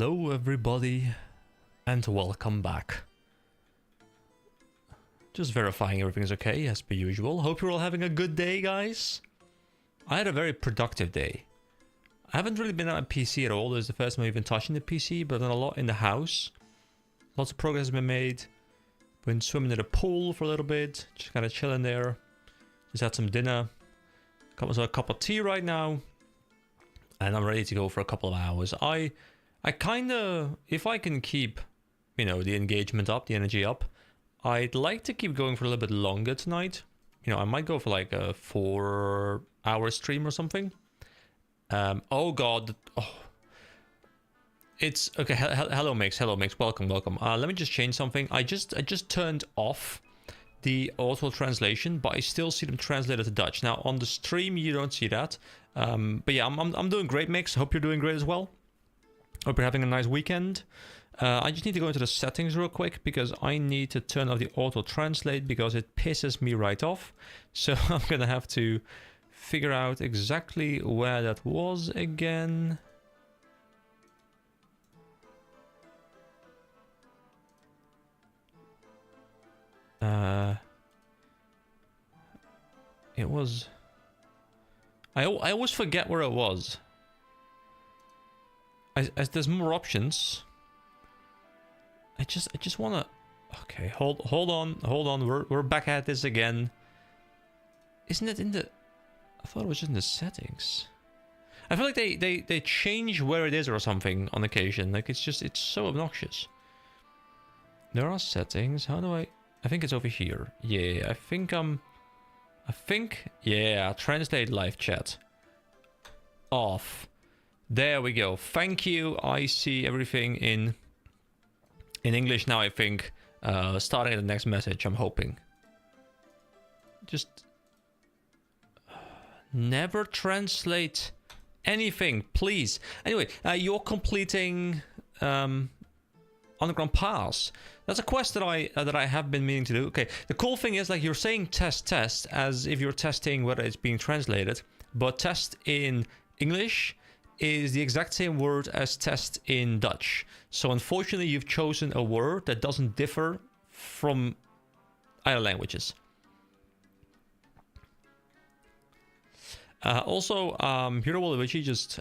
Hello everybody and welcome back. Just verifying everything's okay as per usual. Hope you're all having a good day, guys. I had a very productive day. I haven't really been on my PC at all. This is the first time I've even touching the PC, but I've done a lot in the house. Lots of progress has been made. Been swimming in the pool for a little bit, just kind of chilling there. Just had some dinner. Got myself a cup of tea right now. And I'm ready to go for a couple of hours. I kind of, if I can keep, you know, the engagement up, the energy up, I'd like to keep going for a little bit longer tonight. You know, I might go for like a 4-hour stream or something. Oh God. Oh. It's okay. Hello, Mix. Hello, Mix. Welcome. Let me just change something. I just turned off the auto translation, but I still see them translated to Dutch. Now on the stream, you don't see that. But yeah, I'm doing great, Mix. Hope you're doing great as well. Hope you're having a nice weekend. I just need to go into the settings real quick because I need to turn off the auto translate because it pisses me right off. So I'm gonna have to figure out exactly where that was again. It was. I always forget where it was. As there's more options. I just wanna. Okay, hold on. We're back at this again. Isn't it in the? I thought it was just in the settings. I feel like they change where it is or something on occasion. Like it's so obnoxious. There are settings. How do I think it's over here. Yeah, I think yeah, translate live chat. Off. There we go. Thank you. I see everything in English now, I think. Starting at the next message, I'm hoping. Just never translate anything, please. Anyway, you're completing Underground Pass. That's a quest that I have been meaning to do. Okay, the cool thing is, like, you're saying test as if you're testing whether it's being translated, but test in English is the exact same word as test in Dutch. So unfortunately, you've chosen a word that doesn't differ from either languages. Also, Hero Waluigi just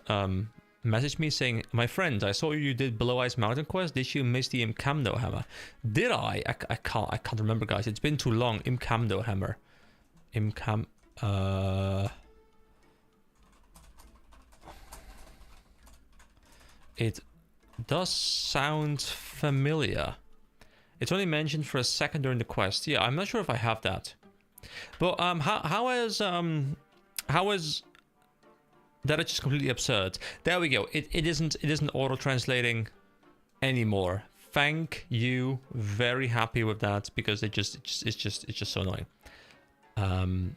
messaged me saying, "My friend, I saw you did Below Ice Mountain Quest. Did you miss the Imcamdo hammer?" Did I? I can't remember, guys. It's been too long. Imcamdo hammer. It does sound familiar. It's only mentioned for a second during the quest. Yeah, I'm not sure if I have that. But how is that? It's just completely absurd. There we go. It isn't auto translating anymore. Thank you. Very happy with that because it's just so annoying.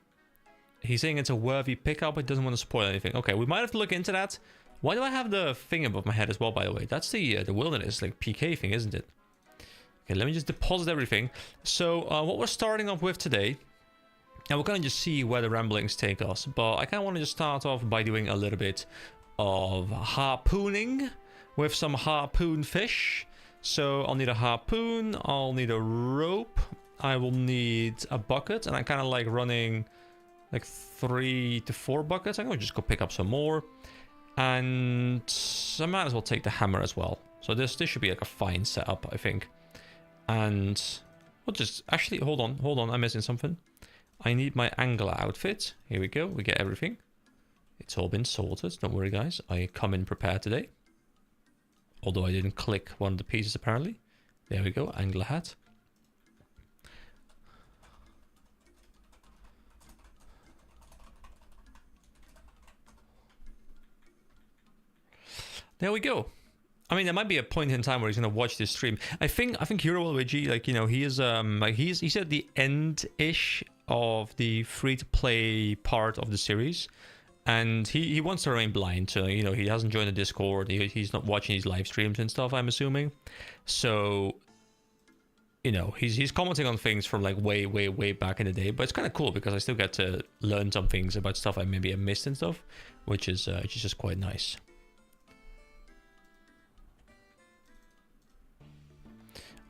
He's saying it's a worthy pickup. It doesn't want to spoil anything. Okay, we might have to look into that. Why do I have the thing above my head as well, by the way? That's the wilderness, like, PK thing, isn't it? Okay, let me just deposit everything. So, what we're starting off with today, and we're going to just see where the ramblings take us, but I kind of want to just start off by doing a little bit of harpooning with some harpoon fish. So, I'll need a harpoon, I'll need a rope, I will need a bucket, and I'm kind of like running like 3 to 4 buckets. I'm going to just go pick up some more. And I might as well take the hammer as well. So this should be like a fine setup, I think. And we'll just actually hold on, I'm missing something. I need my angler outfit. Here we go, we get everything. It's all been sorted, don't worry guys. I come in prepared today. Although I didn't click one of the pieces apparently. There we go, angler hat. There we go. I mean, there might be a point in time where he's gonna watch this stream. I think Hero Waluigi, like, you know, he is like he's at the end-ish of the free-to-play part of the series, and he wants to remain blind. So, you know, he hasn't joined the Discord. He's not watching these live streams and stuff, I'm assuming. So, you know, he's commenting on things from like way back in the day. But it's kind of cool because I still get to learn some things about stuff I maybe have missed and stuff, which is just quite nice.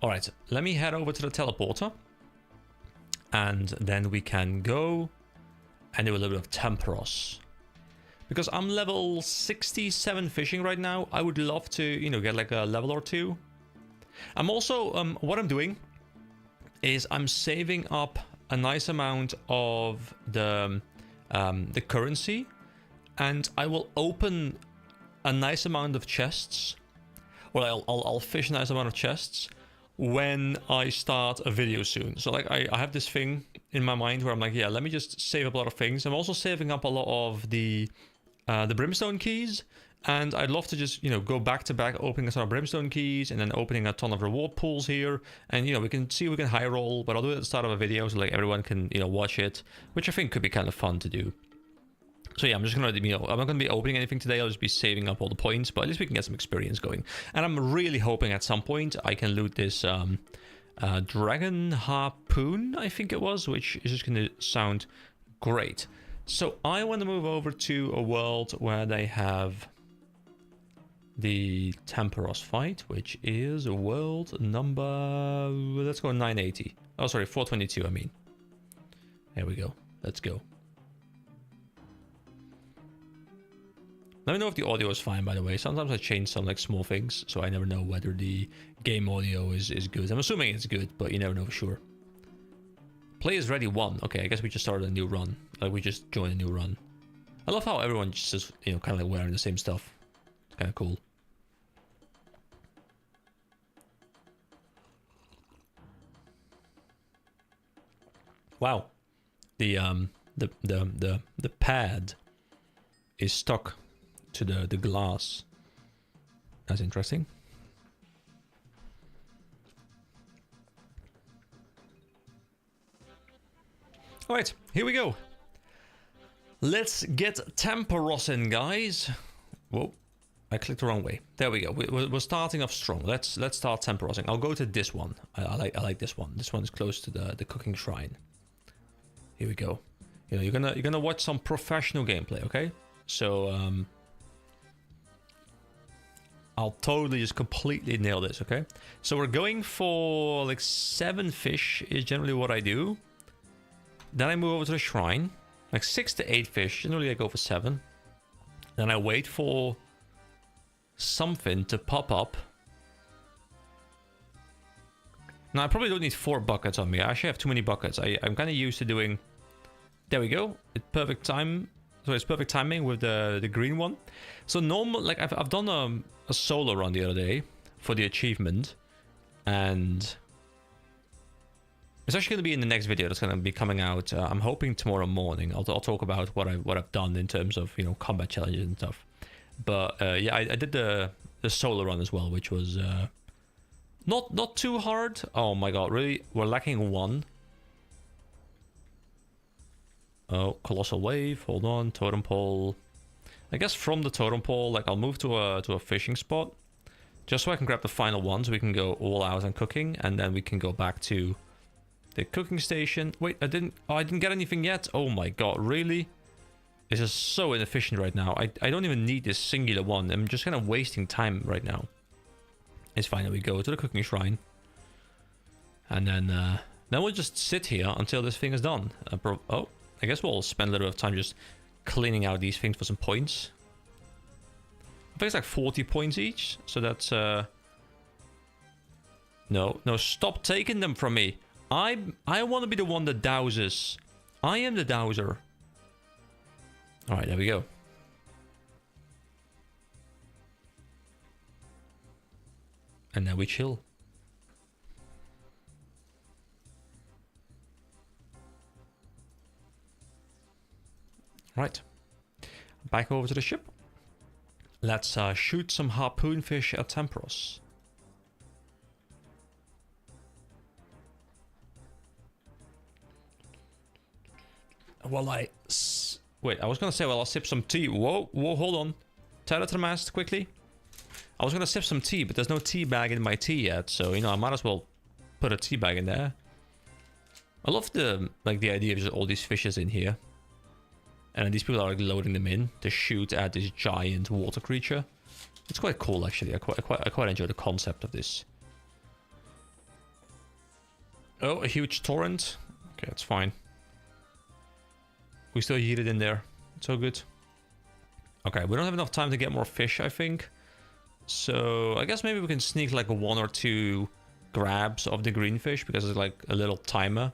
All right, let me head over to the teleporter. And then we can go and do a little bit of Temperos. Because I'm level 67 fishing right now, I would love to, you know, get like a level or two. I'm also, what I'm doing is I'm saving up a nice amount of the currency, and I will open a nice amount of chests, or I'll fish a nice amount of chests when I start a video soon. So like I have this thing in my mind where I'm like, yeah, let me just save up a lot of things. I'm also saving up a lot of the brimstone keys, and I'd love to just, you know, go back to back opening a ton of brimstone keys and then opening a ton of reward pools here, and you know, we can see if we can high roll, but I'll do it at the start of a video so like everyone can, you know, watch it, which I think could be kind of fun to do. So yeah, I'm just gonna, you know, I'm not gonna be opening anything today. I'll just be saving up all the points, but at least we can get some experience going. And I'm really hoping at some point I can loot this dragon harpoon, I think it was, which is just gonna sound great. So I want to move over to a world where they have the Temperos fight, which is world number, let's go 980. Oh, sorry, 422, I mean. There we go. Let's go. Let me know if the audio is fine, by the way. Sometimes I change some like small things, so I never know whether the game audio is good. I'm assuming it's good, but you never know for sure. Play is ready 1. Okay, I guess we just started a new run. Like we just joined a new run. I love how everyone just is, you know, kind of like wearing the same stuff. It's kind of cool. Wow. The pad is stuck to the glass. That's interesting. All right, here we go. Let's get Temperos in, guys. Whoa, I clicked the wrong way. There we go. We're starting off strong. Let's start Temperosing. I'll go to this one. I like this one. This one's close to the cooking shrine. Here we go. You know, you're gonna watch some professional gameplay, okay? So I'll totally just completely nail this, okay? So we're going for like 7 fish is generally what I do. Then I move over to the shrine. Like 6 to 8 fish. Generally I go for 7. Then I wait for something to pop up. Now I probably don't need 4 buckets on me. I actually have too many buckets. I'm kind of used to doing... There we go. It's perfect time. So it's perfect timing with the green one. So normal, like I've done a solo run the other day for the achievement, and it's actually going to be in the next video that's going to be coming out. I'm hoping tomorrow morning. I'll talk about what I've done in terms of, you know, combat challenges and stuff. But yeah, I did the solo run as well, which was not too hard. Oh my god, really? We're lacking 1. Oh, colossal wave. Hold on, totem pole. I guess from the totem pole, like I'll move to a fishing spot, just so I can grab the final one, so we can go all out on cooking, and then we can go back to the cooking station. Wait, I didn't get anything yet. Oh my god, really? This is so inefficient right now. I don't even need this singular one. I'm just kind of wasting time right now. It's fine. We go to the cooking shrine, and then we'll just sit here until this thing is done. Oh. I guess we'll spend a little bit of time just cleaning out these things for some points. I think it's like 40 points each, so that's no, stop taking them from me. I want to be the one that dowses. I am the dowser. All right, there we go. And now we chill. Right, back over to the ship. Let's shoot some harpoon fish at Temperos. Well, wait, I was gonna say, well, I'll sip some tea. Whoa, hold on. Tether to the mast quickly. I was gonna sip some tea, but there's no tea bag in my tea yet, so, you know, I might as well put a tea bag in there. I love the idea of just all these fishes in here. And these people are like loading them in to shoot at this giant water creature. It's quite cool, actually. I quite enjoy the concept of this. Oh, a huge torrent. Okay, that's fine. We still yeeted in there. It's all good. Okay, we don't have enough time to get more fish, I think. So I guess maybe we can sneak like a 1 or 2 grabs of the green fish because it's like a little timer.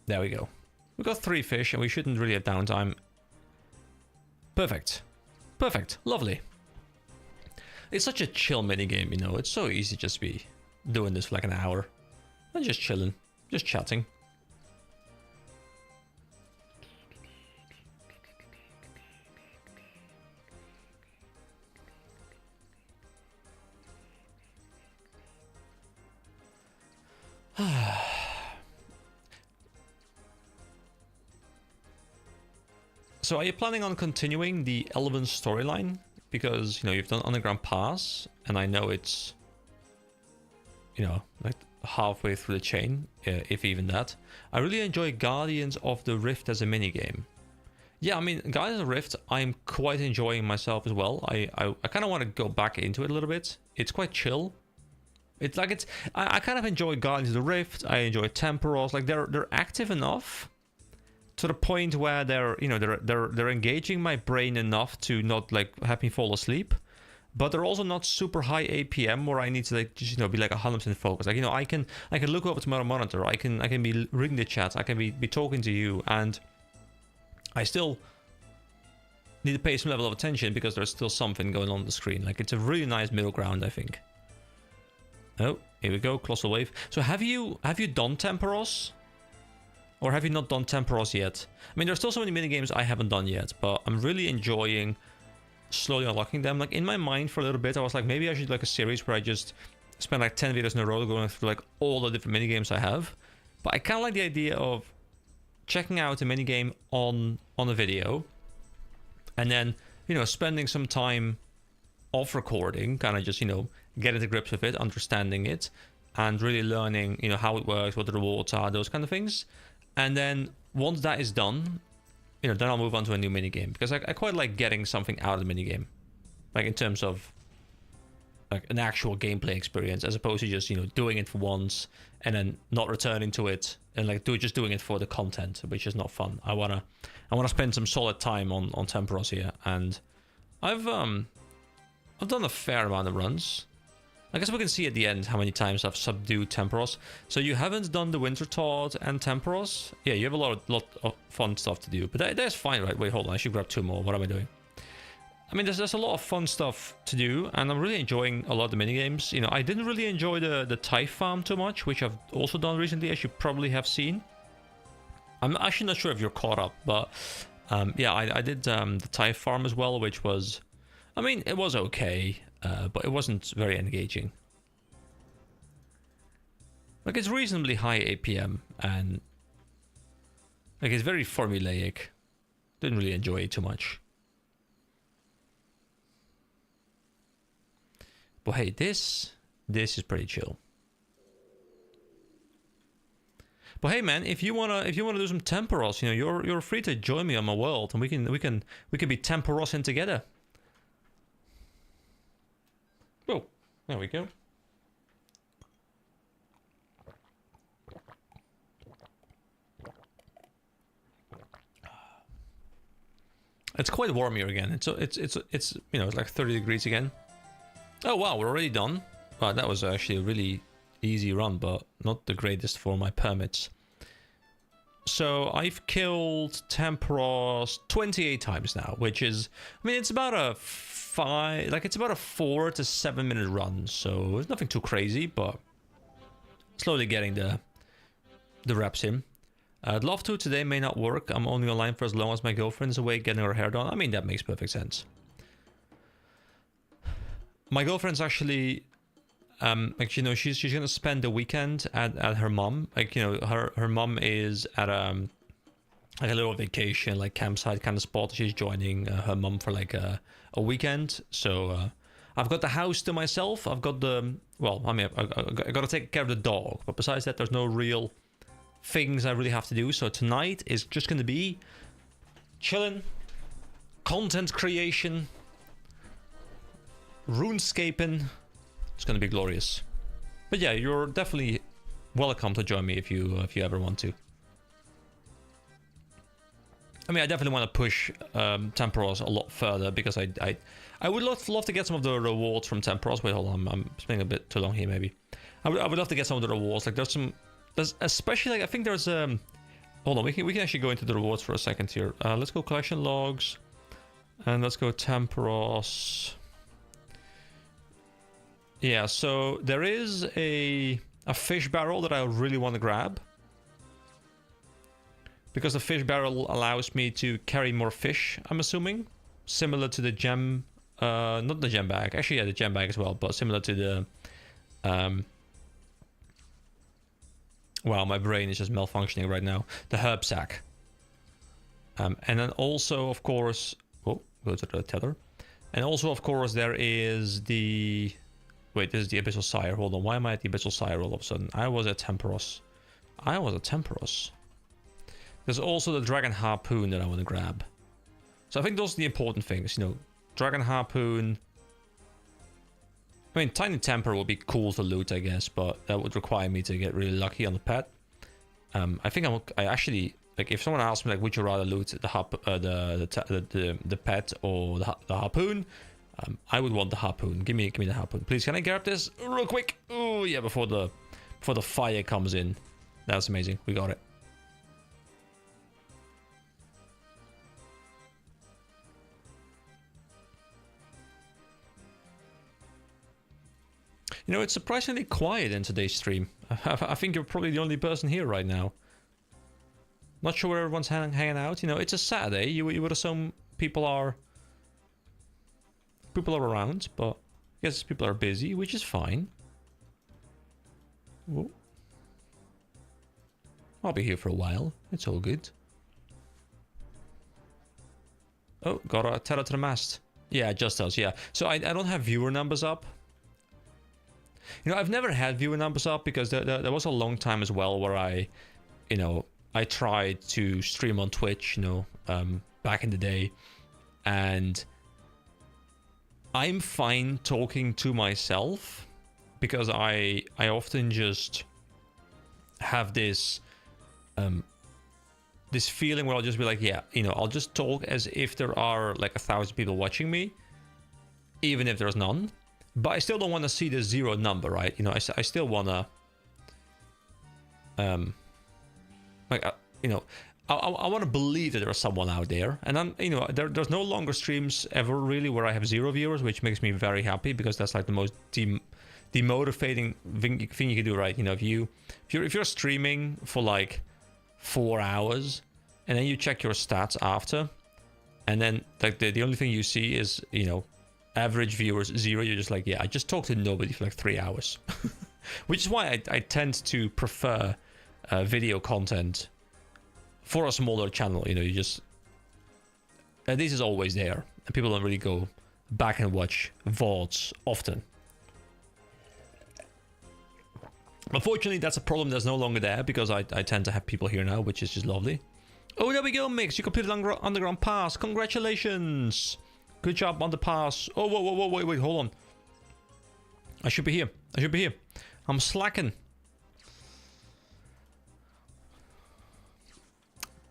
There we go. We got 3 fish and we shouldn't really have downtime. Perfect. Perfect. Lovely. It's such a chill minigame, you know. It's so easy just to be doing this for like an hour. And just chilling. Just chatting. So are you planning on continuing the Elven storyline? Because, you know, you've done Underground Pass, and I know it's, you know, like halfway through the chain, if even that. I really enjoy Guardians of the Rift as a minigame. Yeah, I mean, Guardians of the Rift, I'm quite enjoying myself as well. I kind of want to go back into it a little bit. It's quite chill. It's like I kind of enjoy Guardians of the Rift. I enjoy Temporos. Like they're active enough to the point where they're, you know, they're engaging my brain enough to not like have me fall asleep, but they're also not super high APM where I need to like just, you know, be like 100% focused. Like, you know, I can look over to my monitor. I can be reading the chat. I can be talking to you, and I still need to pay some level of attention because there's still something going on the screen. Like, it's a really nice middle ground, I think. Oh, here we go, Colossal Wave. So have you done Temporos? Or have you not done Temporos yet? I mean, there's still so many minigames I haven't done yet, but I'm really enjoying slowly unlocking them. Like, in my mind for a little bit, I was like, maybe I should do like a series where I just spend like 10 videos in a row going through like all the different minigames I have. But I kind of like the idea of checking out a minigame on a video, and then, you know, spending some time off recording, kind of just, you know, getting to grips with it, understanding it, and really learning, you know, how it works, what the rewards are, those kind of things. And then once that is done, you know, then I'll move on to a new minigame, because I quite like getting something out of the minigame, like in terms of like an actual gameplay experience, as opposed to just, you know, doing it for once and then not returning to it and like just doing it for the content, which is not fun. I wanna spend some solid time on Temporos here, and I've done a fair amount of runs. I guess we can see at the end how many times I've subdued Temporos. So you haven't done the Wintertodt and Temporos? Yeah, you have a lot of fun stuff to do, but that's fine, right? Wait, hold on, I should grab 2 more. What am I doing? I mean, there's a lot of fun stuff to do, and I'm really enjoying a lot of the minigames. You know, I didn't really enjoy the Tithe Farm too much, which I've also done recently, as you probably have seen. I'm actually not sure if you're caught up, but yeah, I did the Tithe Farm as well, which was, I mean, it was okay. But it wasn't very engaging. Like, it's reasonably high APM, and like, it's very formulaic. Didn't really enjoy it too much. But hey, this is pretty chill. But hey, man, if you wanna do some Temporos, you know, you're free to join me on my world, and we can be Temporosing together. Oh, there we go. It's quite warm here again. It's you know, it's like 30 degrees again. Oh wow, we're already done. Wow, that was actually a really easy run, but not the greatest for my permits. So I've killed Temporos 28 times now, which is, I mean, it's about a 4 to 7 minute run, so it's nothing too crazy, but slowly getting the reps in. I'd love to. Today may not work. I'm only online for as long as my girlfriend's away getting her hair done. I mean, that makes perfect sense. My girlfriend's actually, like, you know, she's gonna spend the weekend at her mom. Like, you know, her mom is at like a little vacation, like campsite kind of spot. She's joining her mom for like a weekend. So I've got the house to myself. I've got the, well, I mean, I got to take care of the dog, but besides that, there's no real things I really have to do. So tonight is just going to be chilling, content creation, runescaping, It's gonna be glorious. But yeah, you're definitely welcome to join me if you ever want to. I mean, I definitely want to push Temporos a lot further because I would love to get some of the rewards from Temporos. Wait, hold on, I'm spending a bit too long here. Maybe I would love to get some of the rewards. Like there's especially like I think there's hold on, we can actually go into the rewards for a second here. Let's go collection logs, and let's go Temporos. Yeah, so there is a fish barrel that I really want to grab. Because the fish barrel allows me to carry more fish, I'm assuming. Similar to the gem... not the gem bag. Actually, yeah, the gem bag as well. But similar to the... wow, my brain is just malfunctioning right now. The herb sack. And then also, of course... Oh, go to the tether. And also, of course, there is the... Wait, this is the Abyssal Sire. Hold on, why am I at the Abyssal Sire all of a sudden? I was at Temporos. There's also the Dragon Harpoon that I want to grab. So I think those are the important things, you know. Dragon Harpoon. I mean, Tiny Temper would be cool to loot, I guess, but that would require me to get really lucky on the pet. I think I actually, like, if someone asked me, like, would you rather loot the pet or the harpoon? I would want the harpoon. Give me the harpoon, please. Can I grab this real quick? Oh yeah, before the fire comes in. That's amazing. We got it. You know, it's surprisingly quiet in today's stream. I think you're probably the only person here right now. Not sure where everyone's hanging out. You know, it's a Saturday. You would assume people are around, but I guess people are busy, which is fine. Whoa. I'll be here for a while. It's all good. Oh, got a tether to the mast. Yeah, it just does, yeah. So I don't have viewer numbers up. You know, I've never had viewer numbers up because there was a long time as well where I tried to stream on Twitch, you know, back in the day. And I'm fine talking to myself because I often just have this this feeling where I'll just be like, yeah, you know, I'll just talk as if there are like 1,000 people watching me, even if there's none. But I still don't want to see the zero number, right? You know, I still want to, you know, I want to believe that there's someone out there. And I'm, you know, there's no longer streams ever really where I have 0 viewers, which makes me very happy because that's like the most demotivating thing you can do, right? You know, if you're streaming for like 4 hours and then you check your stats after, and then like the only thing you see is, you know, average viewers 0, you're just like, yeah, I just talked to nobody for like 3 hours. Which is why I tend to prefer video content for a smaller channel. You know, you just this is always there and people don't really go back and watch VODs often. Unfortunately, that's a problem that's no longer there because I tend to have people here now, which is just lovely. Oh, there we go, Mix. You completed Underground Pass. Congratulations. Good job on the pass. Oh, whoa, wait, hold on. I should be here. I'm slacking.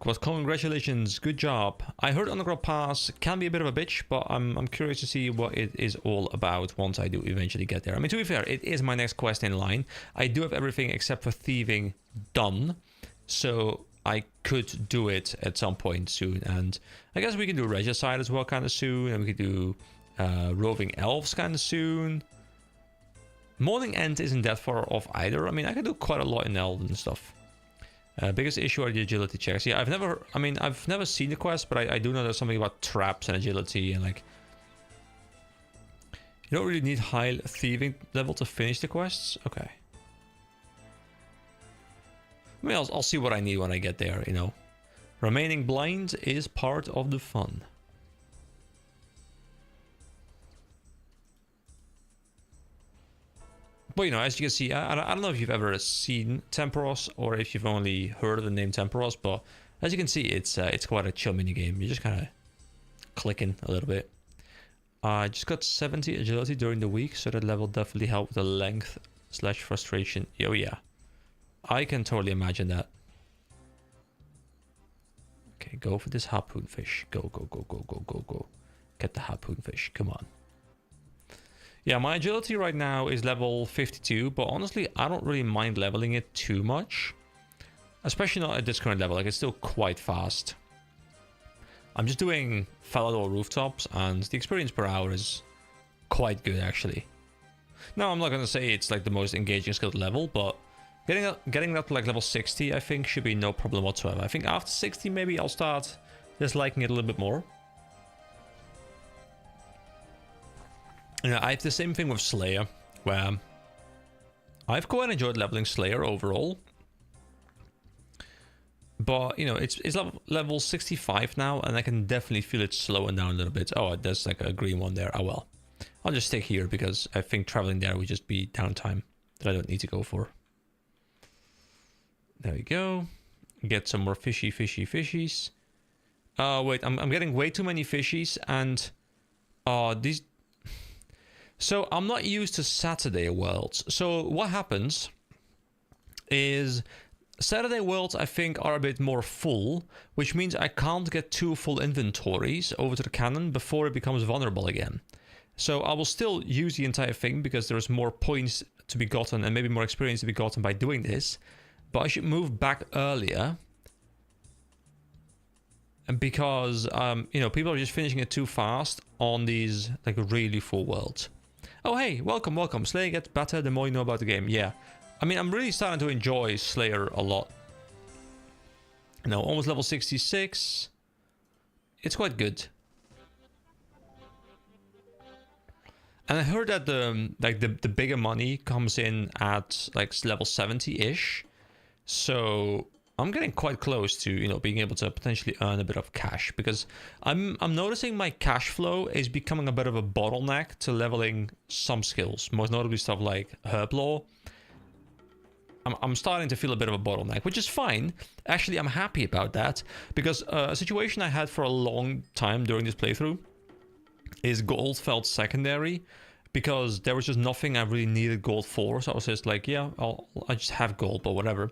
Well, congratulations. Good job. I heard Underground Pass can be a bit of a bitch, but I'm curious to see what it is all about once I do eventually get there. I mean, to be fair, it is my next quest in line. I do have everything except for thieving done, so I could do it at some point soon. And I guess we can do Regicide as well kind of soon, and we could do Roving Elves kind of soon. Morning End isn't that far off either. I mean, I can do quite a lot in Elven and stuff. Biggest issue are the agility checks. Yeah, I've never seen the quest, but I do know there's something about traps and agility, and like, you don't really need high thieving level to finish the quests. Okay. I mean, I'll see what I need when I get there, you know. Remaining blind is part of the fun. But, you know, as you can see, I don't know if you've ever seen Temporos or if you've only heard of the name Temporos, but as you can see, it's quite a chill mini game. You're just kind of clicking a little bit. I just got 70 agility during the week, so that level definitely helped with the length / frustration. Oh yeah, I can totally imagine that. Okay, go for this harpoon fish. Go, go, go, go, go, go, go. Get the harpoon fish, come on. Yeah, my agility right now is level 52, but honestly, I don't really mind leveling it too much. Especially not at this current level, like it's still quite fast. I'm just doing Falador rooftops, and the experience per hour is quite good, actually. Now, I'm not going to say it's like the most engaging skilled level, but getting up to like level 60, I think, should be no problem whatsoever. I think after 60, maybe I'll start disliking it a little bit more. Yeah, I have the same thing with Slayer, where I've quite enjoyed leveling Slayer overall. But, you know, it's level 65 now, and I can definitely feel it slowing down a little bit. Oh, there's like a green one there. Oh, well. I'll just stay here, because I think traveling there would just be downtime that I don't need to go for. There we go. Get some more fishies. Wait, I'm getting way too many fishies, and... these... So, I'm not used to Saturday worlds. So, what happens is... Saturday worlds, I think, are a bit more full, which means I can't get 2 full inventories over to the cannon before it becomes vulnerable again. So I will still use the entire thing because there's more points to be gotten and maybe more experience to be gotten by doing this. But I should move back earlier. And because, you know, people are just finishing it too fast on these, like, really full worlds. Oh, hey, welcome. Slayer gets better the more you know about the game. Yeah. I mean, I'm really starting to enjoy Slayer a lot. Now, almost level 66. It's quite good. And I heard that the bigger money comes in at like level 70-ish. So I'm getting quite close to, you know, being able to potentially earn a bit of cash, because I'm noticing my cash flow is becoming a bit of a bottleneck to leveling some skills, most notably stuff like herb law. I'm starting to feel a bit of a bottleneck, which is fine. Actually, I'm happy about that, because a situation I had for a long time during this playthrough is gold felt secondary, because there was just nothing I really needed gold for. So I was just like, yeah, I just have gold, but whatever.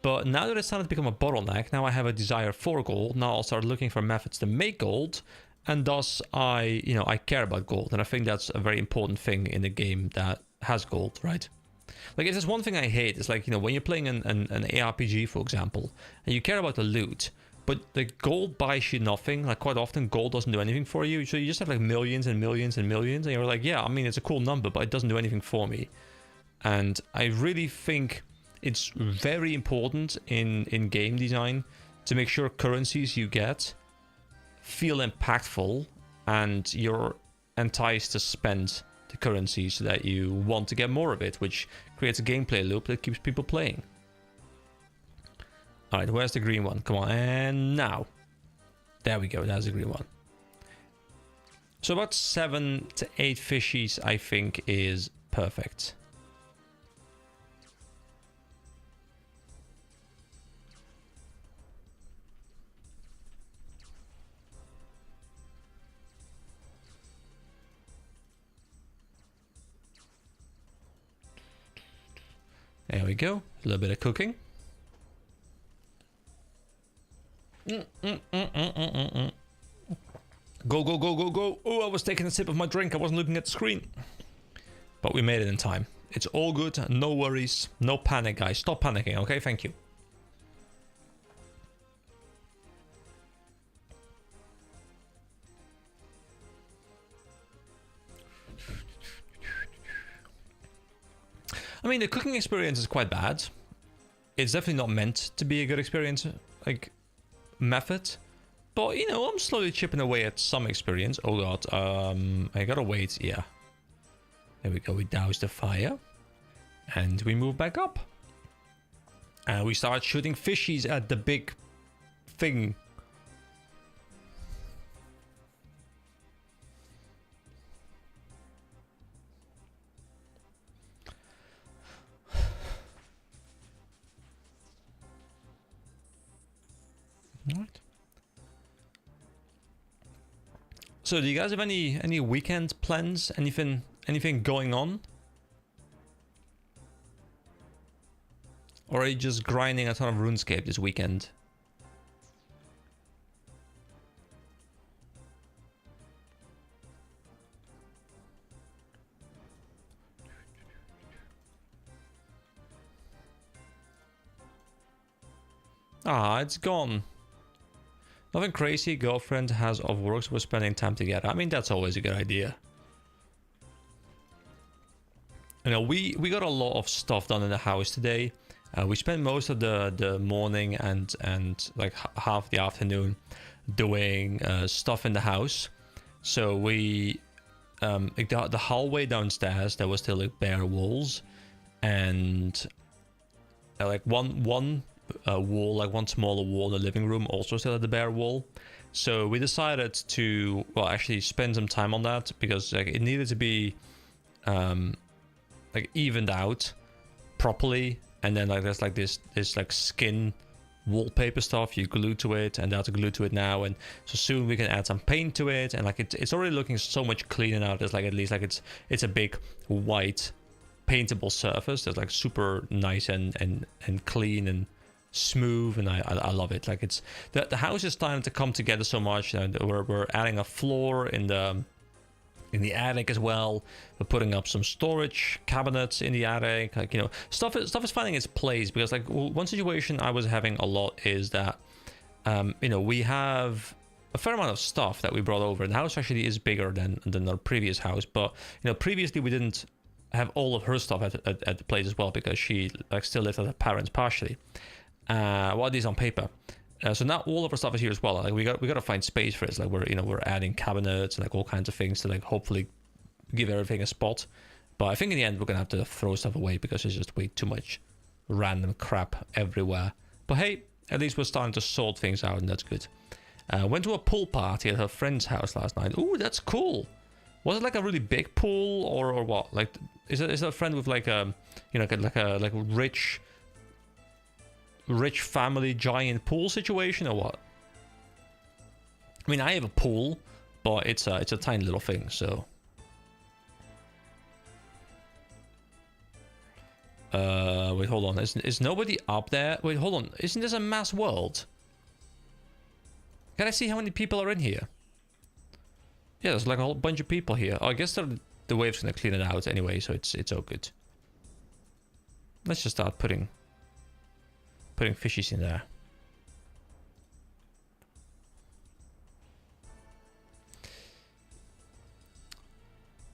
But now that it's started to become a bottleneck, now I have a desire for gold. Now I'll start looking for methods to make gold, and thus I care about gold, and I think that's a very important thing in a game that has gold, right? Like, if there's one thing I hate, it's like, you know, when you're playing an ARPG, for example, and you care about the loot, but the gold buys you nothing. Like, quite often, gold doesn't do anything for you. So you just have, like, millions and millions and millions. And you're like, yeah, I mean, it's a cool number, but it doesn't do anything for me. And I really think it's very important in game design to make sure currencies you get feel impactful and you're enticed to spend the currency so that you want to get more of it, which creates a gameplay loop that keeps people playing. All right, where's the green one? Come on, and now. There we go, that's the green one. So about 7 to 8 fishies, I think, is perfect. There we go, a little bit of cooking. Go, go, go, go, go. Oh, I was taking a sip of my drink. I wasn't looking at the screen. But we made it in time. It's all good. No worries. No panic, guys. Stop panicking, okay? Thank you. I mean, the cooking experience is quite bad. It's definitely not meant to be a good experience, like, method. But, you know, I'm slowly chipping away at some experience. Oh god, I gotta wait, yeah. There we go, we douse the fire. And we move back up. And we start shooting fishies at the big thing. Alright. So do you guys have any weekend plans? Anything going on? Or are you just grinding a ton of RuneScape this weekend? Ah, it's gone. Nothing crazy. Girlfriend has off work, so we're spending time together. I mean, that's always a good idea. You know, we got a lot of stuff done in the house today. We spent most of the morning and like half the afternoon doing stuff in the house. So we like the hallway downstairs, there was still like bare walls, and like one wall, like one smaller wall in the living room also still had the bare wall. So we decided to, well, actually spend some time on that because like it needed to be like evened out properly. And then like there's like this like skin wallpaper stuff you glue to it, and that's glued to it now, and so soon we can add some paint to it, and like it's already looking so much cleaner now. There's like at least like it's a big white paintable surface that's like super nice and clean and smooth, and I love it. Like it's the house is starting to come together so much, and we're adding a floor in the attic as well. We're putting up some storage cabinets in the attic. Like, you know, stuff is finding its place, because like one situation I was having a lot is that you know, we have a fair amount of stuff that we brought over. The house actually is bigger than our previous house, but you know, previously we didn't have all of her stuff at the place as well, because she like still lived with her parents partially. Well, at least on paper. So now all of our stuff is here as well. Like we got to find space for it. Like we're adding cabinets and like all kinds of things to like hopefully give everything a spot. But I think in the end we're gonna have to throw stuff away because there's just way too much random crap everywhere. But hey, at least we're starting to sort things out, and that's good. Went to a pool party at her friend's house last night. Ooh, that's cool. Was it like a really big pool or what? Like is it a friend with like a, you know, like a rich family giant pool situation or what? I mean, I have a pool, but it's a tiny little thing. So wait, hold on, is nobody up there? Wait, hold on, isn't this a mass world? Can I see how many people are in here? Yeah, there's like a whole bunch of people here. Oh, I guess the wave's gonna clean it out anyway, so it's all good. Let's just start putting fishies in there.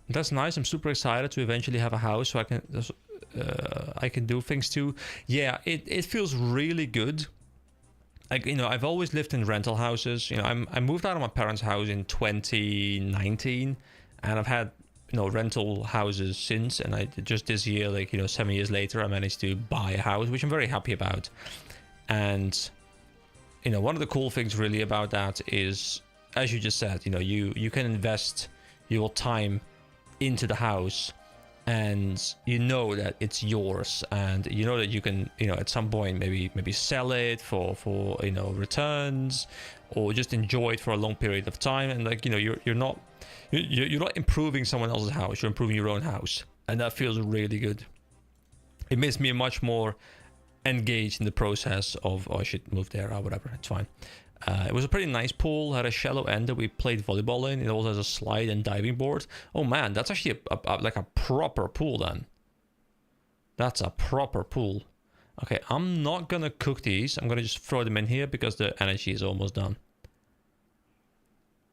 That's nice. I'm super excited to eventually have a house so I can do things too. Yeah, it feels really good. Like, you know, I've always lived in rental houses. You know, I moved out of my parents' house in 2019, and I've had, you know, rental houses since, and I just this year, like, you know, 7 years later, I managed to buy a house, which I'm very happy about. And you know, one of the cool things really about that is, as you just said, you know, you can invest your time into the house, and you know that it's yours, and you know that you can, you know, at some point maybe sell it for you know, returns, or just enjoy it for a long period of time. And like, you know, you're not improving someone else's house, you're improving your own house, and that feels really good. It makes me much more engaged in the process of, oh, I should move there or whatever. It's fine. It was a pretty nice pool, had a shallow end that we played volleyball in. It also has a slide and diving board. Oh man, that's actually like a proper pool then. That's a proper pool. Okay, I'm not gonna cook these. I'm gonna just throw them in here because the energy is almost done.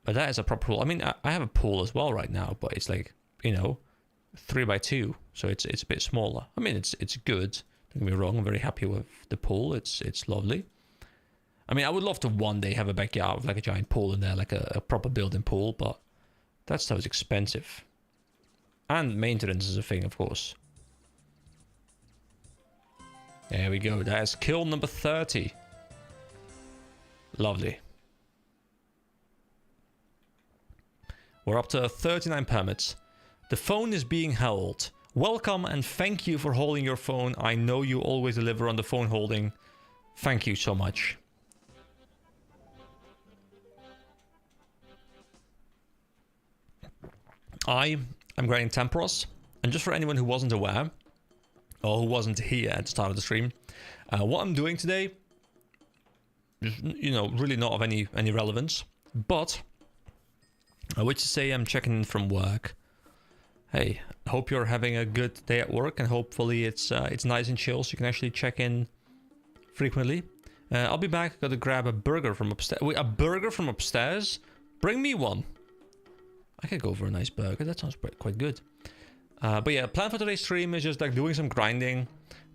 But that is a proper pool. I mean, I have a pool as well right now, but it's like, you know, 3x2, so it's a bit smaller. I mean, it's good. Don't get me wrong. I'm very happy with the pool. It's lovely. I mean, I would love to one day have a backyard with like a giant pool in there, like a proper built-in pool, but that stuff is expensive. And maintenance is a thing, of course. There we go. That is kill number 30. Lovely. We're up to 39 permits. The phone is being held. Welcome and thank you for holding your phone. I know you always deliver on the phone holding. Thank you so much. I am grinding Temporos, and just for anyone who wasn't aware, or who wasn't here at the start of the stream, what I'm doing today is, you know, really not of any relevance, but I would say I'm checking in from work. Hey, hope you're having a good day at work, and hopefully it's nice and chill, so you can actually check in frequently. I'll be back. Got to grab a burger from upstairs. Wait, a burger from upstairs? Bring me one. I could go for a nice burger. That sounds quite good. But yeah, plan for today's stream is just like doing some grinding.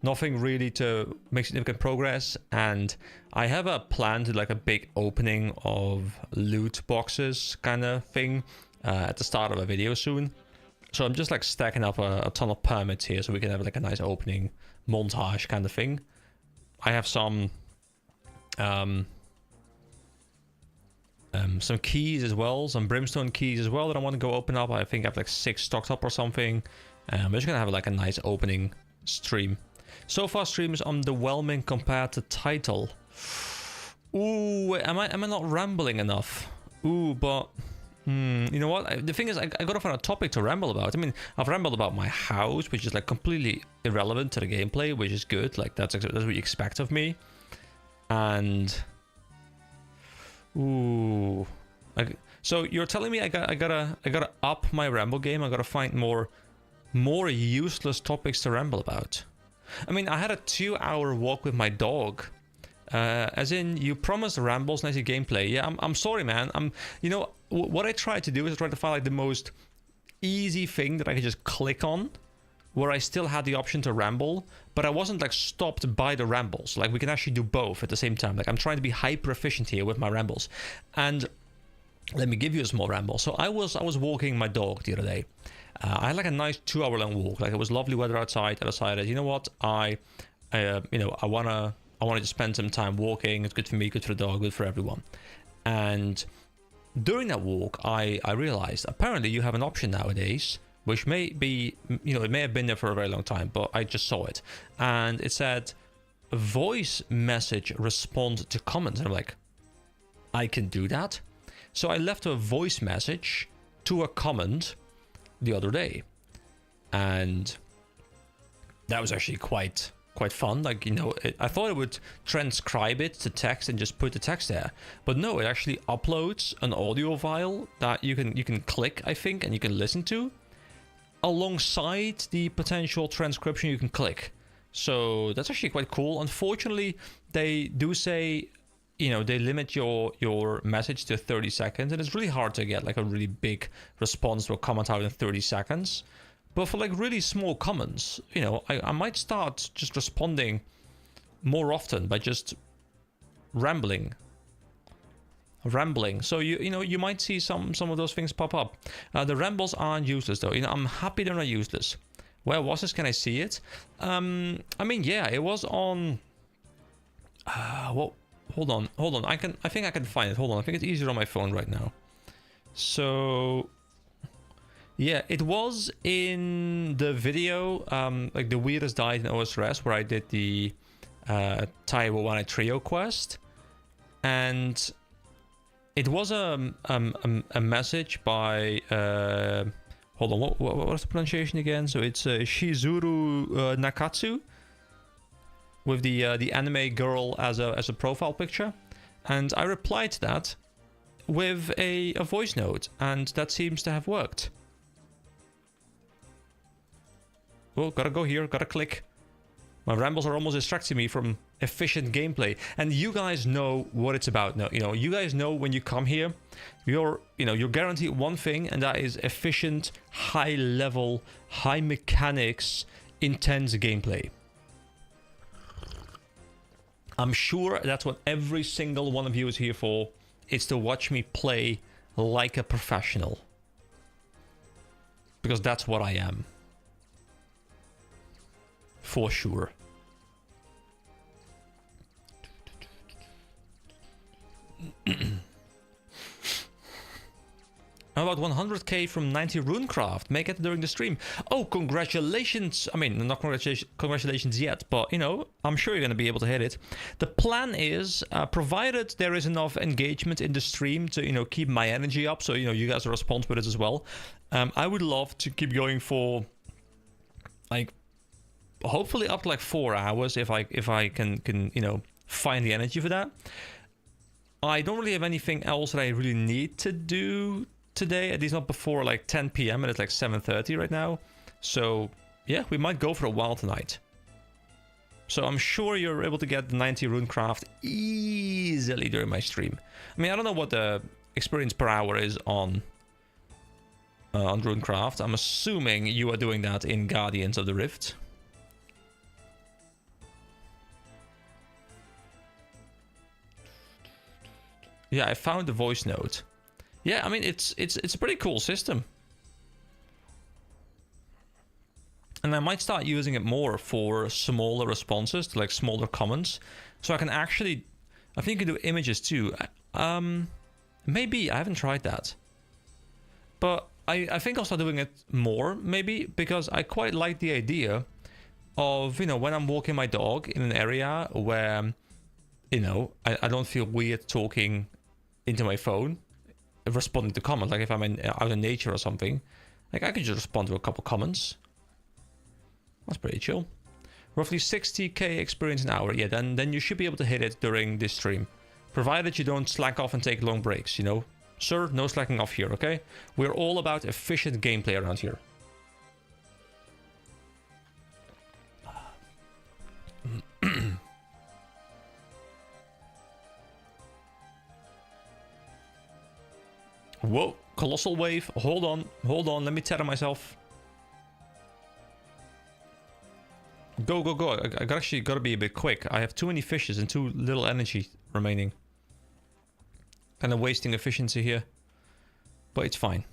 Nothing really to make significant progress. And I have a plan to like a big opening of loot boxes kind of thing at the start of a video soon. So I'm just like stacking up a ton of permits here so we can have like a nice opening montage kind of thing. I have some keys as well, some brimstone keys as well that I want to go open up. I think I have like 6 stocked up or something. I'm just gonna have like a nice opening stream. So far, stream is underwhelming compared to title. Ooh, am I not rambling enough? Ooh, but you know what? The thing is, I gotta find a topic to ramble about. I mean, I've rambled about my house, which is like completely irrelevant to the gameplay, which is good. Like that's what you expect of me. And ooh, so you're telling me I gotta up my ramble game? I gotta find more useless topics to ramble about. I mean, I had a 2-hour walk with my dog. As in, you promised rambles, nice gameplay. Yeah, I'm sorry, man. You know, what I try to do is I try to find like the most easy thing that I could just click on, where I still had the option to ramble, but I wasn't like stopped by the rambles. Like we can actually do both at the same time. Like I'm trying to be hyper efficient here with my rambles. And let me give you a small ramble. So I was walking my dog the other day. I had like a nice 2-hour long walk. Like it was lovely weather outside. I decided, you know what, I wanna just spend some time walking. It's good for me, good for the dog, good for everyone. And during that walk, I realized apparently you have an option nowadays, which may be, you know, it may have been there for a very long time, but I just saw it. And it said, voice message respond to comments. And I'm like, I can do that? So I left a voice message to a comment the other day. And that was actually quite fun. Like, you know, I thought it would transcribe it to text and just put the text there, but no, it actually uploads an audio file that you can click, I think, and you can listen to alongside the potential transcription you can click. So that's actually quite cool. Unfortunately, they do say, you know, they limit your message to 30 seconds, and it's really hard to get like a really big response to a comment out in 30 seconds. But for like really small comments, you know, I might start just responding more often by just rambling. So you know, you might see some of those things pop up. The rambles aren't useless though. You know, I'm happy they're not useless. Where was this? Can I see it? I mean, yeah, it was on. Well, hold on. I think I can find it. Hold on. I think it's easier on my phone right now. So. Yeah, it was in the video, like the weirdest died in OSRS, where I did the Taiwo One Trio quest, and it was a message by hold on, what was the pronunciation again? So it's Shizuru Nakatsu with the anime girl as a profile picture, and I replied to that with a voice note, and that seems to have worked. Oh, gotta go here, gotta click. My rambles are almost distracting me from efficient gameplay. And you guys know what it's about now. You know, you guys know when you come here, you're guaranteed one thing, and that is efficient, high level, high mechanics, intense gameplay. I'm sure that's what every single one of you is here for. It's to watch me play like a professional. Because that's what I am. For sure. How about 100k from 90 Runecraft? Make it during the stream. Oh, congratulations. I mean, not congratulations yet, but, you know, I'm sure you're going to be able to hit it. The plan is, provided there is enough engagement in the stream to, you know, keep my energy up, so, you know, you guys are responsible with it as well, I would love to keep going for like hopefully up to like 4 hours if I can you know find the energy for that. I don't really have anything else that I really need to do today, at least not before like 10 p.m. and it's like 7:30 right now. So yeah, we might go for a while tonight. So I'm sure you're able to get the 90 runecraft easily during my stream. I mean, I don't know what the experience per hour is on runecraft. I'm assuming you are doing that in Guardians of the Rift. Yeah, I found the voice note. Yeah, I mean it's a pretty cool system. And I might start using it more for smaller responses to like smaller comments. So I can actually, I think you can do images too. Maybe, I haven't tried that. But I think I'll start doing it more, maybe, because I quite like the idea of, you know, when I'm walking my dog in an area where, you know, I don't feel weird talking into my phone, responding to comments. Like if I'm out in nature or something, like I could just respond to a couple comments. That's pretty chill. Roughly 60k experience an hour. Yeah, then you should be able to hit it during this stream. Provided you don't slack off and take long breaks, you know. Sir, no slacking off here, okay? We're all about efficient gameplay around here. Whoa, colossal wave. Hold on, let me tether myself. Go, go, go. I actually gotta be a bit quick. I have too many fishes and too little energy remaining. Kind of wasting efficiency here. But it's fine.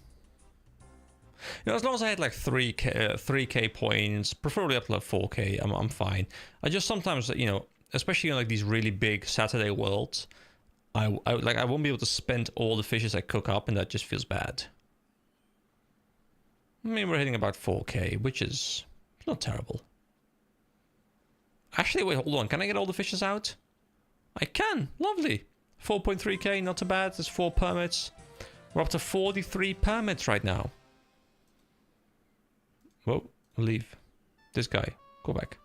You know, as long as I had like 3k points, preferably up to like 4k, I'm fine. I just sometimes, you know, especially in like these really big Saturday worlds, I won't be able to spend all the fishes I cook up, and that just feels bad. I mean, we're hitting about 4k, which is not terrible. Actually, wait, hold on. Can I get all the fishes out? I can. Lovely. 4.3k, not too bad. There's 4 permits. We're up to 43 permits right now. Whoa, leave. This guy. Go back.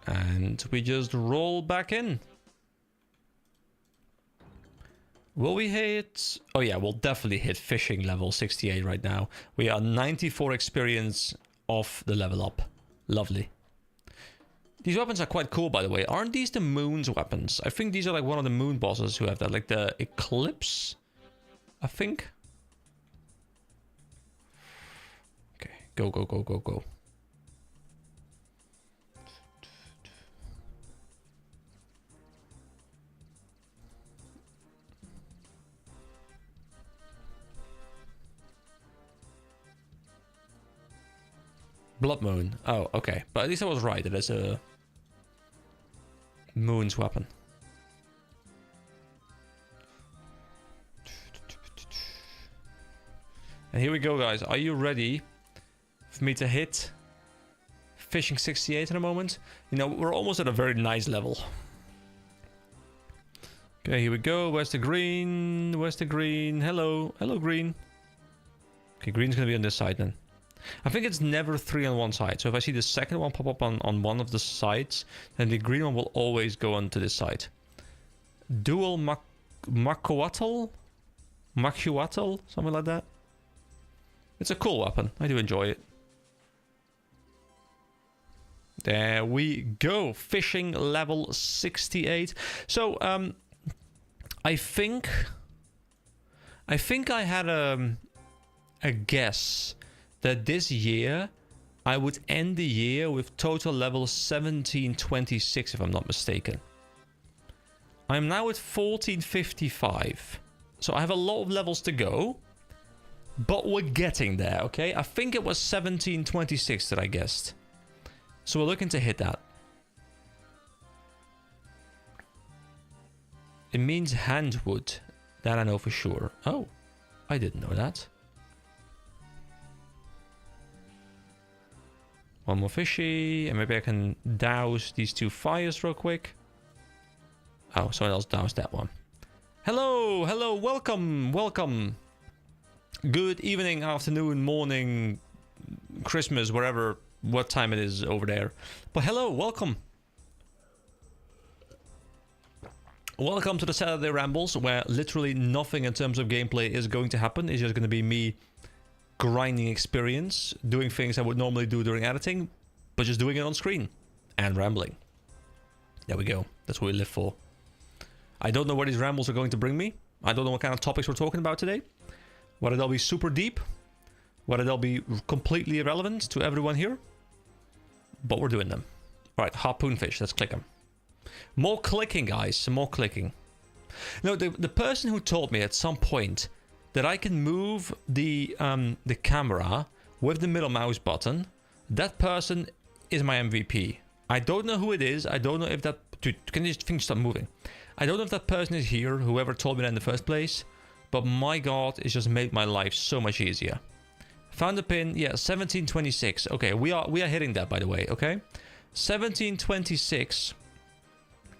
And we just roll back in. Will we hit... Oh yeah, we'll definitely hit fishing level 68 right now. We are 94 experience off the level up. Lovely. These weapons are quite cool, by the way. Aren't these the Moon's weapons? I think these are like one of the Moon bosses who have that. Like the Eclipse, I think. Okay, go, go, go, go, go. Blood Moon. Oh, okay. But at least I was right. It is a Moon's weapon. And here we go, guys. Are you ready for me to hit fishing 68 in a moment? You know, we're almost at a very nice level. Okay, here we go. Where's the green? Where's the green? Hello. Hello, green. Okay, green's gonna be on this side then. I think it's never 3 on one side. So if I see the second one pop up on one of the sides, then the green one will always go onto this side. Dual Makuatl? Makuatl? Something like that. It's a cool weapon. I do enjoy it. There we go. Fishing level 68. So, I think I had a guess that this year I would end the year with total level 1726, if I'm not mistaken. I'm now at 1455. So I have a lot of levels to go, but we're getting there, okay? I think it was 1726 that I guessed. So we're looking to hit that. It means handwood. That I know for sure. Oh, I didn't know that. One more fishy, and maybe I can douse these 2 fires real quick. Oh, someone else doused that one. Hello, hello, welcome, welcome. Good evening, afternoon, morning, Christmas, wherever, what time it is over there. But hello, welcome. Welcome to the Saturday Rambles, where literally nothing in terms of gameplay is going to happen. It's just going to be me grinding experience, doing things I would normally do during editing, but just doing it on screen and rambling. There we go. That's what we live for. I don't know where these rambles are going to bring me. I don't know what kind of topics we're talking about today. Whether they'll be super deep, whether they'll be completely irrelevant to everyone here. But we're doing them. All right, harpoon fish. Let's click them. More clicking, guys. Some more clicking. No, the person who told me at some point that I can move the camera with the middle mouse button, that person is my MVP. I don't know who it is. I don't know if that... Dude, can you just think stop moving? I don't know if that person is here, whoever told me that in the first place, but my god, it's just made my life so much easier. Found the pin. Yeah, 1726. Okay, we are hitting that, by the way, okay? 1726...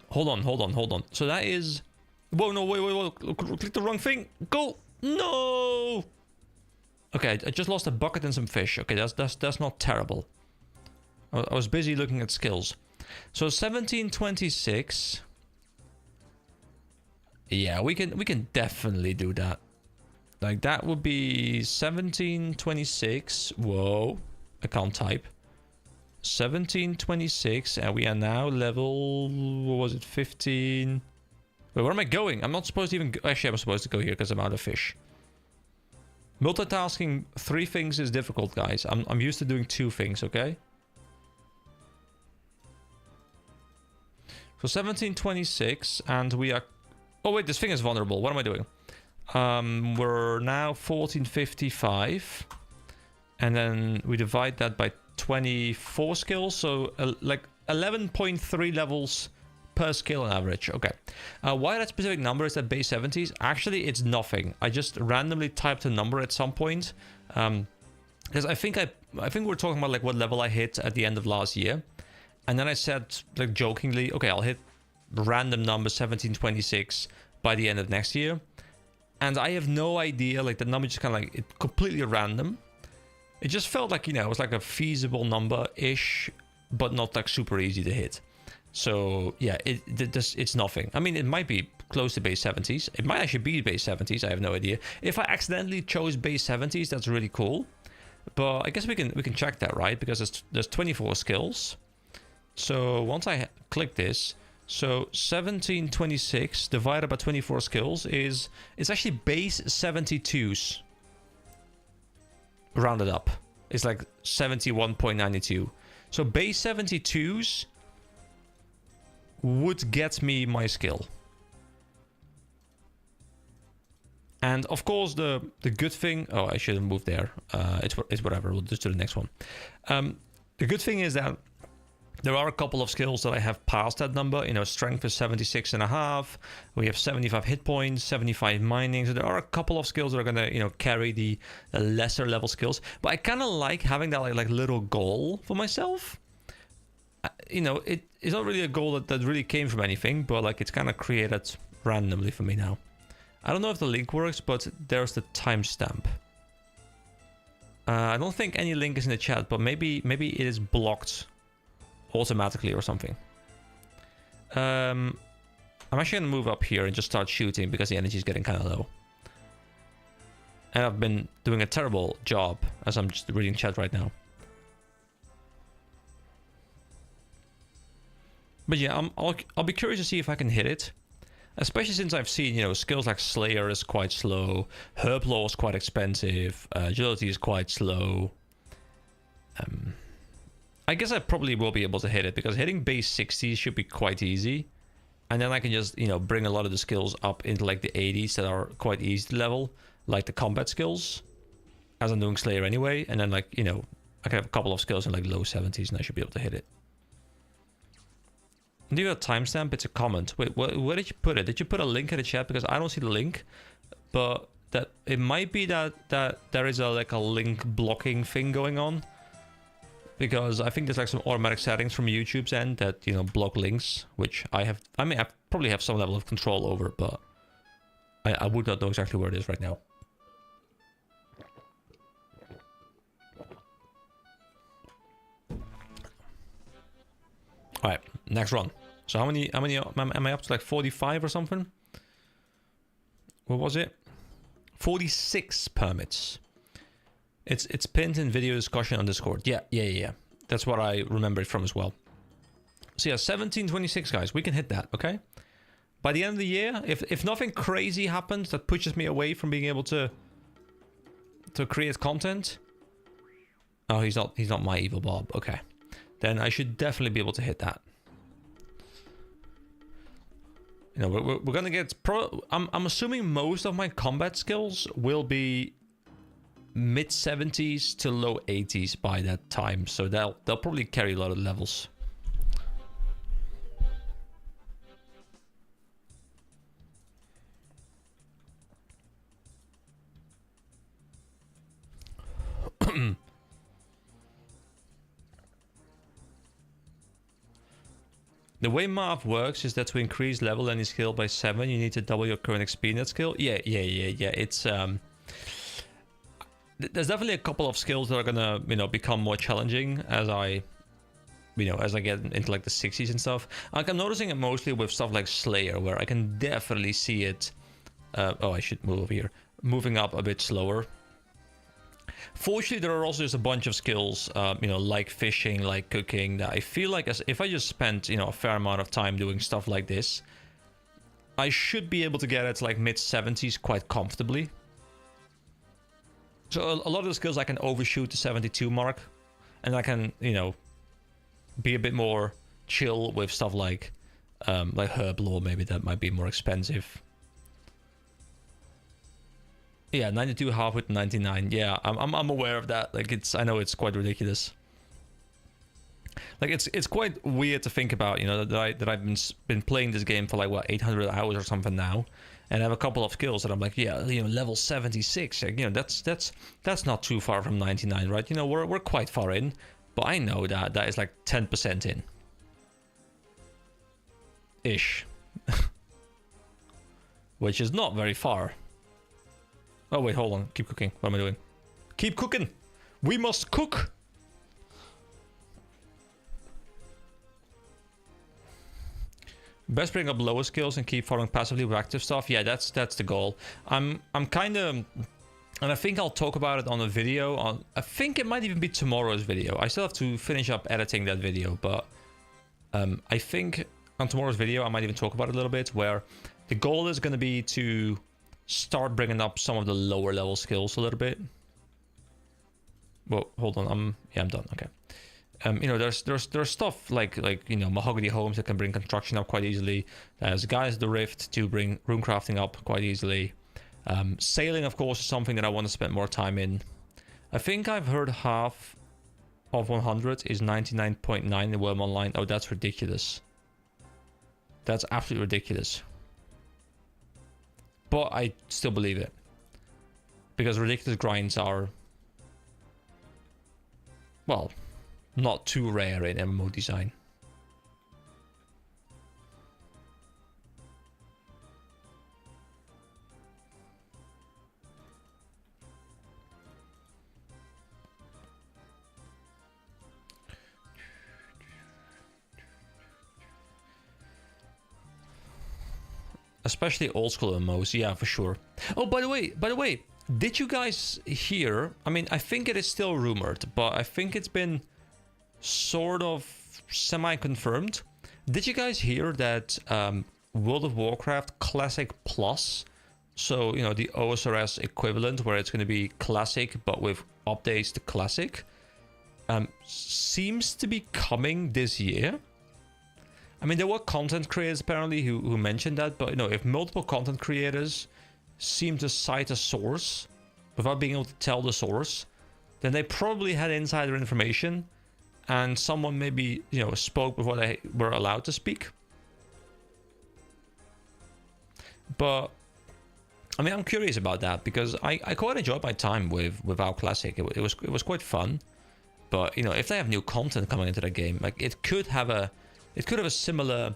Hold on. So that is... Whoa, no, wait. Click the wrong thing. Go. No. Okay, I just lost a bucket and some fish. Okay, that's not terrible. I was busy looking at skills. So 1726. Yeah, we can definitely do that. Like that would be 1726. Whoa, I can't type. 1726, and we are now level, what was it, 15? Wait, where am I going? I'm not supposed to even go. Actually, I'm supposed to go here because I'm out of fish. Multitasking 3 things is difficult, guys. I'm used to doing 2 things, okay? So 1726, and we are... Oh wait, this thing is vulnerable. What am I doing? We're now 1455, and then we divide that by 24 skills, so like 11.3 levels per skill on average. Okay. Why that specific number is at base 70s? Actually, it's nothing. I just randomly typed a number at some point, because I think we're talking about like what level I hit at the end of last year, and then I said like jokingly, okay, I'll hit random number 1726 by the end of next year, and I have no idea. Like the number just kind of like it completely random. It just felt like, you know, it was like a feasible number-ish, but not like super easy to hit. So, yeah, it's nothing. I mean, it might be close to base 70s. It might actually be base 70s. I have no idea. If I accidentally chose base 70s, that's really cool. But I guess we can check that, right? Because there's 24 skills. So once I click this, so 1726 divided by 24 skills is actually base 72s. Rounded up. It's like 71.92. So base 72s would get me my skill. And of course the good thing... Oh, I shouldn't move there. It's whatever. We'll just do the next one. The good thing is that there are a couple of skills that I have passed that number. You know, strength is 76.5. We have 75 hit points, 75 mining. So there are a couple of skills that are gonna, you know, carry the lesser level skills. But I kind of like having that like little goal for myself. You know, it's not really a goal that really came from anything, but like it's kind of created randomly for me now. I don't know if the link works, but there's the timestamp. I don't think any link is in the chat, but maybe it is blocked automatically or something. I'm actually gonna move up here and just start shooting because the energy is getting kind of low. And I've been doing a terrible job as I'm just reading chat right now. But yeah, I'll be curious to see if I can hit it. Especially since I've seen, you know, skills like Slayer is quite slow, Herb Law is quite expensive, Agility is quite slow. I guess I probably will be able to hit it because hitting base 60 should be quite easy. And then I can just, you know, bring a lot of the skills up into like the 80s that are quite easy to level, like the combat skills, as I'm doing Slayer anyway. And then like, you know, I can have a couple of skills in like low 70s and I should be able to hit it. Do you have a timestamp? It's a comment. Wait, where did you put it? Did you put a link in the chat? Because I don't see the link. But that it might be that there is like a link blocking thing going on. Because I think there's like some automatic settings from YouTube's end that, you know, block links, which I probably have some level of control over, but I would not know exactly where it is right now. All right, next run. So how many am I up to, like 45 or something? What was it? 46 permits. It's pinned in video discussion on Discord. Yeah. That's what I remembered from as well. So yeah, 1726 guys, we can hit that, okay? By the end of the year, if nothing crazy happens that pushes me away from being able to create content. Oh, he's not my evil Bob. Okay. Then I should definitely be able to hit that. You know, we're gonna get I'm assuming most of my combat skills will be mid 70s to low 80s by that time, so they'll probably carry a lot of levels. The way math works is that to increase level any skill by 7, you need to double your current XP in that skill. Yeah. It's there's definitely a couple of skills that are gonna, you know, become more challenging as I get into like the 60s and stuff. Like I'm noticing it mostly with stuff like Slayer, where I can definitely see it. Oh, I should move over here. Moving up a bit slower. Fortunately, there are also just a bunch of skills, like fishing, like cooking, that I feel like if I just spent, a fair amount of time doing stuff like this, I should be able to get it to like mid 70s quite comfortably. So a lot of the skills I can overshoot the 72 mark, and I can, be a bit more chill with stuff like herb lore. Maybe that might be more expensive. Yeah, 92 half with 99. Yeah, I'm aware of that. Like I know it's quite ridiculous. Like it's quite weird to think about, that I've been playing this game for like what 800 hours or something now, and I have a couple of skills that I'm like, yeah, level 76. Like, that's not too far from 99, right? We're quite far in, but I know that is like 10% in. Ish. Which is not very far. Oh wait, hold on. Keep cooking. What am I doing? Keep cooking! We must cook! Best bring up lower skills and keep following passively with active stuff. Yeah, that's the goal. I'm kind of... And I think I'll talk about it on a video. I think it might even be tomorrow's video. I still have to finish up editing that video, but... I think on tomorrow's video I might even talk about it a little bit, where the goal is going to be to start bringing up some of the lower level skills a little bit. Well, hold on. I'm done. Okay. There's stuff like mahogany homes that can bring construction up quite easily. There's guys the rift to bring room crafting up quite easily. Sailing, of course, is something that I want to spend more time in. I think I've heard half of 100 is 99.9 in Worm Online. Oh, that's ridiculous. That's absolutely ridiculous. But I still believe it. Because ridiculous grinds are, well, not too rare in MMO design. Especially old school MMOs, yeah, for sure. Oh, by the way, did you guys hear? I mean, I think it is still rumored, but I think it's been sort of semi-confirmed. Did you guys hear that World of Warcraft Classic Plus, so the OSRS equivalent, where it's going to be Classic but with updates to Classic, seems to be coming this year? I mean, there were content creators apparently who mentioned that, but if multiple content creators seem to cite a source without being able to tell the source, then they probably had insider information, and someone maybe spoke before they were allowed to speak. But I mean, I'm curious about that, because I quite enjoyed my time with WoW Classic. It was quite fun, but if they have new content coming into the game, like it could have a similar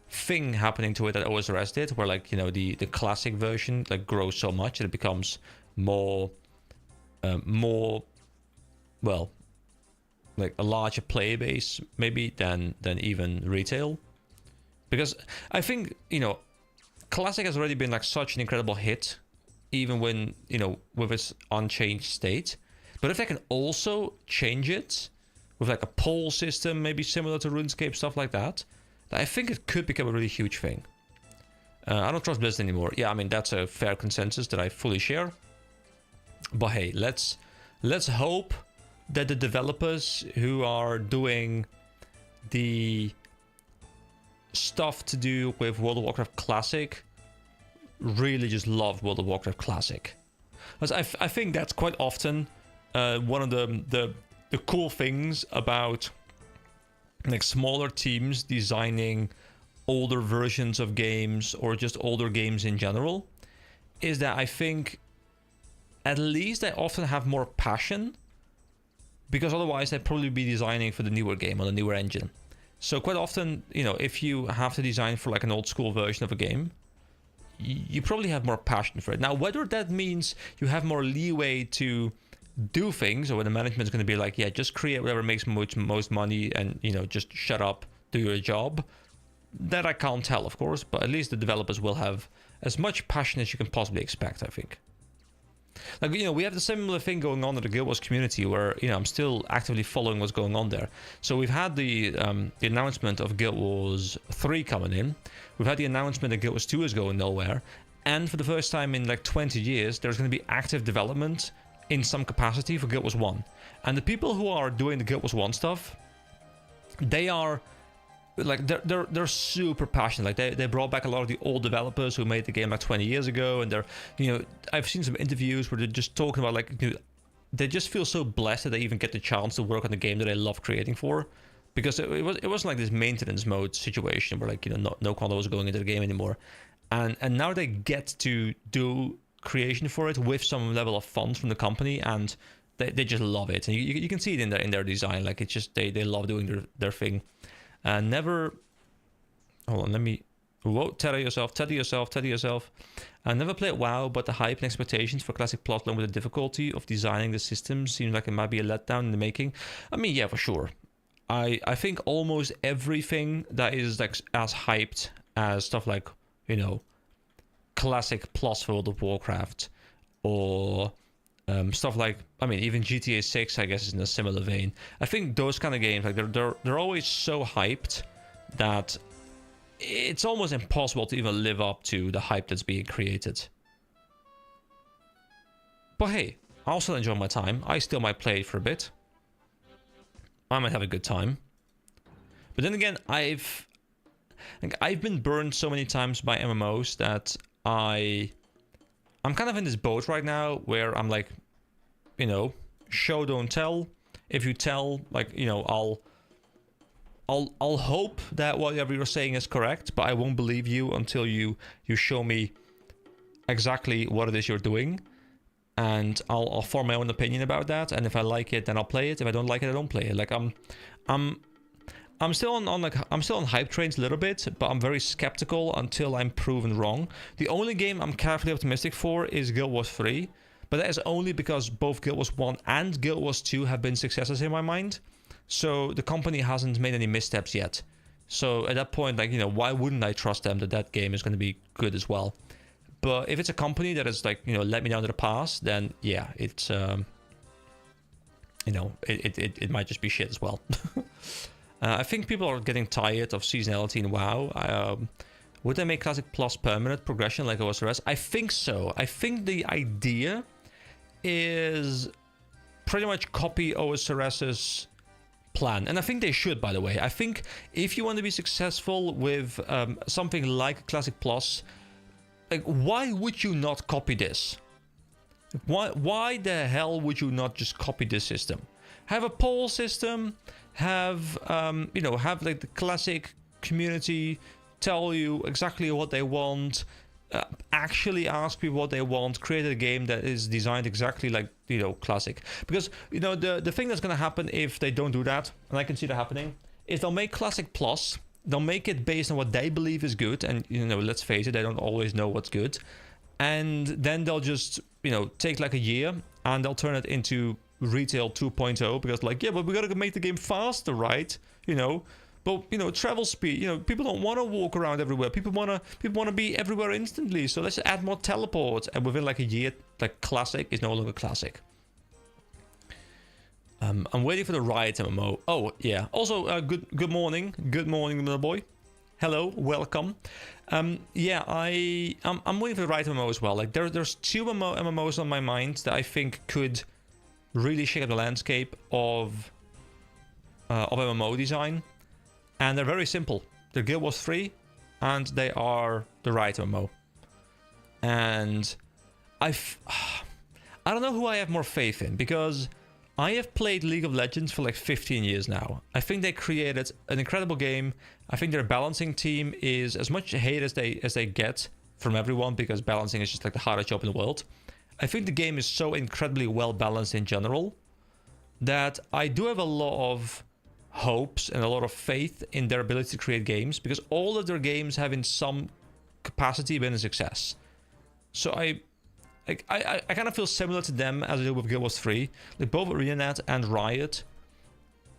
thing happening to it that OSRS did, where the classic version grows so much that it becomes more well, like a larger player base maybe than even retail, because I think, you know, Classic has already been like such an incredible hit, even when, you know, with its unchanged state. But if they can also change it with like a poll system, maybe similar to RuneScape, stuff like that, I think it could become a really huge thing. I don't trust Blizzard anymore. Yeah, I mean, that's a fair consensus that I fully share. But hey, let's hope that the developers who are doing the stuff to do with World of Warcraft Classic really just love World of Warcraft Classic. Because I think that's quite often one of the cool things about like smaller teams designing older versions of games or just older games in general, is that I think at least they often have more passion, because otherwise they'd probably be designing for the newer game on the newer engine. So quite often, you know, if you have to design for like an old school version of a game, you probably have more passion for it. Now, whether that means you have more leeway to do things, or when the management's going to be like, yeah, just create whatever makes most money and, you know, just shut up, do your job, that I can't tell, of course, but at least the developers will have as much passion as you can possibly expect, I think. Like, you know, we have the similar thing going on in the Guild Wars community where, you know, I'm still actively following what's going on there. So we've had the announcement of Guild Wars 3 coming in. We've had the announcement that Guild Wars 2 is going nowhere. And for the first time in like 20 years, there's going to be active development in some capacity for Guild Wars 1. And the people who are doing the Guild Wars 1 stuff, they are like, they're super passionate. Like they brought back a lot of the old developers who made the game like 20 years ago, and they're, you know, I've seen some interviews where they're just talking about like, you know, they just feel so blessed that they even get the chance to work on the game that they love creating for, because it wasn't like this maintenance mode situation where, like, you know, no content was going into the game anymore, and now they get to do creation for it with some level of funds from the company, and they just love it, and you can see it in their design. Like, it's just they love doing their thing. Never, hold on, let me, whoa, tether yourself. Never played WoW, but the hype and expectations for Classic Plus, along with the difficulty of designing the system, seems like it might be a letdown in the making. I mean, yeah, for sure. I think almost everything that is like as hyped as stuff like, you know, Classic Plus World of Warcraft, or stuff like, I mean, even GTA 6, I guess, is in a similar vein. I think those kind of games, like, they're always so hyped that it's almost impossible to even live up to the hype that's being created. But hey, I also enjoy my time. I still might play it for a bit. I might have a good time. But then again, I've been burned so many times by MMOs that I'm kind of in this boat right now where I'm like, you know, show don't tell. If you tell, like, you know, I'll hope that whatever you're saying is correct, but I won't believe you until you show me exactly what it is you're doing, and I'll form my own opinion about that. And if I like it, then I'll play it. If I don't like it, I don't play it. Like, I'm still on hype trains a little bit, but I'm very skeptical until I'm proven wrong. The only game I'm carefully optimistic for is Guild Wars 3, but that is only because both Guild Wars 1 and Guild Wars 2 have been successes in my mind. So the company hasn't made any missteps yet. So at that point, like, you know, why wouldn't I trust them that game is going to be good as well? But if it's a company that is like, you know, let me down to the past, then yeah, it's you know, it might just be shit as well. I think people are getting tired of seasonality in WoW. Would they make Classic Plus permanent progression like OSRS? I think so. I think the idea is pretty much copy OSRS's plan. And I think they should, by the way. I think if you want to be successful with something like Classic Plus, like, why would you not copy this? Why the hell would you not just copy this system? Have a poll system, have, you know, have like the Classic community tell you exactly what they want, actually ask people what they want, create a game that is designed exactly like, you know, Classic. Because, you know, the thing that's going to happen if they don't do that, and I can see that happening, is they'll make Classic Plus, they'll make it based on what they believe is good, and, you know, let's face it, they don't always know what's good, and then they'll just, you know, take like a year, and they'll turn it into retail 2.0 because like, yeah, but we gotta make the game faster, right? You know, but you know, travel speed. You know, people don't want to walk around everywhere. People wanna be everywhere instantly. So let's add more teleports. And within like a year, like classic is no longer classic. I'm waiting for the Riot MMO. Oh yeah. Also, good morning, little boy. Hello, welcome. Yeah, I'm waiting for the Riot MMO as well. Like there's two MMOs on my mind that I think could really shake up the landscape of MMO design, and they're very simple. They're Guild Wars 3, and they are the Riot MMO. And I don't know who I have more faith in, because I have played League of Legends for like 15 years now. I think they created an incredible game. I think their balancing team is as much hate as they get from everyone, because balancing is just like the hardest job in the world. I think the game is so incredibly well balanced in general that I do have a lot of hopes and a lot of faith in their ability to create games, because all of their games have in some capacity been a success. So I kind of feel similar to them as I do with Guild Wars 3. Like both ArenaNet and Riot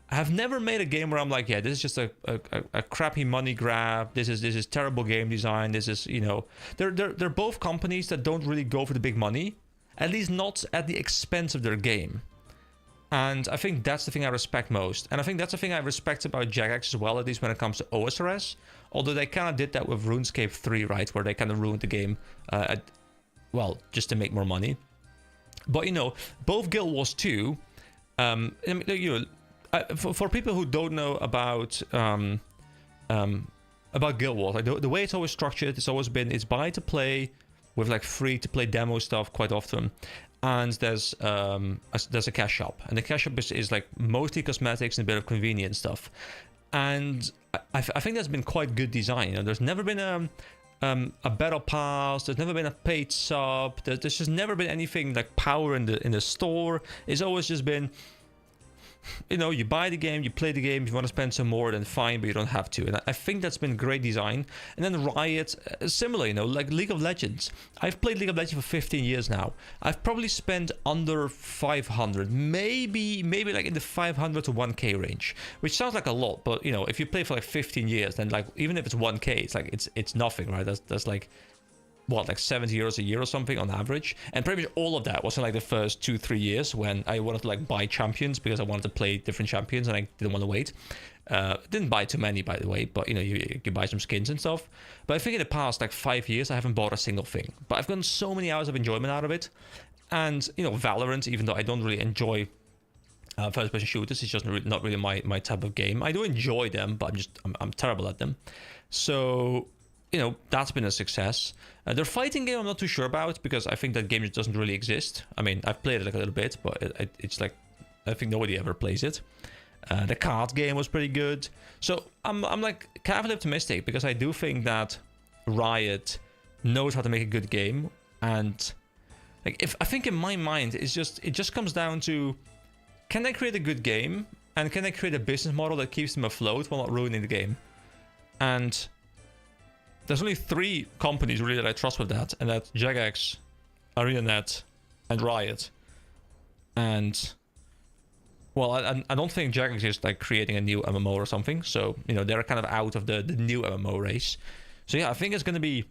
have never made a game where I'm like, yeah, this is just a crappy money grab. This is terrible game design. This is, you know, they're both companies that don't really go for the big money, at least not at the expense of their game. And I think that's the thing I respect most. And I think that's the thing I respect about Jagex as well, at least when it comes to OSRS. Although they kind of did that with RuneScape 3, right? Where they kind of ruined the game well, just to make more money. But, you know, both Guild Wars 2, you know, for people who don't know about Guild Wars, like the way it's always structured, it's always been, it's buy to play with like free to play demo stuff quite often. And there's a cash shop. And the cash shop is like mostly cosmetics and a bit of convenience stuff. And I think that's been quite good design. You know, there's never been a battle pass, there's never been a paid sub, there's just never been anything like power in the store. It's always just been, you know, you buy the game, you play the game, if you want to spend some more, then fine, but you don't have to. And I think that's been great design. And then Riot, similar, you know, like League of Legends. I've played League of Legends for 15 years now. I've probably spent under 500, maybe like in the 500 to 1k range, which sounds like a lot, but you know, if you play for like 15 years, then like even if it's 1k, it's like it's nothing, right? That's like what, like 70 euros a year or something on average. And pretty much all of that was in like the first 2-3 years when I wanted to like buy champions because I wanted to play different champions and I didn't want to wait. Didn't buy too many, by the way, but you know, you buy some skins and stuff. But I think in the past like 5 years I haven't bought a single thing, but I've gotten so many hours of enjoyment out of it. And you know, Valorant, even though I don't really enjoy first person shooters, it's just not really my type of game. I do enjoy them, but I'm terrible at them. So you know, that's been a success. Their fighting game I'm not too sure about, because I think that game just doesn't really exist. I mean, I've played it like a little bit, but it's like, I think nobody ever plays it. The card game was pretty good. So I'm like kind of optimistic, because I do think that Riot knows how to make a good game. And like, I think in my mind, it just comes down to, can they create a good game? And can they create a business model that keeps them afloat while not ruining the game? And there's only 3 companies really that I trust with that, and that's Jagex, ArenaNet, and Riot. And well, I don't think Jagex is like creating a new MMO or something, so you know, they're kind of out of the new MMO race. So yeah, I think it's gonna be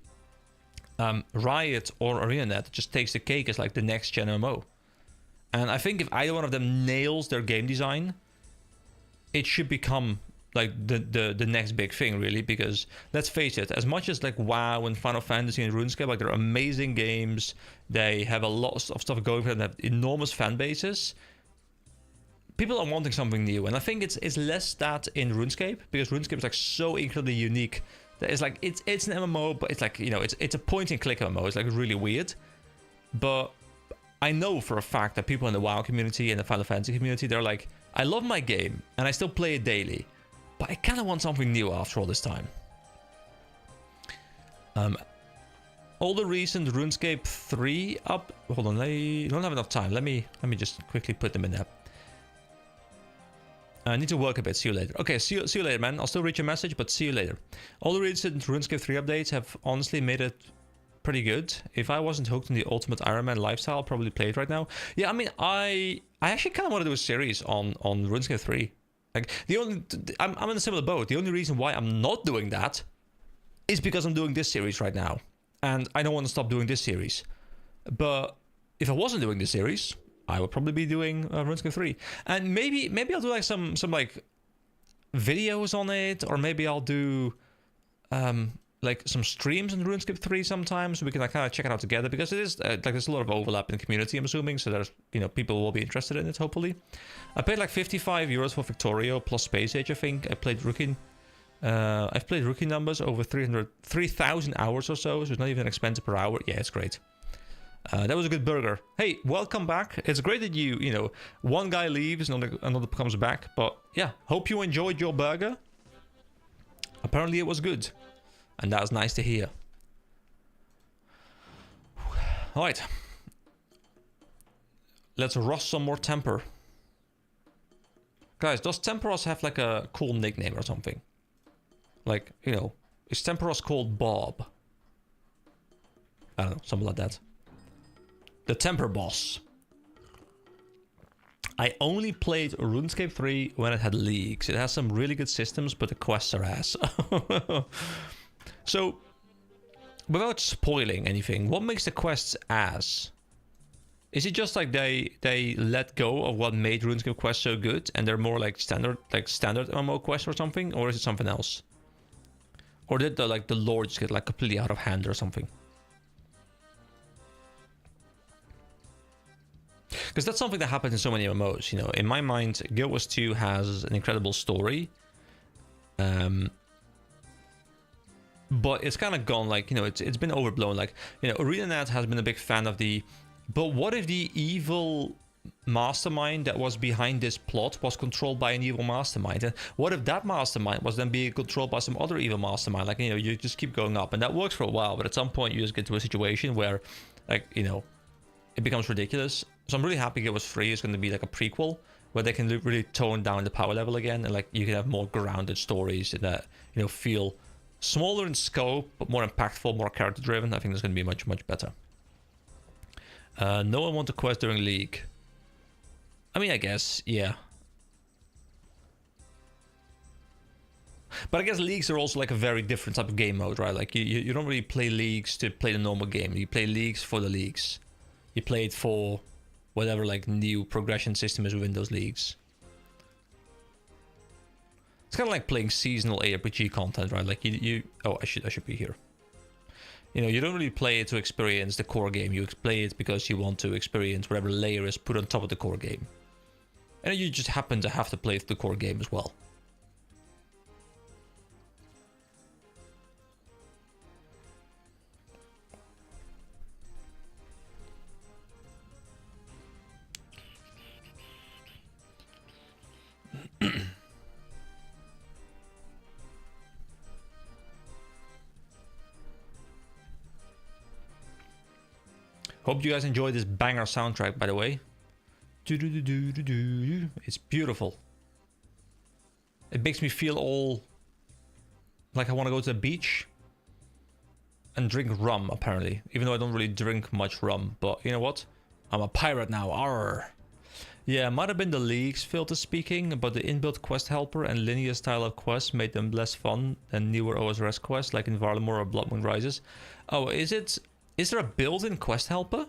Riot or ArenaNet that just takes the cake as like the next gen MMO. And I think if either one of them nails their game design, it should become like the next big thing, really, because let's face it, as much as like WoW and Final Fantasy and RuneScape, like they're amazing games, they have a lot of stuff going for them, they have enormous fan bases, people are wanting something new. And I think it's less that in RuneScape, because RuneScape is like so incredibly unique that it's like it's an MMO, but it's like, you know, it's a point and click MMO. It's like really weird. But I know for a fact that people in the WoW community and the Final Fantasy community, they're like, I love my game and I still play it daily, but I kind of want something new after all this time. All the recent RuneScape 3 up. Hold on, I don't have enough time. Let me just quickly put them in there. I need to work a bit. See you later. Okay, see you later, man. I'll still read your message, but see you later. All the recent RuneScape 3 updates have honestly made it pretty good. If I wasn't hooked on the Ultimate Iron Man lifestyle, I'll probably play it right now. Yeah, I mean, I actually kind of want to do a series on RuneScape 3. Like, I'm in a similar boat. The only reason why I'm not doing that is because I'm doing this series right now. And I don't want to stop doing this series. But if I wasn't doing this series, I would probably be doing RuneScape 3. And maybe I'll do like some like videos on it, or maybe I'll do like some streams on RuneScape 3 sometimes, so we can like kind of check it out together, because it is like there's a lot of overlap in the community, I'm assuming, so there's, you know, people will be interested in it, hopefully. I paid like 55 euros for Victorio plus Space Age, I think. I played Rookie. I've played Rookie numbers over 3,000 hours or so it's not even expensive per hour. Yeah, it's great. That was a good burger. Hey, welcome back. It's great that you know, one guy leaves, another comes back, but yeah, hope you enjoyed your burger. Apparently it was good. And that was nice to hear. Alright. Let's rust some more temper. Guys, does Temperos have like a cool nickname or something? Like, you know, is Temperos called Bob? I don't know, something like that. The Temper Boss. I only played RuneScape 3 when it had leagues. It has some really good systems, but the quests are ass. So, without spoiling anything, what makes the quests ass? Is it just like they let go of what made RuneScape quests so good, and they're more like standard MMO quests or something, or is it something else? Or did the lore just get like completely out of hand or something? Because that's something that happens in so many MMOs. You know, in my mind, Guild Wars 2 has an incredible story. But it's kind of gone, like, you know, it's been overblown. Like, you know, ArenaNet has been a big fan of the, but what if the evil mastermind that was behind this plot was controlled by an evil mastermind? And what if that mastermind was then being controlled by some other evil mastermind? Like, you know, you just keep going up, and that works for a while, but at some point you just get to a situation where, like, you know, it becomes ridiculous. So I'm really happy Guild Wars 3 is going to be like a prequel where they can really tone down the power level again, and like you can have more grounded stories that, you know, feel smaller in scope but more impactful, more character driven. I think that's going to be much better. No one wants to quest during League. I mean, I guess, yeah. But I guess leagues are also like a very different type of game mode, right? Like you don't really play leagues to play the normal game. You play leagues for the leagues. You play it for whatever like new progression system is within those leagues. It's kind of like playing seasonal ARPG content, right? Like you oh, I should be here. You know, you don't really play it to experience the core game. You play it because you want to experience whatever layer is put on top of the core game. And you just happen to have to play the core game as well. Hope you guys enjoyed this banger soundtrack, by the way. It's beautiful. It makes me feel all like I want to go to the beach and drink rum, apparently. Even though I don't really drink much rum. But you know what? I'm a pirate now. Arr. Yeah, might have been the league's filter speaking, but the inbuilt quest helper and linear style of quests made them less fun than newer OSRS quests like in Varlamore or Blood Moon Rises. Oh, is there a built-in quest helper?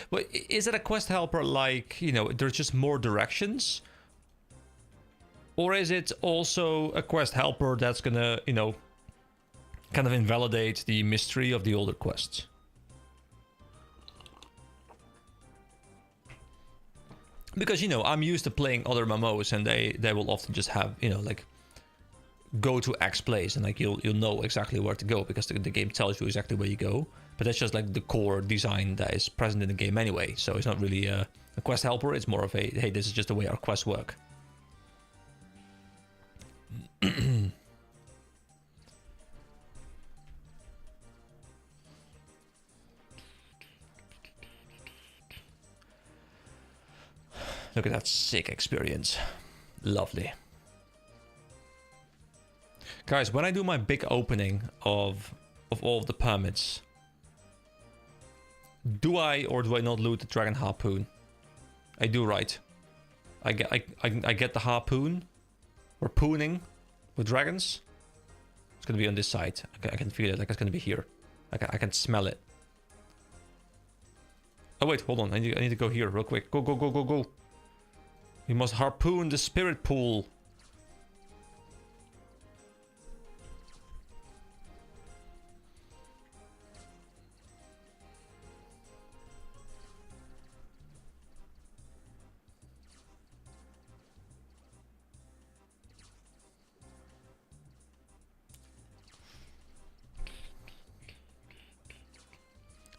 Well, is it a quest helper like, you know, there's just more directions? Or is it also a quest helper that's gonna, you know, kind of invalidate the mystery of the older quests? Because, you know, I'm used to playing other MMOs and they will often just have, you know, like, go to X place and like you'll know exactly where to go because the game tells you exactly where you go. But that's just like the core design that is present in the game anyway. So it's not really a quest helper. It's more of a, hey, this is just the way our quests work. Look at that sick experience. Lovely. Guys, when I do my big opening of all of the permits, Do I or do I not loot the dragon harpoon? I do, right? I get the harpoon. We're pooning with dragons. It's gonna be on this side. I can feel it, like it's gonna be here. I can smell it. Oh wait, hold on. I need to go here real quick. Go, go, go, go, go. We must harpoon the spirit pool.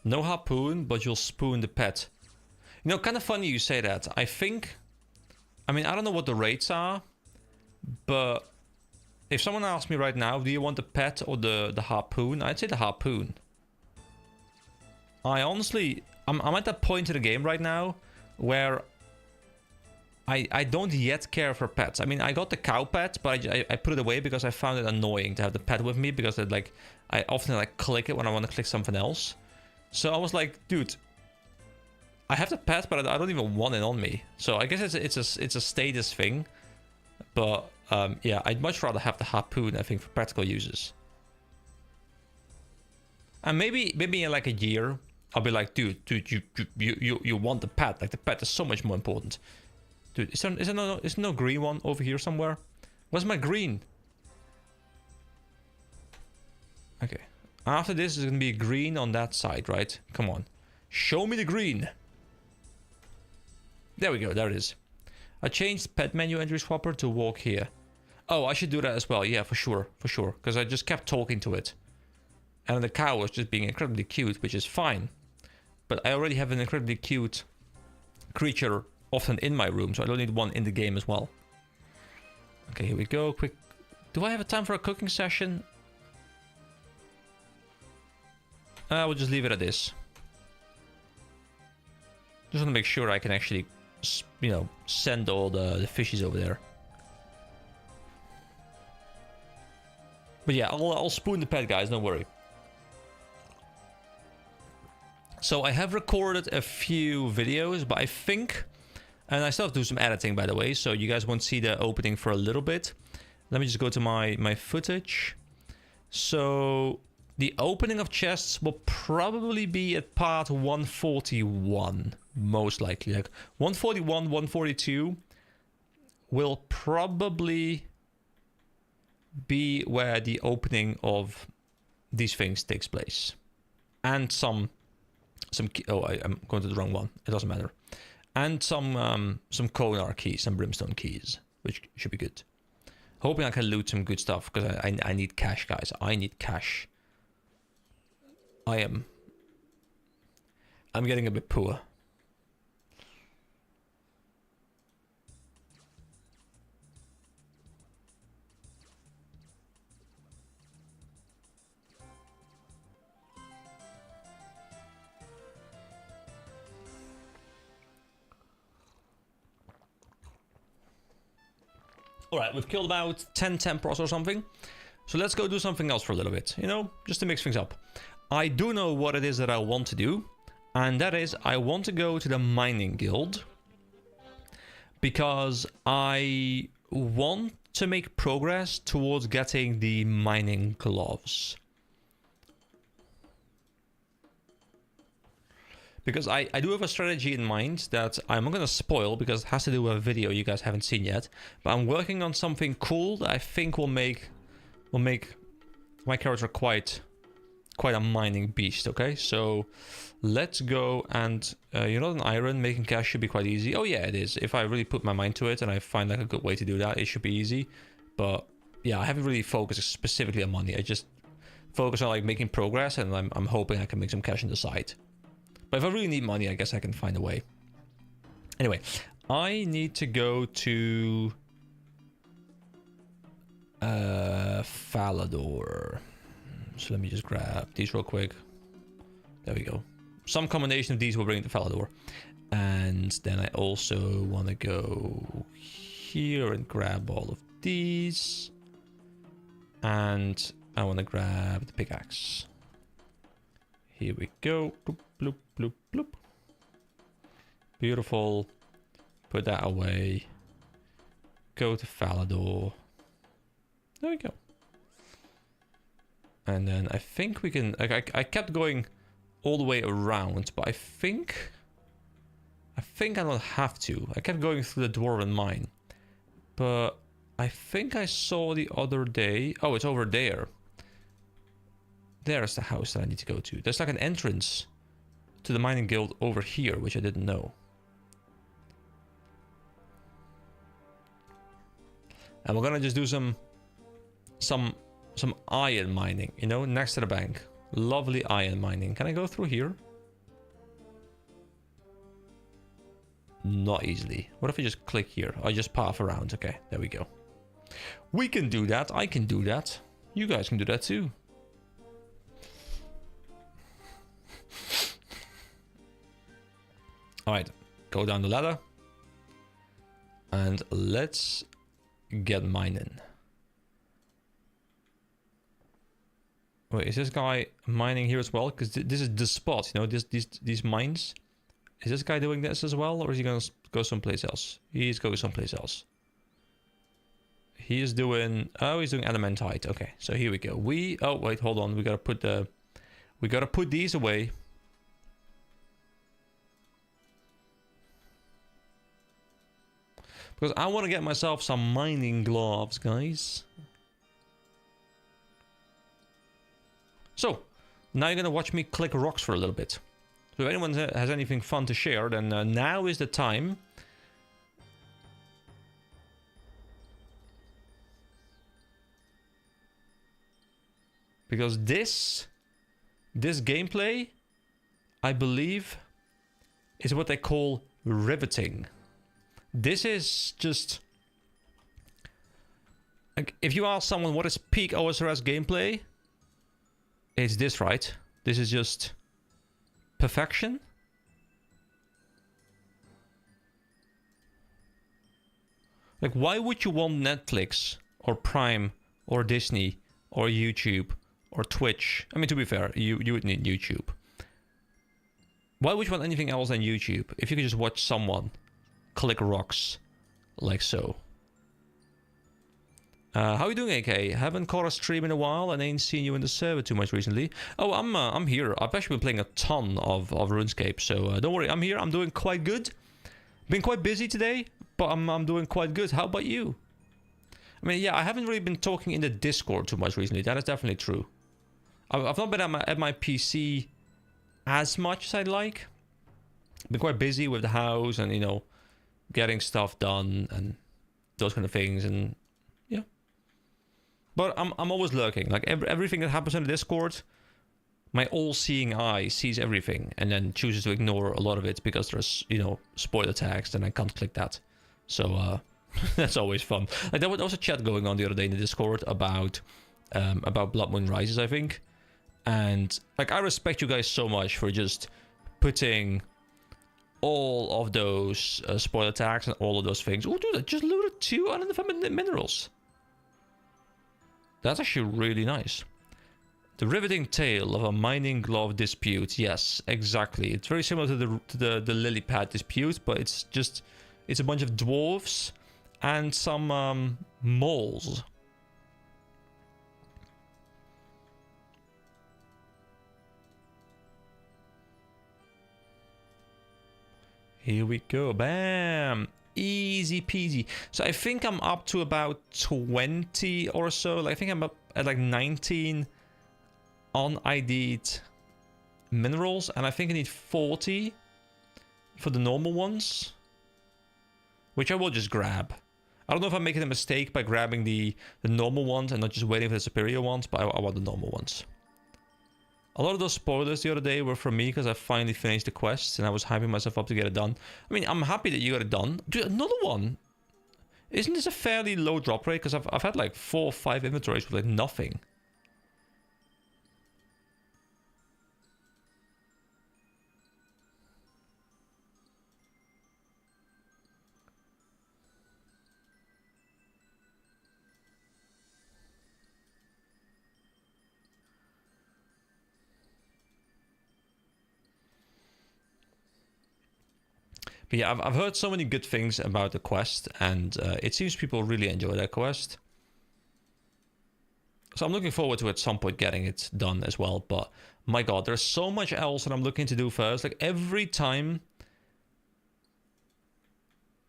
No harpoon, but you'll spoon the pet. You know, kind of funny you say that. I think... I mean, I don't know what the rates are, but if someone asked me right now, do you want the pet or the harpoon? I'd say the harpoon. I honestly... I'm at that point in the game right now where I don't yet care for pets. I mean, I got the cow pet, but I put it away because I found it annoying to have the pet with me because it, like, I often like click it when I want to click something else. So I was like, dude, I have the pet, but I don't even want it on me. So I guess it's a status thing. But yeah, I'd much rather have the harpoon, I think, for practical uses. And maybe in like a year, I'll be like, dude, you want the pet? Like the pet is so much more important. Dude, is there no green one over here somewhere? Where's my green? Okay. After this is going to be green on that side, right? Come on. Show me the green. There we go. There it is. I changed pet menu entry swapper to walk here. Oh, I should do that as well. Yeah, for sure. For sure. Because I just kept talking to it. And the cow was just being incredibly cute, which is fine. But I already have an incredibly cute creature often in my room, so I don't need one in the game as well. Okay, here we go. Quick. Do I have a time for a cooking session? We'll just leave it at this. Just want to make sure I can actually, you know, send all the fishies over there. But yeah, I'll spoon the pet, guys. Don't worry. So I have recorded a few videos, but I think, and I still have to do some editing, by the way, so you guys won't see the opening for a little bit. Let me just go to my footage. So the opening of chests will probably be at part 141, most likely. Like 141, 142 will probably be where the opening of these things takes place. And some oh, I'm going to the wrong one. It doesn't matter. And some Konar keys, some Brimstone keys, which should be good. Hoping I can loot some good stuff, because I need cash, guys. I need cash. I'm getting a bit poor. Alright, we've killed about 10 Templars or something. So let's go do something else for a little bit, you know, just to mix things up. I do know what it is that I want to do, and that is I want to go to the mining guild because I want to make progress towards getting the mining gloves. Because I do have a strategy in mind that I'm not going to spoil because it has to do with a video you guys haven't seen yet. But I'm working on something cool that I think will make my character quite a mining beast, okay? So let's go and you're not an iron, making cash should be quite easy. Oh yeah, it is. If I really put my mind to it and I find like a good way to do that, it should be easy. But yeah, I haven't really focused specifically on money. I just focus on like making progress, and I'm hoping I can make some cash on the side. But if I really need money, I guess I can find a way. Anyway, I need to go to Falador. So let me just grab these real quick. There we go. Some combination of these will bring to Falador. And then I also want to go here and grab all of these. And I want to grab the pickaxe. Here we go. Bloop, bloop, bloop, bloop. Beautiful. Put that away. Go to Falador. There we go. And then I think we can... I kept going all the way around, but I think I don't have to. I kept going through the Dwarven Mine. But I think I saw the other day... Oh, it's over there. There's the house that I need to go to. There's like an entrance to the mining guild over here, which I didn't know. And we're gonna just do some iron mining, you know, next to the bank. Lovely iron mining. Can I go through here? Not easily. What if I just click here? I just path around. Okay, there we go. We can do that. I can do that. You guys can do that too. Alright, go down the ladder. And let's get mining. Wait, is this guy mining here as well? Because this is the spot, you know, these mines. Is this guy doing this as well, or is he going to go someplace else? He's going someplace else. He is doing... Oh, he's doing elementite. Okay, so here we go. Oh, wait, hold on. We got to put these away. Because I want to get myself some mining gloves, guys. So, now you're going to watch me click rocks for a little bit. So if anyone has anything fun to share, then now is the time. Because this gameplay, I believe, is what they call riveting. This is just... Like, if you ask someone what is peak OSRS gameplay, it's this, right? This is just perfection. Like, why would you want Netflix or Prime or Disney or YouTube or Twitch? I mean, to be fair, you would need YouTube. Why would you want anything else than YouTube if you could just watch someone click rocks like so? How you doing, AK? Haven't caught a stream in a while and ain't seen you in the server too much recently. Oh, I'm here. I've actually been playing a ton of RuneScape, so don't worry. I'm here. I'm doing quite good. Been quite busy today, but I'm doing quite good. How about you? I mean, yeah, I haven't really been talking in the Discord too much recently. That is definitely true. I've not been at my PC as much as I'd like. Been quite busy with the house and, you know, getting stuff done and those kind of things, and yeah. But I'm always lurking. Like everything that happens on the Discord, my all-seeing eye sees everything and then chooses to ignore a lot of it because there's, you know, spoiler text and I can't click that. So that's always fun. Like there was a chat going on the other day in the Discord about Blood Moon Rises, I think. And like I respect you guys so much for just putting all of those spoiler tags and all of those things. Oh, dude, I just looted 2 unidentified minerals. That's actually really nice. The riveting tale of a mining glove dispute. Yes, exactly. It's very similar to the lily pad dispute, but it's a bunch of dwarves and some moles. Here we go. Bam! Easy peasy. So I think I'm up to about 20 or so. Like, I think I'm up at like 19 un-ID'd minerals. And I think I need 40 for the normal ones, which I will just grab. I don't know if I'm making a mistake by grabbing the normal ones and not just waiting for the superior ones, but I want the normal ones. A lot of those spoilers the other day were for me because I finally finished the quests and I was hyping myself up to get it done. I mean, I'm happy that you got it done. Dude, another one? Isn't this a fairly low drop rate? Because I've had like 4 or 5 inventories with like nothing. But yeah, I've heard so many good things about the quest, and it seems people really enjoy that quest. So I'm looking forward to at some point getting it done as well. But my god, there's so much else that I'm looking to do first. Like every time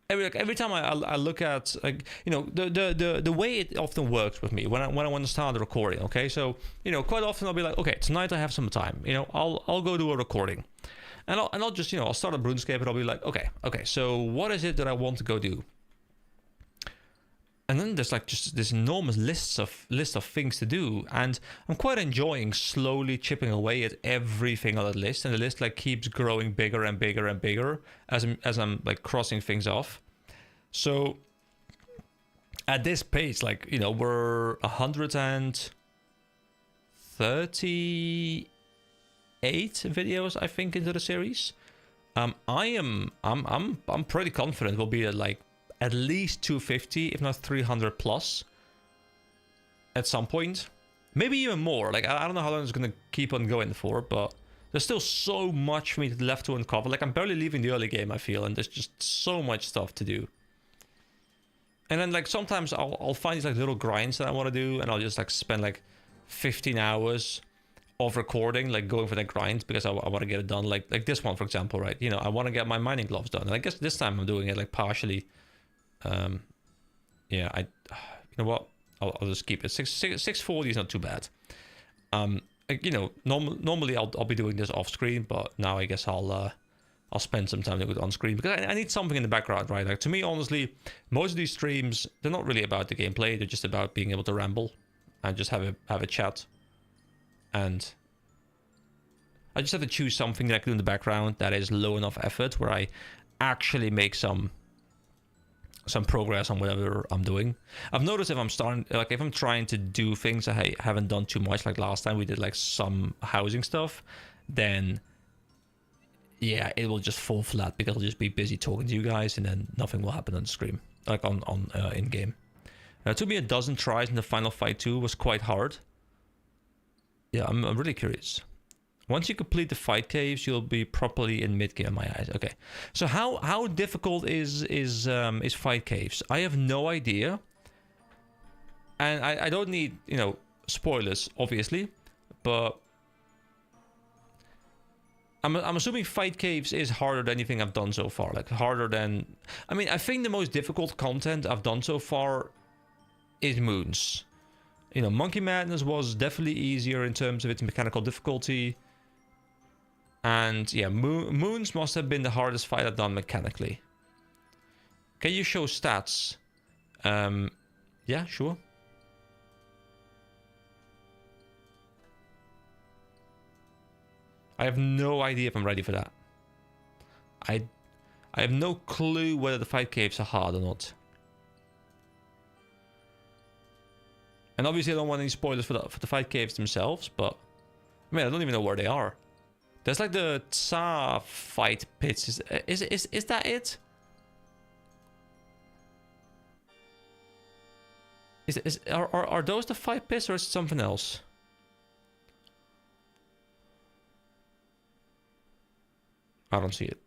I look at, like, you know, the way it often works with me when I want to start a recording. Okay, so you know, quite often I'll be like, okay, tonight I have some time. You know, I'll go do a recording, and I'll just, you know, I'll start a RuneScape and I'll be like, okay, so what is it that I want to go do? And then there's like just this enormous list of things to do, and I'm quite enjoying slowly chipping away at everything on that list, and the list like keeps growing bigger and bigger and bigger as I'm like crossing things off. So at this pace, like, you know, we're 138 videos, I think, into the series. I'm pretty confident we'll be at least 250, if not 300 plus at some point. Maybe even more. Like, I don't know how long it's going to keep on going for, but there's still so much for me left to uncover. Like, I'm barely leaving the early game, I feel, and there's just so much stuff to do. And then, like, sometimes I'll find these, like, little grinds that I want to do, and I'll just, like, spend, like, 15 hours of recording, like, going for that grind, because I want to get it done. Like this one, for example, right? You know, I want to get my mining gloves done. And I guess this time I'm doing it, like, partially... yeah, you know what, I'll just keep it. 640 is not too bad. You know, normally I'll be doing this off screen, but now I guess I'll spend some time doing it on screen, because I need something in the background, right? Like, to me, honestly, most of these streams, they're not really about the gameplay. They're just about being able to ramble and just have a chat. And I just have to choose something that I can do in the background that is low enough effort, where I actually make some progress on whatever I'm doing. I've noticed if I'm trying to do things I haven't done too much, like last time we did like some housing stuff, then yeah, it will just fall flat, because I'll just be busy talking to you guys, and then nothing will happen on stream, like on in game. It took me a dozen tries in the final fight too. Was quite hard. Yeah, I'm really curious. Once you complete the fight caves, you'll be properly in mid-game in my eyes. Okay, so how difficult is fight caves? I have no idea, and I don't need, you know, spoilers, obviously, but I'm assuming fight caves is harder than anything I've done so far. Like, harder than, I mean, I think the most difficult content I've done so far is moons. You know, Monkey Madness was definitely easier in terms of its mechanical difficulty. And yeah, Moons must have been the hardest fight I've done mechanically. Can you show stats? Yeah, sure. I have no idea if I'm ready for that. I have no clue whether the fight caves are hard or not. And obviously I don't want any spoilers for the fight caves themselves, but I mean, I don't even know where they are. There's like the Tsar fight pits. Is that it? Are those the fight pits, or is it something else? I don't see it.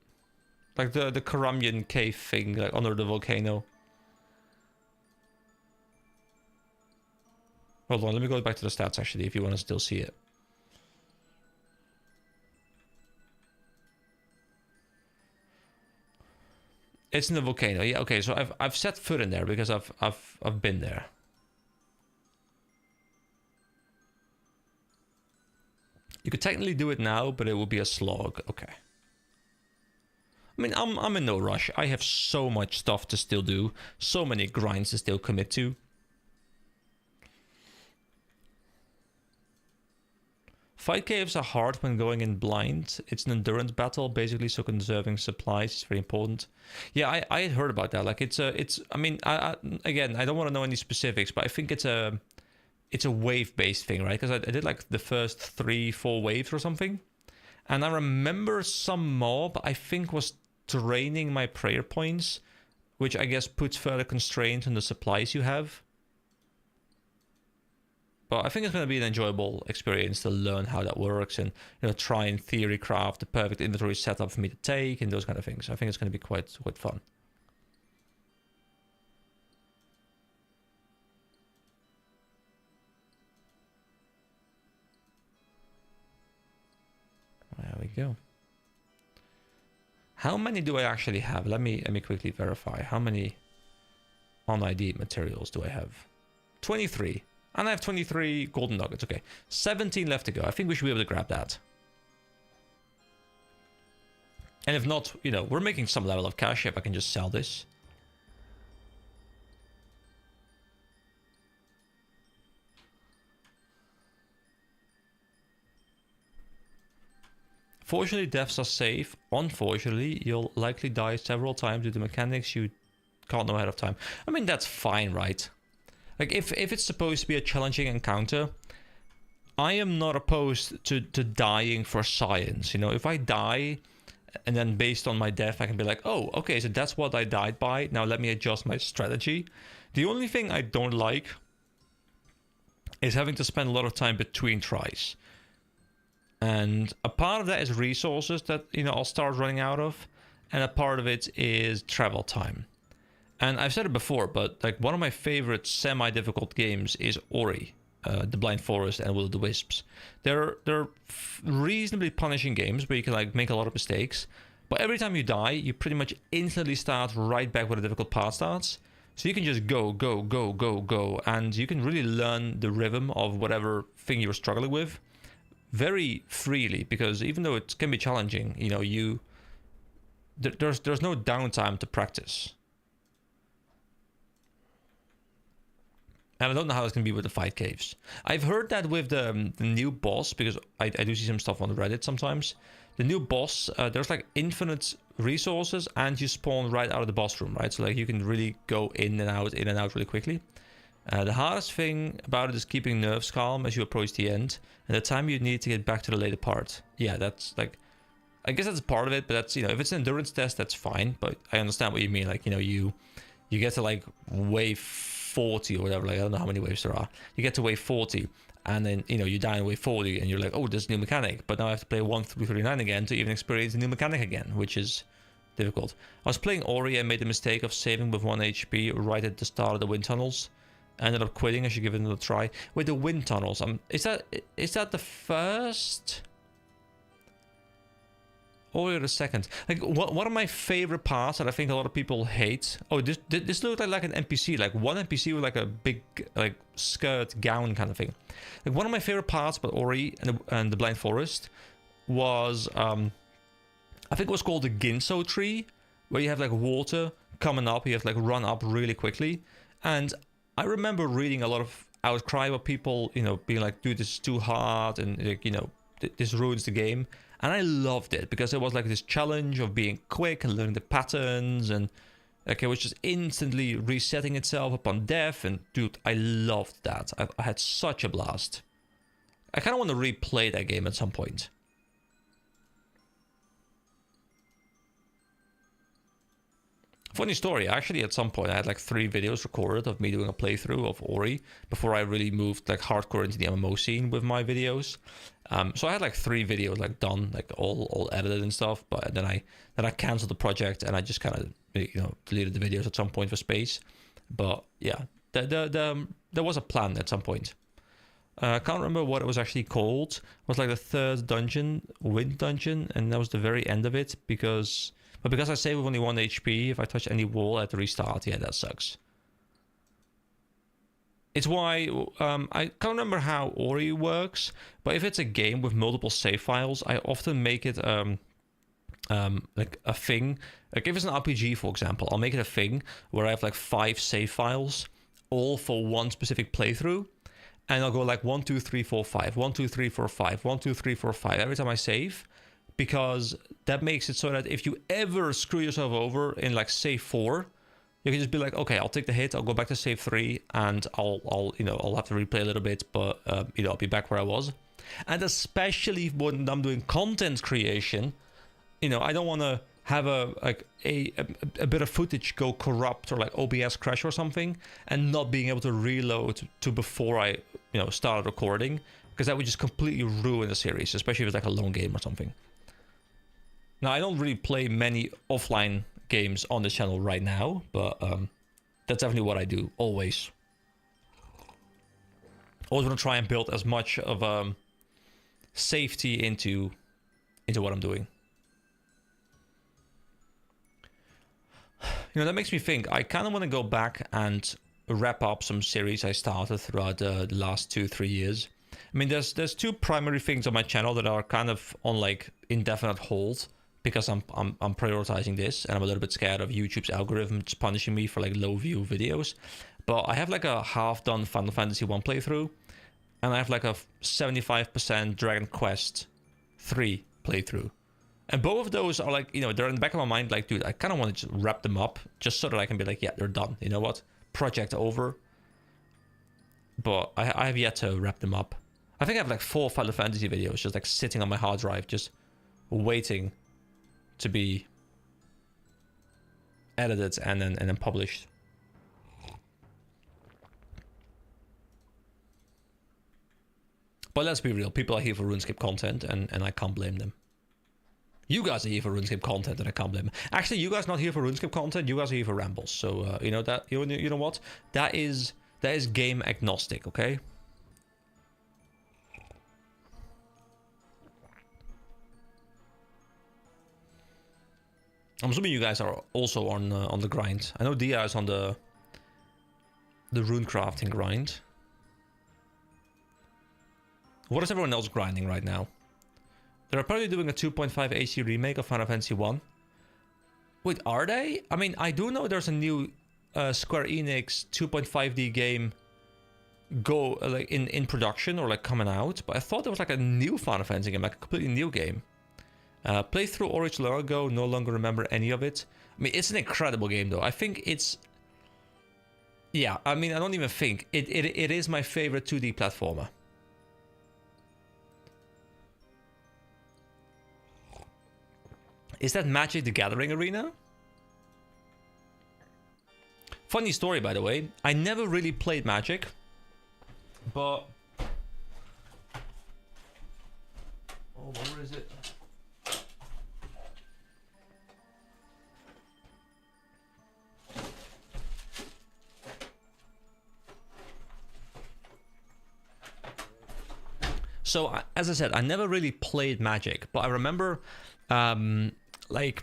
Like the Karamian cave thing, like under the volcano. Hold on, let me go back to the stats actually, if you want to still see it. It's in the volcano. Yeah, okay, so I've set foot in there because I've been there. You could technically do it now, but it will be a slog. Okay. I mean, I'm in no rush. I have so much stuff to still do, so many grinds to still commit to. Fight caves are hard when going in blind. It's an endurance battle, basically, so conserving supplies is very important. Yeah, I had heard about that. Like, I mean, again, I don't want to know any specifics, but I think it's a wave-based thing, right? Because I did like the first 3-4 waves or something, and I remember some mob I think was draining my prayer points, which I guess puts further constraints on the supplies you have. But I think it's going to be an enjoyable experience to learn how that works and, you know, try and theory craft the perfect inventory setup for me to take and those kind of things. I think it's going to be quite fun. There we go. How many do I actually have? Let me quickly verify. How many on-ID materials do I have? 23. And I have 23 golden nuggets. Okay, 17 left to go. I think we should be able to grab that. And if not, you know, we're making some level of cash if I can just sell this. Fortunately, deaths are safe. Unfortunately, you'll likely die several times due to mechanics you can't know ahead of time. I mean, that's fine, right? Like, if it's supposed to be a challenging encounter, I am not opposed to dying for science. You know, if I die, and then based on my death, I can be like, oh, okay, so that's what I died by. Now let me adjust my strategy. The only thing I don't like is having to spend a lot of time between tries. And a part of that is resources that, you know, I'll start running out of. And a part of it is travel time. And I've said it before, but like one of my favorite semi-difficult games is Ori, The Blind Forest and Will of the Wisps. They're reasonably punishing games where you can like make a lot of mistakes. But every time you die, you pretty much instantly start right back where the difficult part starts. So you can just go, go, go, go, go. And you can really learn the rhythm of whatever thing you're struggling with very freely, because even though it can be challenging, you know, there's no downtime to practice. And I don't know how it's going to be with the fight caves. I've heard that with the new boss, because I do see some stuff on Reddit sometimes. The new boss, there's like infinite resources and you spawn right out of the boss room, right? So like you can really go in and out really quickly. The hardest thing about it is keeping nerves calm as you approach the end and the time you need to get back to the later part. Yeah, that's like, I guess that's part of it, but that's, you know, if it's an endurance test, that's fine. But I understand what you mean. Like, you know, you get to like wave 40 or whatever. Like, I don't know how many waves there are. You get to wave 40 and then, you know, you die in wave 40 and you're like, oh, there's a new mechanic. But now I have to play 1 through 39 again to even experience a new mechanic again, which is difficult. I was playing Ori and made the mistake of saving with 1 HP right at the start of the wind tunnels. I ended up quitting. I should give it another try. Wait, the wind tunnels. Is that the first? Or the second? Like one of my favorite parts that I think a lot of people hate. Oh, this looked like an NPC. Like one NPC with like a big like skirt gown kind of thing. Like one of my favorite parts about Ori and the Blind Forest was I think it was called the Ginso tree, where you have like water coming up. You have to like run up really quickly. And I remember reading a lot of outcry about people, you know, being like, dude, this is too hard and, like, you know, this ruins the game. And I loved it because it was like this challenge of being quick and learning the patterns, and like it was just instantly resetting itself upon death. And dude, I loved that. I had such a blast. I kind of want to replay that game at some point. Funny story, actually at some point I had like 3 videos recorded of me doing a playthrough of Ori before I really moved like hardcore into the MMO scene with my videos. So I had like 3 videos like done, like all edited and stuff, but then I canceled the project and I just kind of, you know, deleted the videos at some point for space. But yeah, there was a plan at some point. I can't remember what it was actually called. It was like the 3rd dungeon, Wind Dungeon, and that was the very end of it because I save with only 1 HP, if I touch any wall at the restart, yeah, that sucks. It's why, I can't remember how Ori works, but if it's a game with multiple save files, I often make it like a thing. Like if it's an RPG, for example, I'll make it a thing where I have like 5 save files, all for one specific playthrough. And I'll go like 1, 2, 3, 4, 5, 1, 2, 3, 4, 5, 1, 2, 3, 4, 5 every time I save. Because that makes it so that if you ever screw yourself over in like save 4, you can just be like, okay, I'll take the hit, I'll go back to save 3, and I'll have to replay a little bit, but you know, I'll be back where I was. And especially when I'm doing content creation, you know, I don't want to have a bit of footage go corrupt or like OBS crash or something, and not being able to reload to before I started recording, because that would just completely ruin the series, especially if it's like a long game or something. Now, I don't really play many offline games on the channel right now, but that's definitely what I do always. Always want to try and build as much of safety into what I'm doing. That makes me think, I kind of want to go back and wrap up some series I started throughout the last 2-3 years. I mean, there's two primary things on my channel that are kind of on like indefinite hold, because I'm prioritizing this, and I'm a little bit scared of YouTube's algorithm just punishing me for like low view videos. But I have like a half done Final Fantasy 1 playthrough, and I have like a 75% Dragon Quest 3 playthrough. And both of those are like, they're in the back of my mind, like, dude, I kind of want to just wrap them up just so that I can be like, yeah, they're done. You know what? Project over. But I have yet to wrap them up. I think I have like 4 Final Fantasy videos just like sitting on my hard drive, just waiting to be edited and then published. But let's be real, people are here for RuneScape content, and I can't blame them. You guys are here for RuneScape content, and I can't blame them. Actually, you guys not here for RuneScape content, you guys are here for rambles. So, you know what? That is game agnostic, okay? I'm assuming you guys are also on the grind. I know Dia is on the rune crafting grind. What is everyone else grinding right now? They're probably doing a 2.5 AC remake of Final Fantasy 1. Wait, are they? I mean, I do know there's a new Square Enix 2.5D game like in production or like coming out, but I thought there was like a new Final Fantasy game, like a completely new game. Played through Origin long ago, no longer remember any of it. I mean, it's an incredible game though. I think it's... Yeah, I mean, I don't even think. It is my favorite 2D platformer. Is that Magic the Gathering arena? Funny story, by the way. I never really played Magic, but... Oh, where is it? So, as I said, I never really played Magic, but I remember... like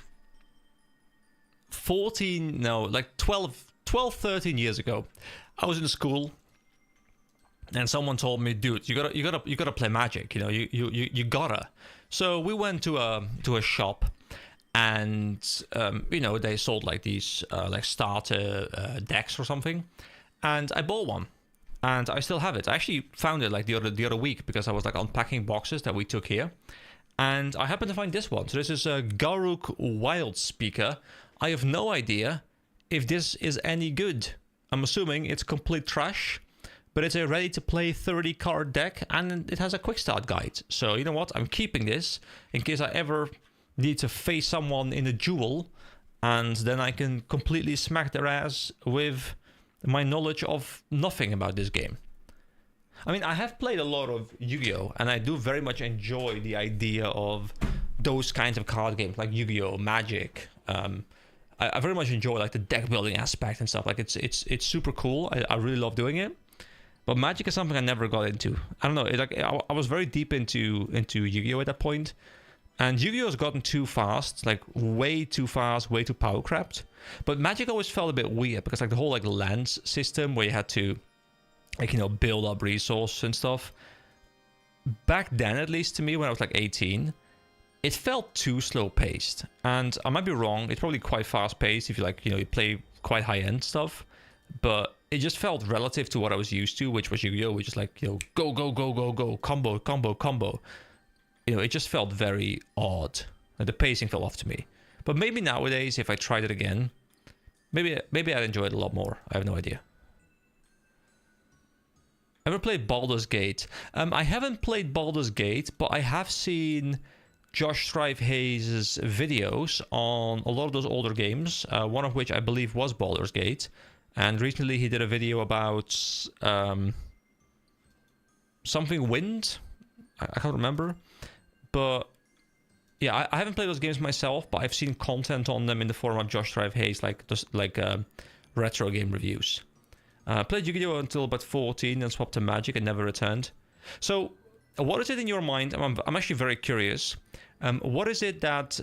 12, 13 years ago, I was in school and someone told me, dude, you gotta play Magic, you gotta. So we went to a shop, and they sold like these like starter decks or something, and I bought one. And I still have it. I actually found it like the other week because I was like unpacking boxes that we took here. And I happened to find this one. So this is a Garruk Wild Speaker. I have no idea if this is any good. I'm assuming it's complete trash, but it's a ready-to-play 30-card deck, and it has a quick start guide. So you know what? I'm keeping this in case I ever need to face someone in a duel, and then I can completely smack their ass with my knowledge of nothing about this game. I mean, I have played a lot of Yu-Gi-Oh! And I do very much enjoy the idea of those kinds of card games, like Yu-Gi-Oh! Magic. I very much enjoy like the deck building aspect and stuff. Like it's super cool. I really love doing it. But Magic is something I never got into. I don't know. I was very deep into Yu-Gi-Oh! At that point. And Yu-Gi-Oh! Has gotten too fast, like way too fast, way too power crapped. But Magic always felt a bit weird because like the whole like lands system where you had to like, build up resources and stuff. Back then, at least to me, when I was like 18, it felt too slow paced. And I might be wrong. It's probably quite fast paced if you like, you play quite high end stuff. But it just felt relative to what I was used to, which was Yu-Gi-Oh! Which is like, go, go, go, go, go, combo, combo, combo. It just felt very odd. Like the pacing fell off to me. But maybe nowadays, if I tried it again, maybe I'd enjoy it a lot more. I have no idea. Ever played Baldur's Gate? I haven't played Baldur's Gate, but I have seen Josh Strive Hayes' videos on a lot of those older games, one of which I believe was Baldur's Gate. And recently he did a video about something Wind. I can't remember. But yeah, I haven't played those games myself, but I've seen content on them in the form of Josh Strive Hayes, like retro game reviews. Played Yu-Gi-Oh! Until about 14, then swapped to Magic and never returned. So, what is it in your mind? I'm actually very curious. What is it that,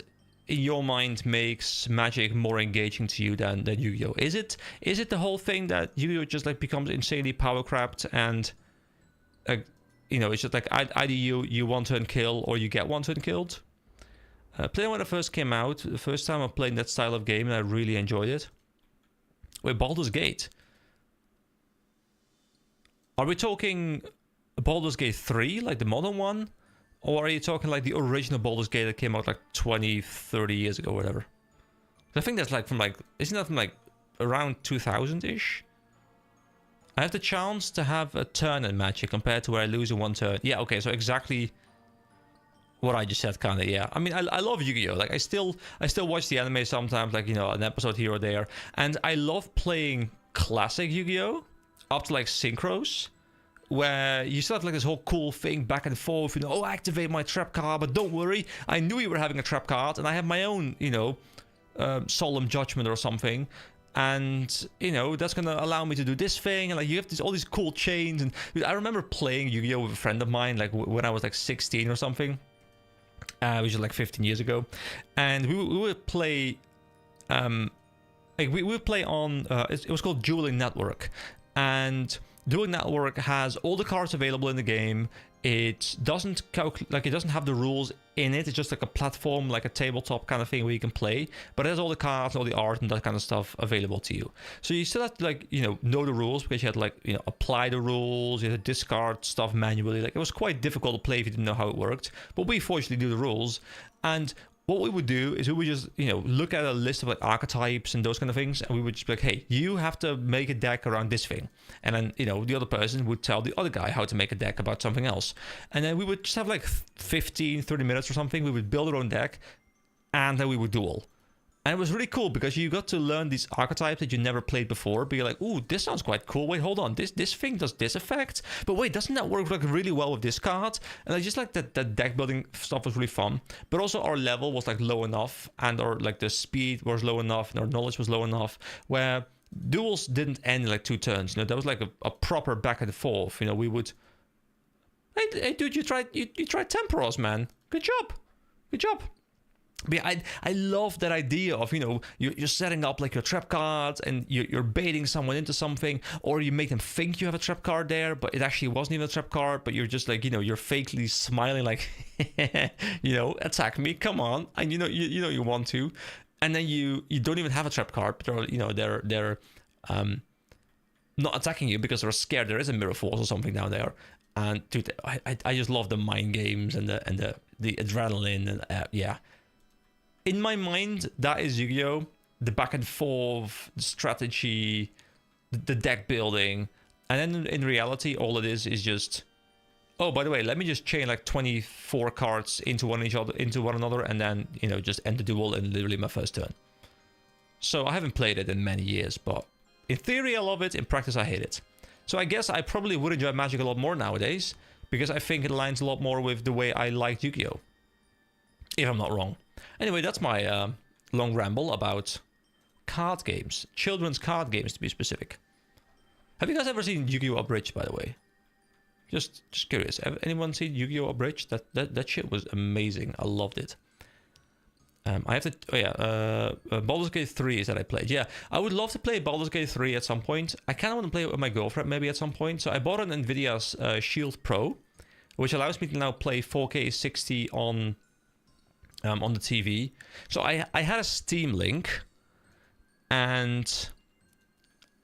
in your mind, makes Magic more engaging to you than Yu-Gi-Oh? Is it the whole thing that Yu-Gi-Oh just like becomes insanely power crapped and, it's just like either you one turn kill or you get one turn killed? Playing when it first came out, the first time I played that style of game, and I really enjoyed it. With Baldur's Gate. Are we talking Baldur's Gate 3, like the modern one? Or are you talking like the original Baldur's Gate that came out like 20, 30 years ago or whatever? I think that's like isn't that from like around 2000-ish? I have the chance to have a turn in Magic compared to where I lose in one turn. Yeah, okay, so exactly what I just said, kind of, yeah. I mean, I love Yu-Gi-Oh! Like, I still watch the anime sometimes, like, an episode here or there. And I love playing classic Yu-Gi-Oh! Up to like synchros, where you still have like this whole cool thing back and forth, activate my trap card, but don't worry, I knew you were having a trap card, and I have my own, solemn judgment or something, and that's gonna allow me to do this thing, and like you have all these cool chains. And I remember playing Yu-Gi-Oh! With a friend of mine, like when I was like 16 or something, which is like 15 years ago, and we would play, we would play on, it was called Dueling Network. And Dueling Network has all the cards available in the game. It doesn't it doesn't have the rules in it. It's just like a platform, like a tabletop kind of thing where you can play. But it has all the cards, all the art, and that kind of stuff available to you. So you still have to know the rules, because you had to apply the rules. You had to discard stuff manually. Like, it was quite difficult to play if you didn't know how it worked. But we fortunately knew the rules. And what we would do is we would just, look at a list of like archetypes and those kind of things, and we would just be like, hey, you have to make a deck around this thing. And then, the other person would tell the other guy how to make a deck about something else. And then we would just have like 15, 30 minutes or something. We would build our own deck, and then we would duel. And it was really cool because you got to learn these archetypes that you never played before. But you're like, ooh, this sounds quite cool. Wait, hold on. This thing does this effect. But wait, doesn't that work like really well with this card? And I just like that deck building stuff was really fun. But also our level was like low enough, and our like the speed was low enough, and our knowledge was low enough, where duels didn't end in like 2 turns. There was like a proper back and forth. We would, hey dude, you tried Temporos, man. Good job. But yeah, I love that idea of, you're setting up like your trap cards, and you're baiting someone into something, or you make them think you have a trap card there, but it actually wasn't even a trap card, but you're just like, you're fakely smiling like, attack me, come on, and you want to, and then you don't even have a trap card, but they're not attacking you because they're scared there is a mirror force or something down there. And dude, I just love the mind games and the adrenaline, and yeah. In my mind, that is Yu-Gi-Oh! The back and forth, the strategy, the deck building. And then in reality, all it is just, oh, by the way, let me just chain like 24 cards into one another, and then, just end the duel in literally my first turn. So I haven't played it in many years, but in theory, I love it. In practice, I hate it. So I guess I probably would enjoy Magic a lot more nowadays, because I think it aligns a lot more with the way I like Yu-Gi-Oh! If I'm not wrong. Anyway, that's my long ramble about card games. Children's card games, to be specific. Have you guys ever seen Yu-Gi-Oh! Abridged, by the way? Just curious. Have anyone seen Yu-Gi-Oh! Abridged? That shit was amazing. I loved it. I have to... Oh, yeah. Baldur's Gate 3 is that I played. Yeah, I would love to play Baldur's Gate 3 at some point. I kind of want to play it with my girlfriend maybe at some point. So I bought an NVIDIA's Shield Pro, which allows me to now play 4K 60 on the TV. So I had a Steam Link, and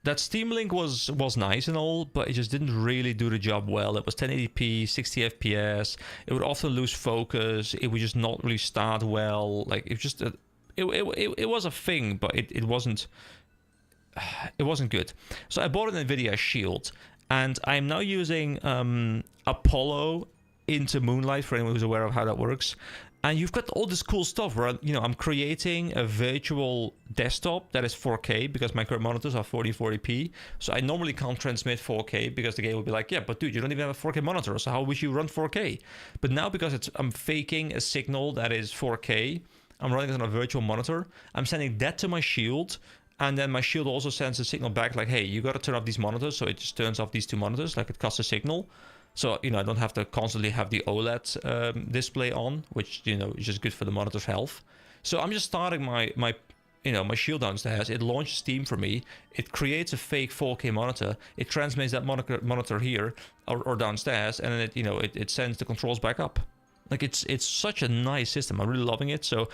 that Steam Link was nice and all, but it just didn't really do the job well. It was 1080p, 60 FPS. It would often lose focus. It would just not really start well. Like, it just it was a thing, but it wasn't good. So I bought an NVIDIA Shield, and I'm now using Apollo into Moonlight, for anyone who's aware of how that works. And you've got all this cool stuff where, you know, I'm creating a virtual desktop that is 4K because my current monitors are 4040p. So I normally can't transmit 4K because the game will be like, yeah, but dude, you don't even have a 4K monitor. So how would you run 4K? But now because I'm faking a signal that is 4K, I'm running it on a virtual monitor. I'm sending that to my Shield. And then my Shield also sends a signal back like, hey, you got to turn off these monitors. So it just turns off these two monitors, like it cuts a signal. So, you know, I don't have to constantly have the OLED display on, which, you know, is just good for the monitor's health. So I'm just starting my Shield downstairs. It launches Steam for me. It creates a fake 4K monitor. It transmits that monitor here or downstairs, and then it sends the controls back up. Like it's such a nice system. I'm really loving it. So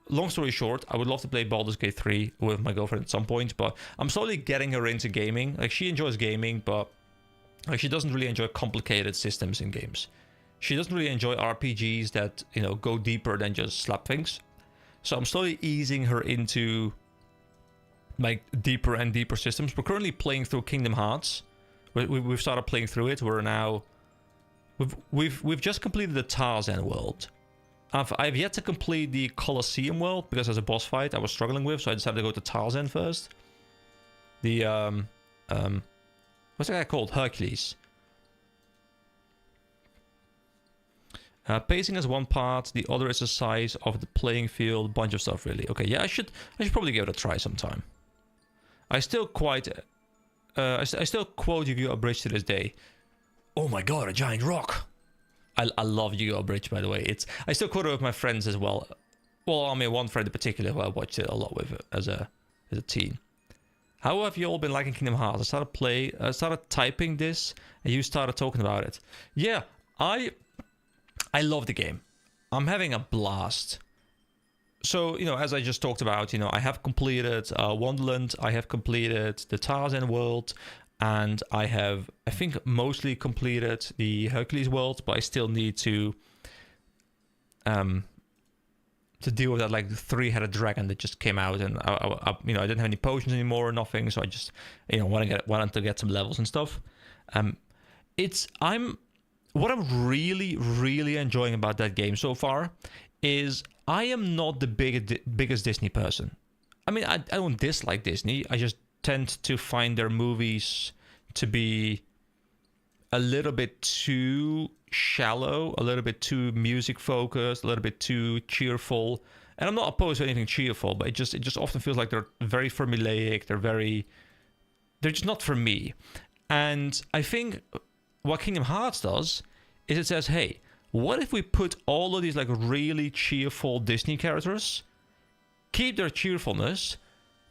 long story short, I would love to play Baldur's Gate 3 with my girlfriend at some point, but I'm slowly getting her into gaming. Like, she enjoys gaming, but like, she doesn't really enjoy complicated systems in games. She doesn't really enjoy RPGs that, you know, go deeper than just slap things. So I'm slowly easing her into like deeper and deeper systems. We're currently playing through Kingdom Hearts. We've started playing through it. We're now we've just completed the Tarzan world. I've yet to complete the Colosseum world because there's a boss fight I was struggling with, so I decided to go to Tarzan first. The what's that guy called? Hercules. Pacing is one part, the other is the size of the playing field, bunch of stuff really. Okay, yeah, I should probably give it a try sometime. I still quote Yu-Gi-Oh! Bridge to this day. Oh my god, a giant rock! I love Yu-Gi-Oh! Bridge, by the way. I still quote it with my friends as well. Well, I mean, one friend in particular who I watched it a lot with as a teen. How have you all been liking Kingdom Hearts? I started typing this, and you started talking about it. Yeah, I love the game. I'm having a blast. So, you know, as I just talked about, you know, I have completed Wonderland, I have completed the Tarzan world, and I have, I think, mostly completed the Hercules world, but I still need to deal with that, like, the three-headed dragon that just came out, and I you know, I didn't have any potions anymore or nothing, so I just, you know, wanted to get some levels and stuff. What I'm really enjoying about that game so far is I am not the biggest Disney person. I mean, I don't dislike Disney. I just tend to find their movies to be a little bit too shallow, a little bit too music focused, a little bit too cheerful. And I'm not opposed to anything cheerful, but it just often feels like they're very formulaic. They're just not for me. And I think what Kingdom Hearts does is it says, hey, what if we put all of these like really cheerful Disney characters, keep their cheerfulness,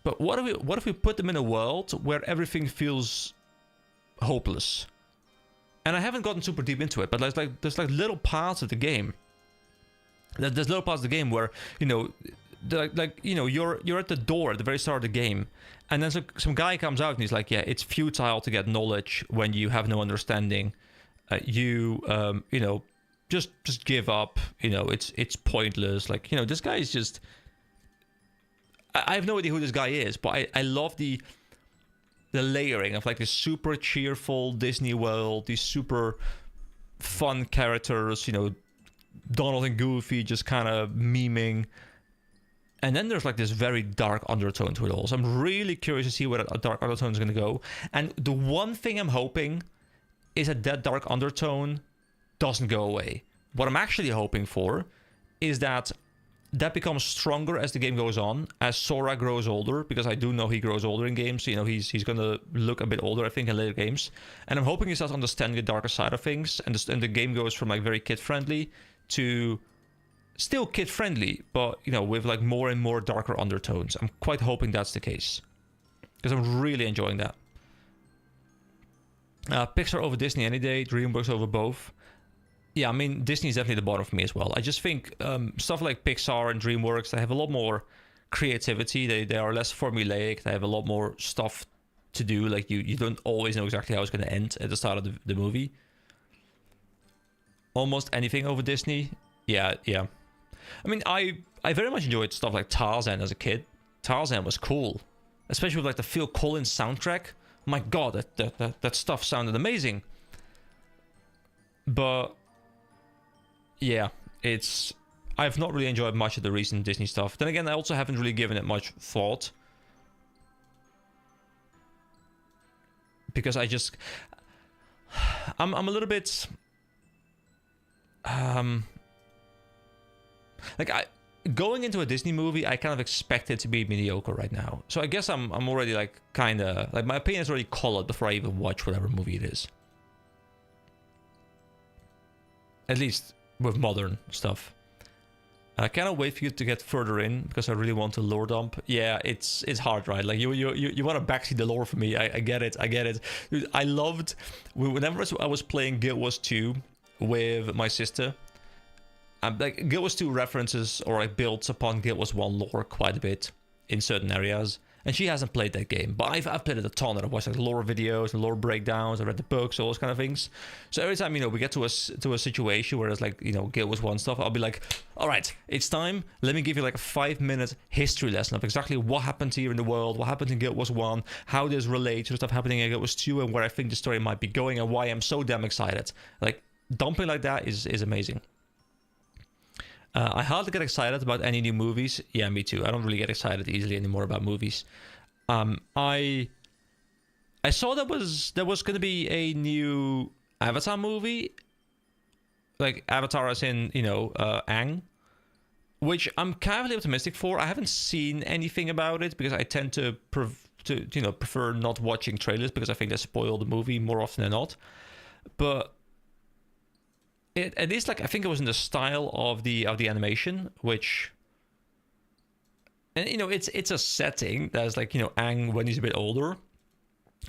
but what if we put them in a world where everything feels hopeless? And I haven't gotten super deep into it, but there's like little parts of the game. There's little parts of the game where, you know, you're at the door at the very start of the game, and then some guy comes out and he's like, yeah, it's futile to get knowledge when you have no understanding. You know, just give up. You know, it's pointless. Like, you know, this guy is just. I have no idea who this guy is, but I love the layering of like this super cheerful Disney world, these super fun characters. You know, Donald and Goofy just kind of memeing. And then there's like this very dark undertone to it all. So I'm really curious to see where that dark undertone is going to go. And the one thing I'm hoping is that dark undertone doesn't go away. What I'm actually hoping for is that becomes stronger as the game goes on, as Sora grows older, because I do know he grows older in games. You know, he's going to look a bit older, I think, in later games. And I'm hoping he starts understanding the darker side of things, and the game goes from like very kid-friendly to still kid-friendly, but, you know, with like more and more darker undertones. I'm quite hoping that's the case, because I'm really enjoying that. Pixar over Disney any day, DreamWorks over both. Yeah, I mean, Disney is definitely the bottom for me as well. I just think stuff like Pixar and DreamWorks, they have a lot more creativity. They are less formulaic. They have a lot more stuff to do. Like, you don't always know exactly how it's going to end at the start of the movie. Almost anything over Disney. Yeah. I mean, I very much enjoyed stuff like Tarzan as a kid. Tarzan was cool. Especially with like the Phil Collins soundtrack. My god, that stuff sounded amazing. But yeah, I've not really enjoyed much of the recent Disney stuff. Then again, I also haven't really given it much thought. Because I just... I'm a little bit... like, going into a Disney movie, I kind of expect it to be mediocre right now. So I guess I'm already, like, kind of... Like, my opinion is already colored before I even watch whatever movie it is. At least with modern stuff. I cannot wait for you to get further in because I really want to lore dump. Yeah, it's hard, right? Like you want to backseat the lore for me. I get it. Dude, I loved whenever I was playing Guild Wars 2 with my sister. Like Guild Wars 2 references or like builds upon Guild Wars 1 lore quite a bit in certain areas. And she hasn't played that game, but I've played it a ton. I've watched like lore videos and lore breakdowns. I read the books, all those kind of things. So every time we get to a situation where it's like Guild Wars 1 stuff, I'll be like, all right, it's time. Let me give you like a 5-minute history lesson of exactly what happened here in the world, what happened in Guild Wars 1, how this relates to stuff happening in Guild Wars 2, and where I think the story might be going, and why I'm so damn excited. Like dumping like that is amazing. I hardly get excited about any new movies. Yeah, me too. I don't really get excited easily anymore about movies. I saw there was going to be a new Avatar movie, like Avatar as in Aang, which I'm kind of optimistic for. I haven't seen anything about it because I tend to prefer not watching trailers because I think they spoil the movie more often than not. But at least like I think it was in the style of the animation, which, and it's a setting that's like Aang when he's a bit older.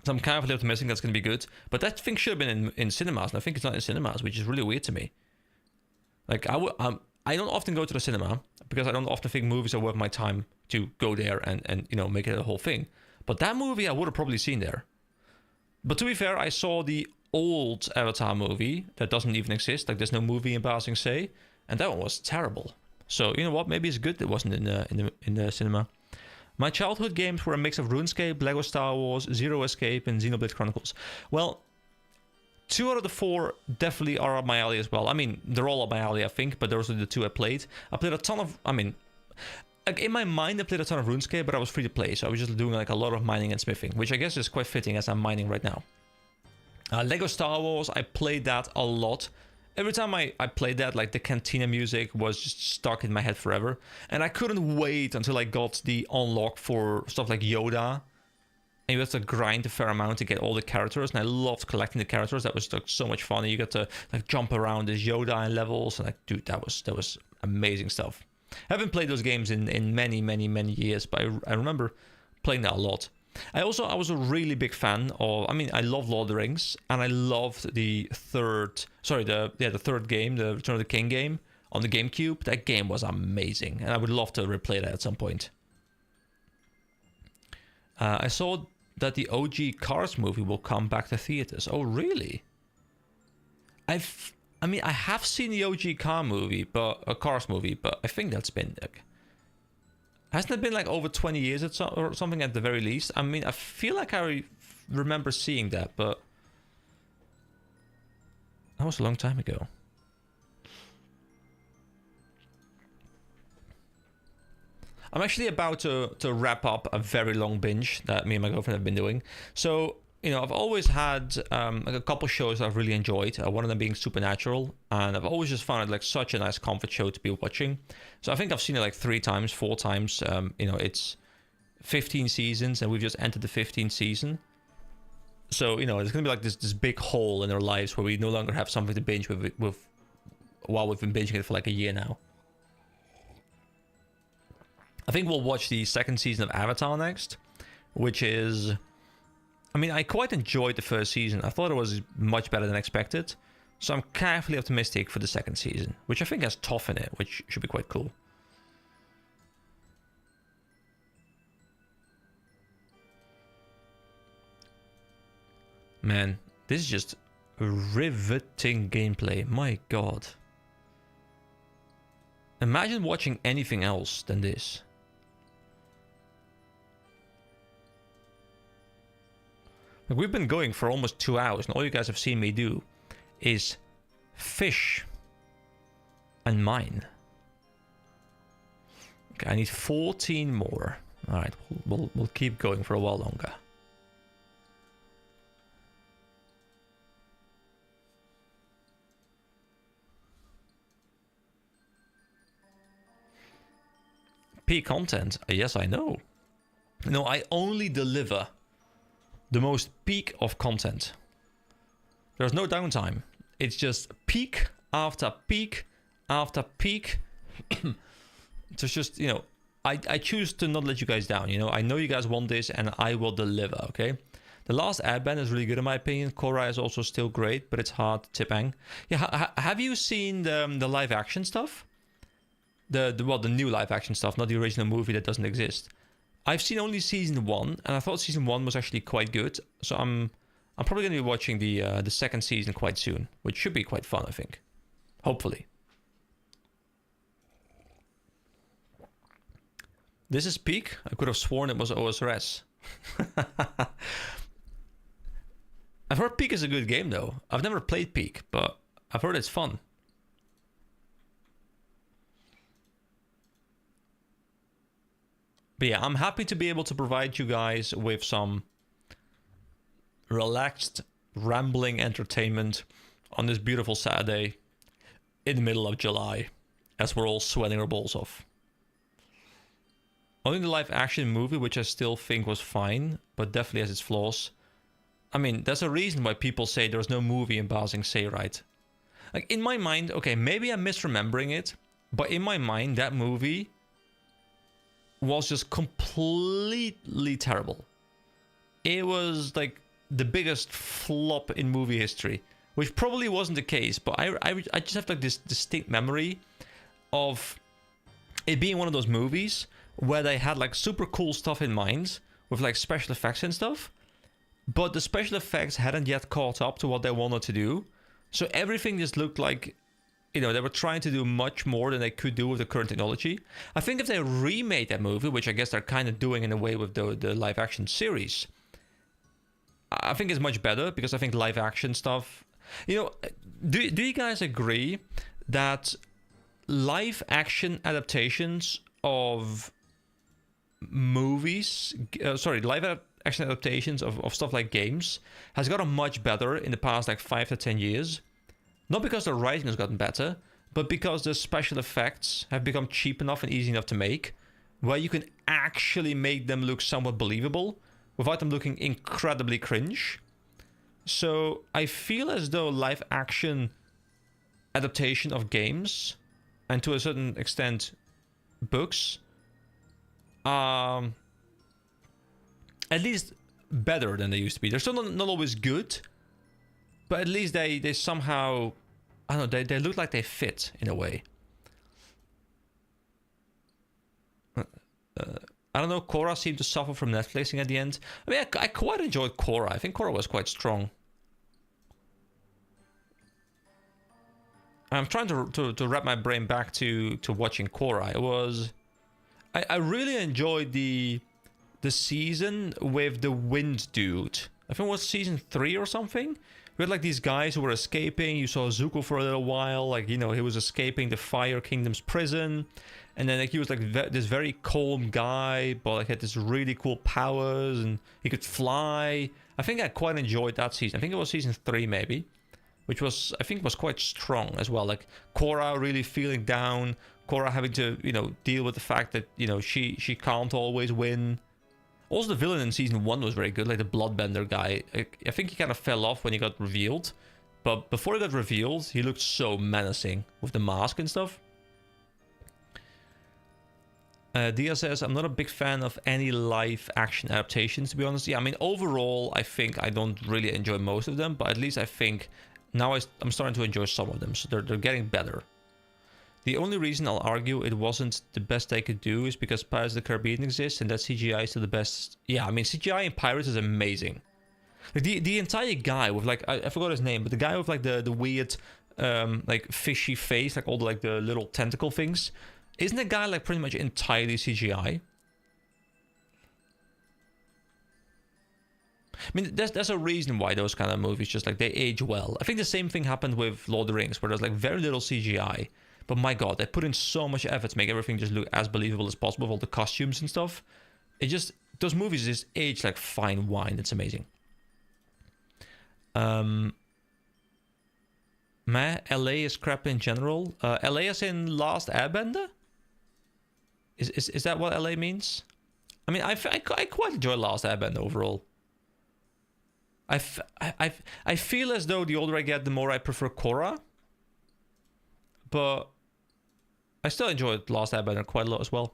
So I'm kind of optimistic that's going to be good. But that thing should have been in cinemas, and I think it's not in cinemas, which is really weird to me. Like I don't often go to the cinema because I don't often think movies are worth my time to go there and make it a whole thing. But that movie I would have probably seen there. But to be fair, I saw the old Avatar movie that doesn't even exist. Like there's no movie in Ba Sing Se, and that one was terrible. So you know what? Maybe it's good it wasn't in the cinema. My childhood games were a mix of RuneScape, Lego Star Wars, Zero Escape, and Xenoblade Chronicles. Well, 2 out of the 4 definitely are up my alley as well. I mean, they're all up my alley, I think, but those are the 2 I played. I played a ton of, like in my mind, I played a ton of RuneScape, but I was free to play, so I was just doing like a lot of mining and smithing, which I guess is quite fitting as I'm mining right now. Lego Star Wars, I played that a lot. Every time I played that, like the Cantina music was just stuck in my head forever. And I couldn't wait until I got the unlock for stuff like Yoda. And you have to grind a fair amount to get all the characters. And I loved collecting the characters. That was like so much fun. And you got to like jump around as Yoda in levels. And like, dude, that was amazing stuff. I haven't played those games in many, many, many years, but I remember playing that a lot. I was a really big fan of, I love Lord of the Rings, and I loved the third game, the Return of the King game on the GameCube. That game was amazing, and I would love to replay that at some point. I saw that the OG Cars movie will come back to theaters. Oh, really? I have seen the OG Cars movie, but I think that's been like, hasn't it been like over 20 years or something at the very least? I feel like I remember seeing that, but that was a long time ago. I'm actually about to wrap up a very long binge that me and my girlfriend have been doing. So, I've always had like a couple shows I've really enjoyed. One of them being Supernatural, and I've always just found it like such a nice comfort show to be watching. So I think I've seen it like 3 times, 4 times. It's 15 seasons, and we've just entered the 15th season. So there's gonna be like this big hole in our lives where we no longer have something to binge with while we've been binging it for like a year now. I think we'll watch the 2nd season of Avatar next, which is, I quite enjoyed the 1st season. I thought it was much better than expected. So I'm carefully optimistic for the 2nd season, which I think has Toph in it, which should be quite cool. Man, this is just riveting gameplay. My god. Imagine watching anything else than this. Like, we've been going for almost 2 hours, and all you guys have seen me do is fish and mine. Okay, I need 14 more. All right, we'll keep going for a while longer. Peak content. Yes, I know. No, I only deliver the most peak of content. There's no downtime. It's just peak after peak after peak. It's just, you know, I choose to not let you guys down, you know. I know you guys want this and I will deliver, okay? The Last Airbender is really good in my opinion. Korra is also still great, but it's hard to bang. Yeah, have you seen the live action stuff? The new live action stuff, not the original movie that doesn't exist. I've seen only season 1, and I thought season 1 was actually quite good. So I'm probably going to be watching the second season quite soon, which should be quite fun, I think. Hopefully. This is peak. I could have sworn it was OSRS. I've heard Peak is a good game though. I've never played Peak, but I've heard it's fun. But yeah, I'm happy to be able to provide you guys with some relaxed, rambling entertainment on this beautiful Saturday in the middle of July, as we're all sweating our balls off. Only the live action movie, which I still think was fine, but definitely has its flaws. I mean, there's a reason why people say there's no movie in Ba Sing Se, right? Like, in my mind, okay, maybe I'm misremembering it, but in my mind, that movie was just completely terrible. It was like the biggest flop in movie history, which probably wasn't the case, but I just have like this distinct memory of it being one of those movies where they had like super cool stuff in mind with like special effects and stuff, but the special effects hadn't yet caught up to what they wanted to do. So everything just looked like, you know, they were trying to do much more than they could do with the current technology. I think if they remade that movie, which I guess they're kind of doing in a way with the live action series, I think it's much better, because I think live action stuff, you know, do you guys agree that live action adaptations of movies, live action adaptations of stuff like games has gotten much better in the past like 5 to 10 years? Not because the writing has gotten better, but because the special effects have become cheap enough and easy enough to make, where you can actually make them look somewhat believable without them looking incredibly cringe. So I feel as though live action adaptation of games, and to a certain extent books, at least better than they used to be. They're still not always good, but at least they somehow, I don't know, they look like they fit in a way. I don't know, Korra seemed to suffer from Netflixing at the end. I mean, I quite enjoyed Korra. I think Korra was quite strong. I'm trying to wrap my brain back to watching Korra. It was... I really enjoyed the season with the wind dude. I think it was season 3 or something. We had like these guys who were escaping. You saw Zuko for a little while, like, you know, he was escaping the Fire Kingdom's prison, and then like he was like this very calm guy, but like had this really cool powers, and he could fly. I think I quite enjoyed that season. I think it was season 3 maybe, which was, I think, was quite strong as well. Like Korra really feeling down, Korra having to, you know, deal with the fact that, you know, she can't always win. Also, the villain in season 1 was very good, like the Bloodbender guy. I think he kind of fell off when he got revealed, but before he got revealed, he looked so menacing with the mask and stuff. Dia says, I'm not a big fan of any live action adaptations, to be honest. Yeah, I mean, overall, I think I don't really enjoy most of them, but at least I think now I'm starting to enjoy some of them, so they're getting better. The only reason I'll argue it wasn't the best they could do is because Pirates of the Caribbean exists, and that CGI is still the best. Yeah, I mean, CGI in Pirates is amazing. Like the entire guy with like, I forgot his name, but the guy with like the weird like fishy face, like all the like the little tentacle things, isn't the guy like pretty much entirely CGI? I mean, there's a reason why those kind of movies just like they age well. I think the same thing happened with Lord of the Rings, where there's like very little CGI, But my god, they put in so much effort to make everything just look as believable as possible with all the costumes and stuff. It just, those movies just age like fine wine. It's amazing. LA is crap in general. LA is in Last Airbender? Is that what LA means? I mean, I quite enjoy Last Airbender overall. I feel as though the older I get, the more I prefer Korra. But I still enjoy Last Airbender quite a lot as well.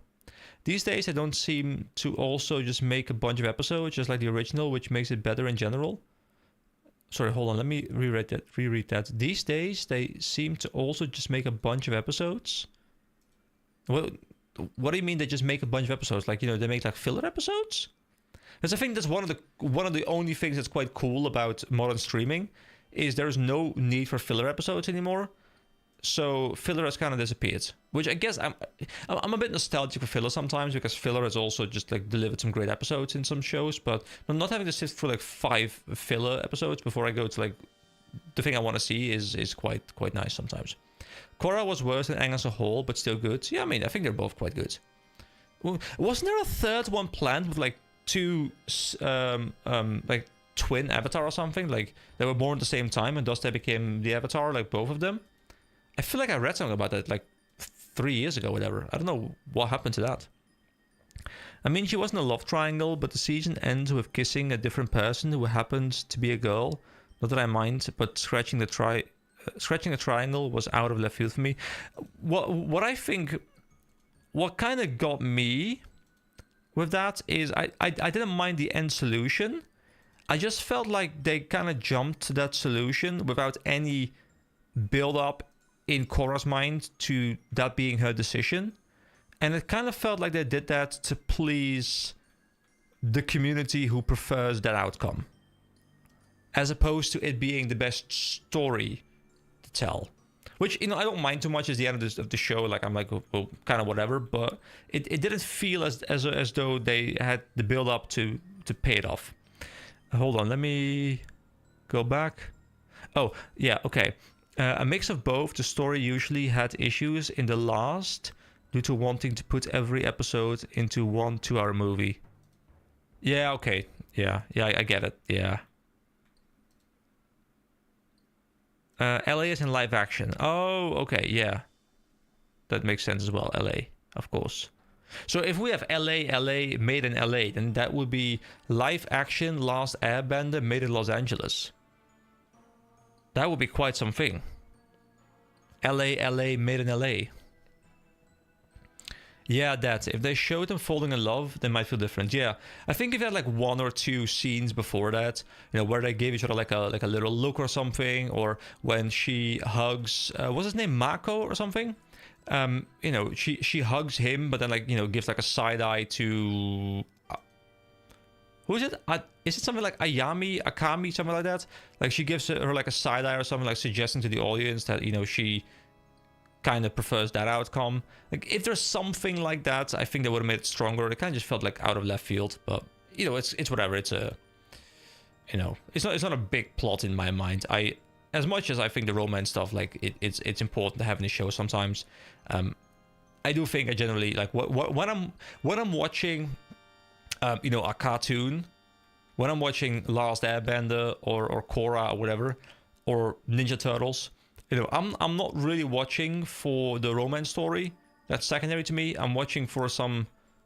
These days, I don't seem to also just make a bunch of episodes, just like the original, which makes it better in general. Sorry, hold on. Let me reread that. These days, they seem to also just make a bunch of episodes. What do you mean they just make a bunch of episodes? Like, you know, they make like filler episodes? Because I think that's one of the only things that's quite cool about modern streaming is there is no need for filler episodes anymore. So filler has kind of disappeared, which I guess I'm a bit nostalgic for filler sometimes, because filler has also just like delivered some great episodes in some shows, but I'm not having to sit for like 5 filler episodes before I go to like the thing I want to see is quite nice sometimes. Korra was worse than Aang as a whole, but still good. Yeah, I mean, I think they're both quite good. Wasn't there a third one planned with like 2 like twin Avatar or something? Like they were born at the same time and thus they became the Avatar, like both of them? I feel like I read something about that like 3 years ago, whatever. I don't know what happened to that. I mean, she wasn't a love triangle, but the season ends with kissing a different person who happens to be a girl. Not that I mind, but scratching the triangle was out of left field for me. What I think, what kind of got me with that is I didn't mind the end solution. I just felt like they kind of jumped to that solution without any build up in Korra's mind to that being her decision. And it kind of felt like they did that to please the community who prefers that outcome, as opposed to it being the best story to tell. Which, you know, I don't mind too much as the end of the show. Like, I'm like, well, kind of whatever. But it didn't feel as though they had the build up to pay it off. Hold on, let me go back. Oh, yeah, okay. A mix of both. The story usually had issues in the last due to wanting to put every episode into one 2-hour movie. Yeah, okay. Yeah, I get it. Yeah. LA is in live action. Oh, okay, yeah. That makes sense as well. LA, of course. So if we have LA made in LA, then that would be live action Last Airbender made in Los Angeles. That would be quite something. LA made in LA. Yeah, that's if they showed them falling in love, they might feel different. Yeah, I think if they had like 1 or 2 scenes before that, you know, where they gave each other like a little look or something, or when she hugs, what's his name, Mako or something? You know, she hugs him, but then like, you know, gives like a side eye to who is it? Is it something like Akami, something like that? Like she gives her like a side eye or something, like suggesting to the audience that, you know, she kind of prefers that outcome. Like if there's something like that, I think they would have made it stronger. It kind of just felt like out of left field, but you know, it's whatever. It's a, you know, it's not a big plot in my mind. As much as I think the romance stuff, like it's important to have in the show sometimes. I do think I generally like when I'm watching, you know, a cartoon, when I'm watching Last Airbender or Korra or whatever, or Ninja Turtles, you know, I'm not really watching for the romance story. That's secondary to me. I'm watching for some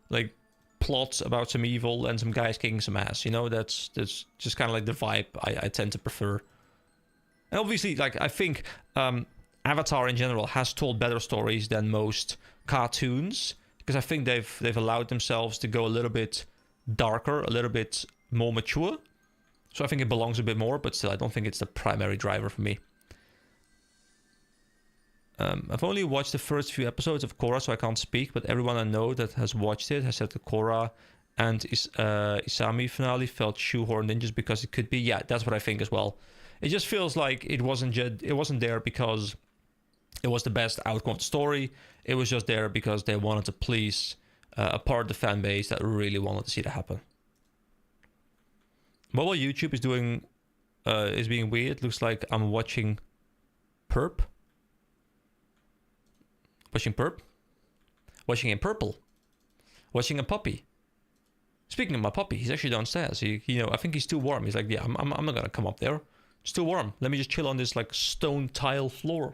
like plots about some evil and some guys kicking some ass. You know, that's just kind of like the vibe I tend to prefer. And obviously, like I think Avatar in general has told better stories than most cartoons, because I think they've allowed themselves to go a little bit darker, a little bit more mature. So I think it belongs a bit more, but still I don't think it's the primary driver for me. I've only watched the first few episodes of Korra, so I can't speak, but everyone I know that has watched it has said the Korra and Isami finale felt shoehorned in just because it could be. Yeah, that's what I think as well. It just feels like it wasn't there because it was the best outcome of the story. It was just there because they wanted to please a part of the fan base that really wanted to see that happen. But what YouTube is doing is being weird. Looks like I'm watching Perp. Watching perp. Watching a purple. Watching a puppy. Speaking of my puppy, he's actually downstairs. I think he's too warm. He's like, yeah, I'm not gonna come up there. It's too warm. Let me just chill on this like stone tile floor.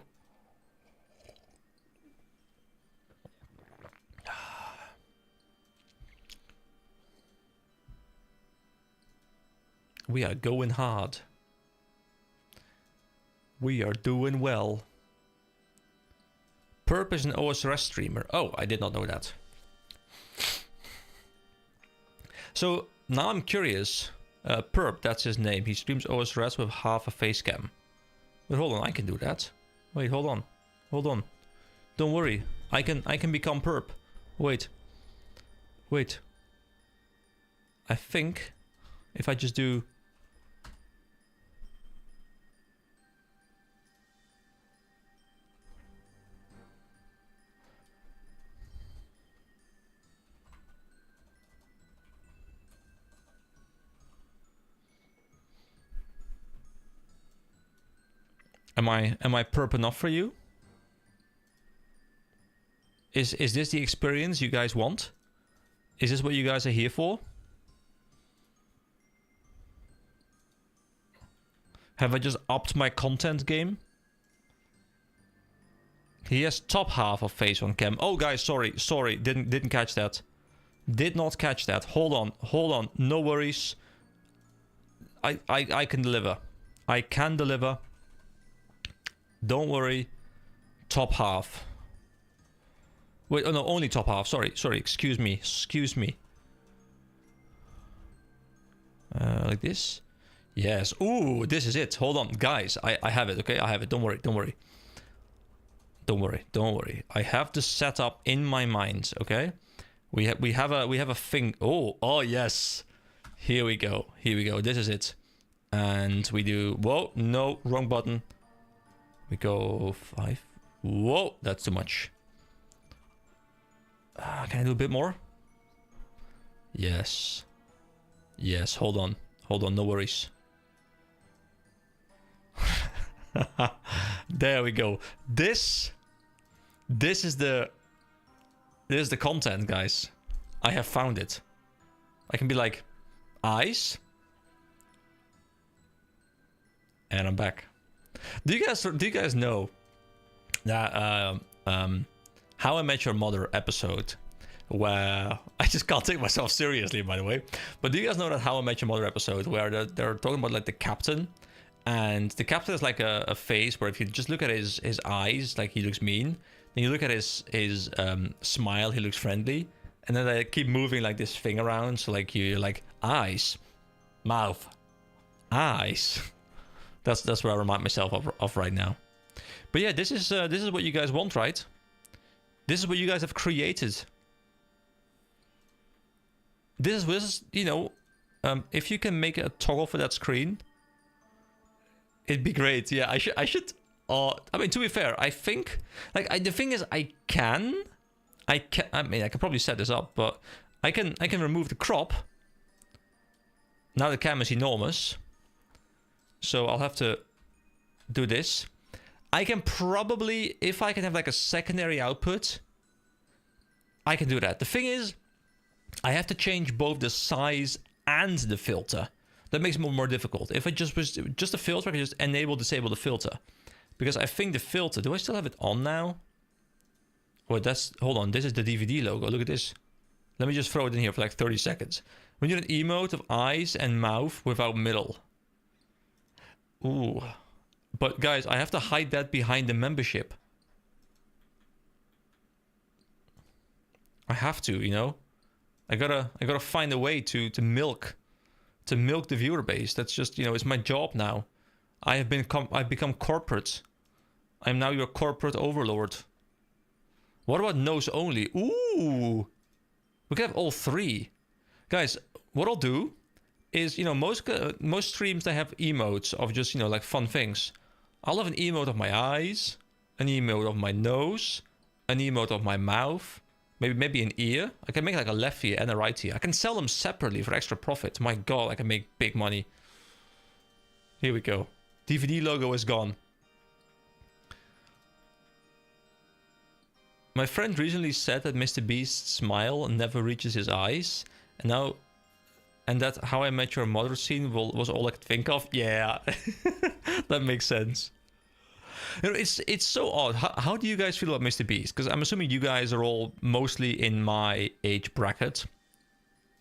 We are going hard. We are doing well. Perp is an OSRS streamer. Oh, I did not know that. So now I'm curious. Perp, that's his name. He streams OSRS with half a face cam. But hold on, I can do that. Wait, hold on. Hold on. Don't worry. I can become perp. Wait. Wait. I think if I just do... Am I perp enough for you? Is this the experience you guys want? Is this what you guys are here for? Have I just upped my content game? He has top half of face on cam. Oh guys, sorry, didn't catch that. Did not catch that. Hold on, no worries. I can deliver. I can deliver. Don't worry. Top half. Wait, oh no, only top half. Sorry, excuse me. Like this? Yes. Ooh, this is it. Hold on, guys. I have it, okay? I have it. Don't worry. I have the setup in my mind, okay? We have a thing. Oh yes. Here we go. This is it. And we do... Whoa, no, wrong button. We go 5. Whoa, that's too much. Can I do a bit more? Yes. Hold on, no worries. There we go. This is the content, guys. I have found it. I can be like, eyes, and I'm back. Do you guys know that How I Met Your Mother episode, where I just can't take myself seriously, by the way, but do you guys know that How I Met Your Mother episode where they're talking about like the captain, and the captain is like a face where if you just look at his eyes, like he looks mean, then you look at his smile, he looks friendly, and then they keep moving like this thing around, so like you're like eyes, mouth, eyes. That's what I remind myself of right now. But yeah, this is what you guys want, right? This is what you guys have created. This is if you can make a toggle for that screen, it'd be great. Yeah, I should. I mean, to be fair, I think the thing is I can probably set this up, but I can remove the crop. Now the cam is enormous. So I'll have to do this. I can probably, if I can have like a secondary output, I can do that. The thing is, I have to change both the size and the filter. That makes it more difficult. If I just was just a filter, I can just disable the filter. Because I think the filter, do I still have it on now? Wait, hold on, this is the DVD logo. Look at this. Let me just throw it in here for like 30 seconds. We need an emote of eyes and mouth without middle. Ooh. But guys, I have to hide that behind the membership. I have to, I gotta find a way to milk the viewer base. That's just, it's my job now. I've become corporate. I'm now your corporate overlord. What about nose only? Ooh. We can have all three. Guys, what I'll do is, most streams they have emotes of just, like fun things. I'll have an emote of my eyes, an emote of my nose, an emote of my mouth, maybe an ear. I can make like a left ear and a right ear. I can sell them separately for extra profit. My god, I can make big money. Here we go. DVD logo is gone. My friend recently said that Mr. Beast's smile never reaches his eyes, and now, and that How I Met Your Mother scene was all I could think of. Yeah, that makes sense. You know, it's so odd. How do you guys feel about Mr. Beast? Because I'm assuming you guys are all mostly in my age bracket,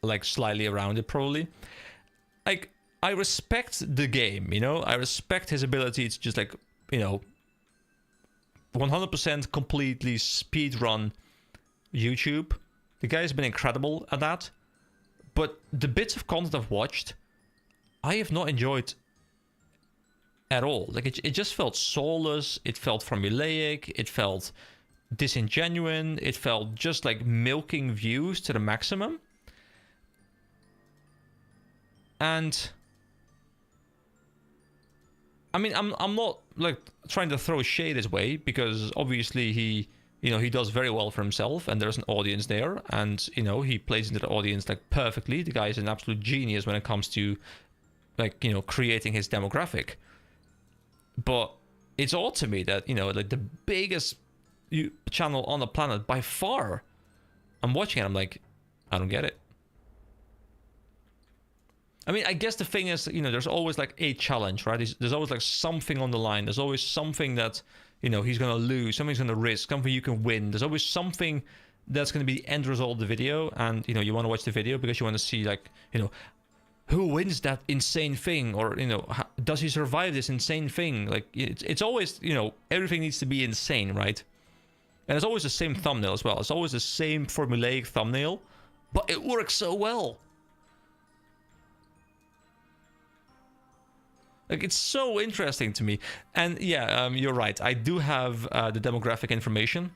like slightly around it probably. Like, I respect the game, you know? I respect his ability to just, like, you know, 100% completely speedrun YouTube. The guy's been incredible at that. But the bits of content I've watched, I have not enjoyed at all. Like, it just felt soulless. It felt formulaic. It felt disingenuine. It felt just like milking views to the maximum. And I mean, I'm not like trying to throw shade his way, because obviously he, you know, he does very well for himself and there's an audience there, and, you know, he plays into the audience like perfectly. The guy is an absolute genius when it comes to, like, you know, creating his demographic. But it's odd to me that, you know, like the biggest channel on the planet by far, I'm watching it, I'm like, I don't get it. I mean, I guess the thing is, you know, there's always like a challenge, right? There's always like something on the line. There's always something that, you know, he's going to lose, something's going to risk, something you can win. There's always something that's going to be the end result of the video. And, you know, you want to watch the video because you want to see, like, you know, who wins that insane thing? Or, you know, does he survive this insane thing? Like, it's always, you know, everything needs to be insane, right? And it's always the same thumbnail as well. It's always the same formulaic thumbnail, but it works so well. Like, it's so interesting to me. And yeah, you're right. I do have the demographic information.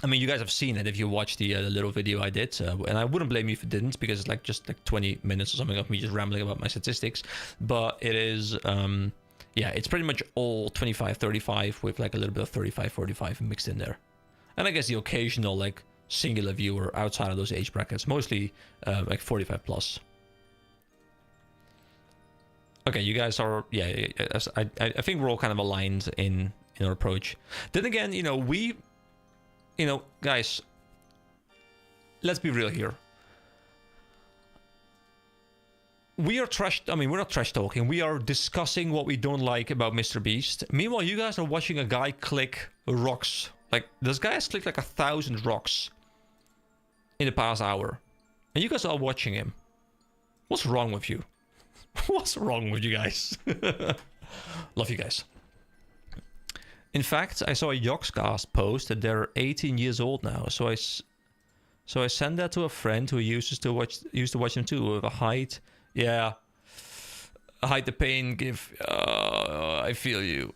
I mean, you guys have seen it if you watched the little video I did. And I wouldn't blame you if you didn't, because it's like just like 20 minutes or something of me just rambling about my statistics. But it is, yeah, it's pretty much all 25, 35 with like a little bit of 35, 45 mixed in there. And I guess the occasional like singular viewer outside of those age brackets, mostly like 45 plus. Okay, you guys are, yeah, I think we're all kind of aligned in our approach. Then again, you know, you know, guys, let's be real here. We are we're not trash talking. We are discussing what we don't like about Mr. Beast. Meanwhile, you guys are watching a guy click rocks. Like, this guy has clicked like 1,000 rocks in the past hour. And you guys are watching him. What's wrong with you? What's wrong with you guys? Love you guys. In fact, I saw a Yogscast post that they're 18 years old now. So I sent that to a friend who used to watch them too, with a hide. Yeah, hide the pain. Give. I feel you.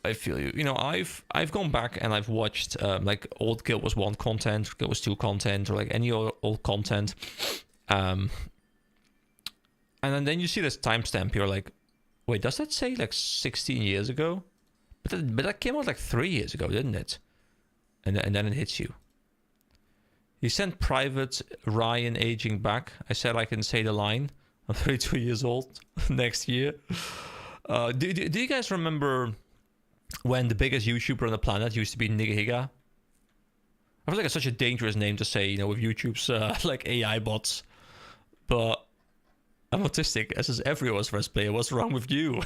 You know, I've gone back and I've watched like old Guild Wars 1 content, Guild Wars 2 content, or like any old content. And then you see this timestamp, you're like, wait, does that say like 16 years ago? But that came out like 3 years ago, didn't it? And then it hits you. He sent Private Ryan aging back. I said I can say the line. I'm 32 years old next year. Do you guys remember when the biggest YouTuber on the planet used to be Nigahiga? I feel like it's such a dangerous name to say, you know, with YouTube's like AI bots. But I'm autistic, as is every OSRS player. What's wrong with you?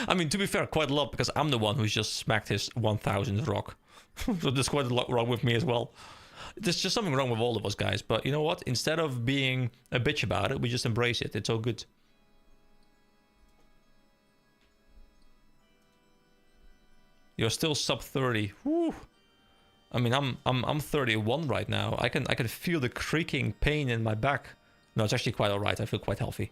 I mean, to be fair, quite a lot, because I'm the one who's just smacked his 1,000th rock. So there's quite a lot wrong with me as well. There's just something wrong with all of us, guys. But you know what? Instead of being a bitch about it, we just embrace it. It's all good. You're still sub 30. Woo. I mean, I'm 31 right now. I can feel the creaking pain in my back. No, it's actually quite alright. I feel quite healthy.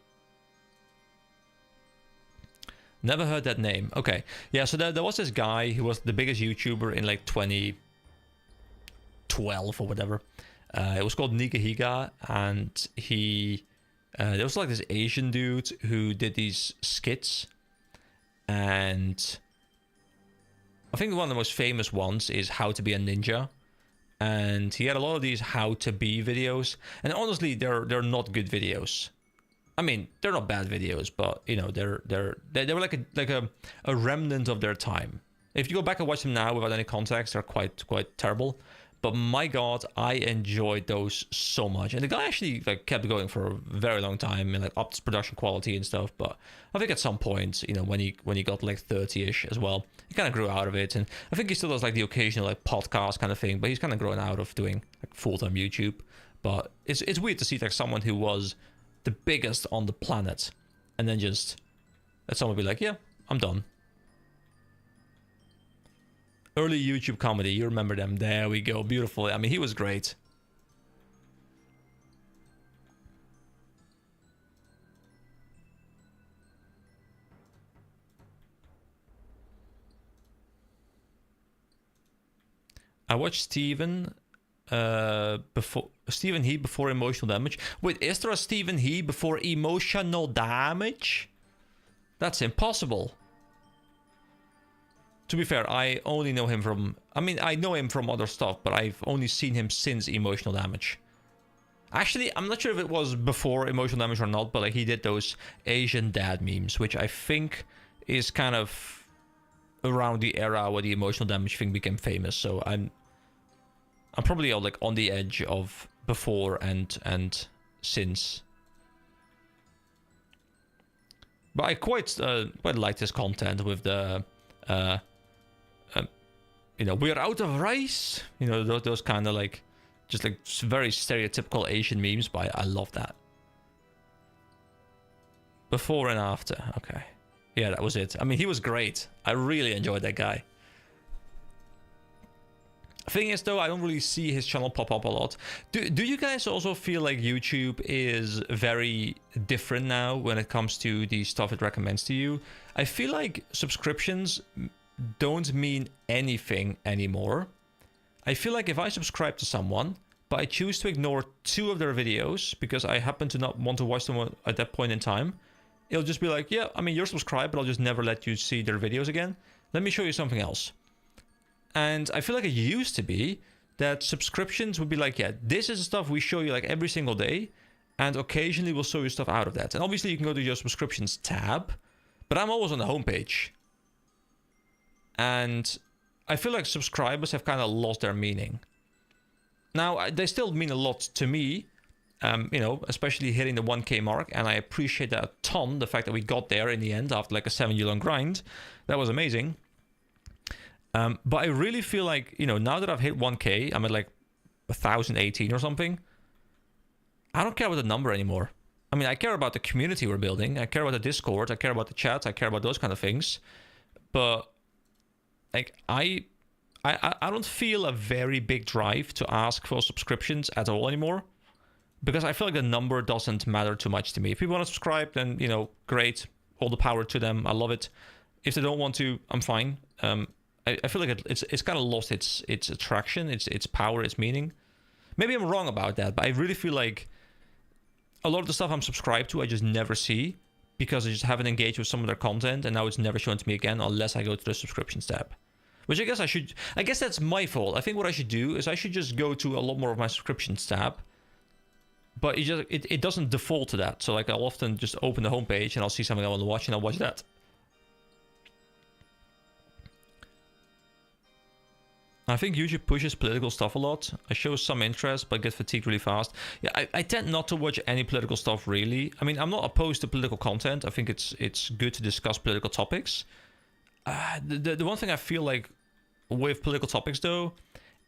Never heard that name. Okay. Yeah, so there was this guy who was the biggest YouTuber in like 2012 or whatever. It was called Nigahiga, and there was like this Asian dude who did these skits. And I think one of the most famous ones is How to Be a Ninja. And he had a lot of these how to be videos, and honestly, they're not good videos. I mean, they're not bad videos, but you know, they were like a remnant of their time. If you go back and watch them now without any context, they're quite terrible. But my god, I enjoyed those so much. And the guy actually like kept going for a very long time and like upped his production quality and stuff. But I think at some point, you know, when he got like 30-ish as well, he kind of grew out of it. And I think he still does like the occasional like podcast kind of thing, but he's kind of grown out of doing like full-time YouTube. But it's weird to see like someone who was the biggest on the planet and then just let someone be like, yeah, I'm done. Early YouTube comedy, you remember them. There we go, beautiful. I mean, he was great. I watched Stephen He before Emotional Damage. Wait, is there a Stephen He before Emotional Damage? That's impossible. To be fair, I only know him from... I mean, I know him from other stuff, but I've only seen him since Emotional Damage. Actually, I'm not sure if it was before Emotional Damage or not, but like he did those Asian dad memes, which I think is kind of around the era where the Emotional Damage thing became famous. So I'm probably like on the edge of before and since. But I quite liked his content with the... you know, we're out of rice. You know, those kind of like, just like very stereotypical Asian memes. But I love that. Before and after. Okay. Yeah, that was it. I mean, he was great. I really enjoyed that guy. Thing is, though, I don't really see his channel pop up a lot. Do you guys also feel like YouTube is very different now when it comes to the stuff it recommends to you? I feel like subscriptions don't mean anything anymore. I feel like if I subscribe to someone, but I choose to ignore 2 of their videos because I happen to not want to watch them at that point in time, it'll just be like, yeah, I mean, you're subscribed, but I'll just never let you see their videos again. Let me show you something else. And I feel like it used to be that subscriptions would be like, yeah, this is the stuff we show you like every single day, and occasionally we'll show you stuff out of that. And obviously you can go to your subscriptions tab, but I'm always on the homepage. And I feel like subscribers have kind of lost their meaning. Now, they still mean a lot to me, you know, especially hitting the 1K mark, and I appreciate that a ton, the fact that we got there in the end after like a 7-year-long grind. That was amazing. But I really feel like, you know, now that I've hit 1K, I'm at like 1,018 or something. I don't care about the number anymore. I mean, I care about the community we're building. I care about the Discord. I care about the chat. I care about those kind of things. But like, I don't feel a very big drive to ask for subscriptions at all anymore, because I feel like the number doesn't matter too much to me. If people want to subscribe, then, you know, great. All the power to them. I love it. If they don't want to, I'm fine. I feel like it's kind of lost its attraction, its power, its meaning. Maybe I'm wrong about that, but I really feel like a lot of the stuff I'm subscribed to, I just never see because I just haven't engaged with some of their content, and now it's never shown to me again unless I go to the subscriptions tab. Which I guess that's my fault. I think what I should do is I should just go to a lot more of my subscriptions tab, but it doesn't default to that. So like I'll often just open the homepage and I'll see something I want to watch and I'll watch that. I think YouTube pushes political stuff a lot. I show some interest, but get fatigued really fast. Yeah, I tend not to watch any political stuff, really. I mean, I'm not opposed to political content. I think it's good to discuss political topics. The one thing I feel like with political topics, though,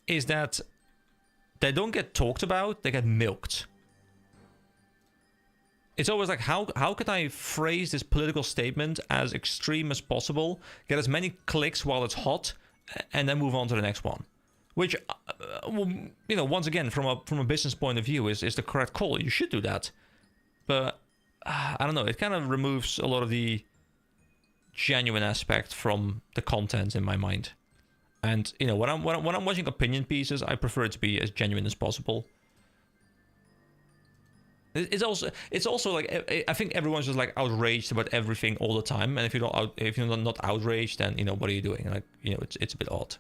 is that they don't get talked about, they get milked. It's always like, how can I phrase this political statement as extreme as possible, get as many clicks while it's hot, and then move on to the next one, which, you know, once again, from a business point of view, is the correct call. You should do that, but I don't know. It kind of removes a lot of the genuine aspect from the content in my mind. And you know, when I'm watching opinion pieces, I prefer it to be as genuine as possible. It's also like, I think everyone's just like outraged about everything all the time, and if you're not outraged, then, you know, what are you doing? Like, you know, it's a bit odd.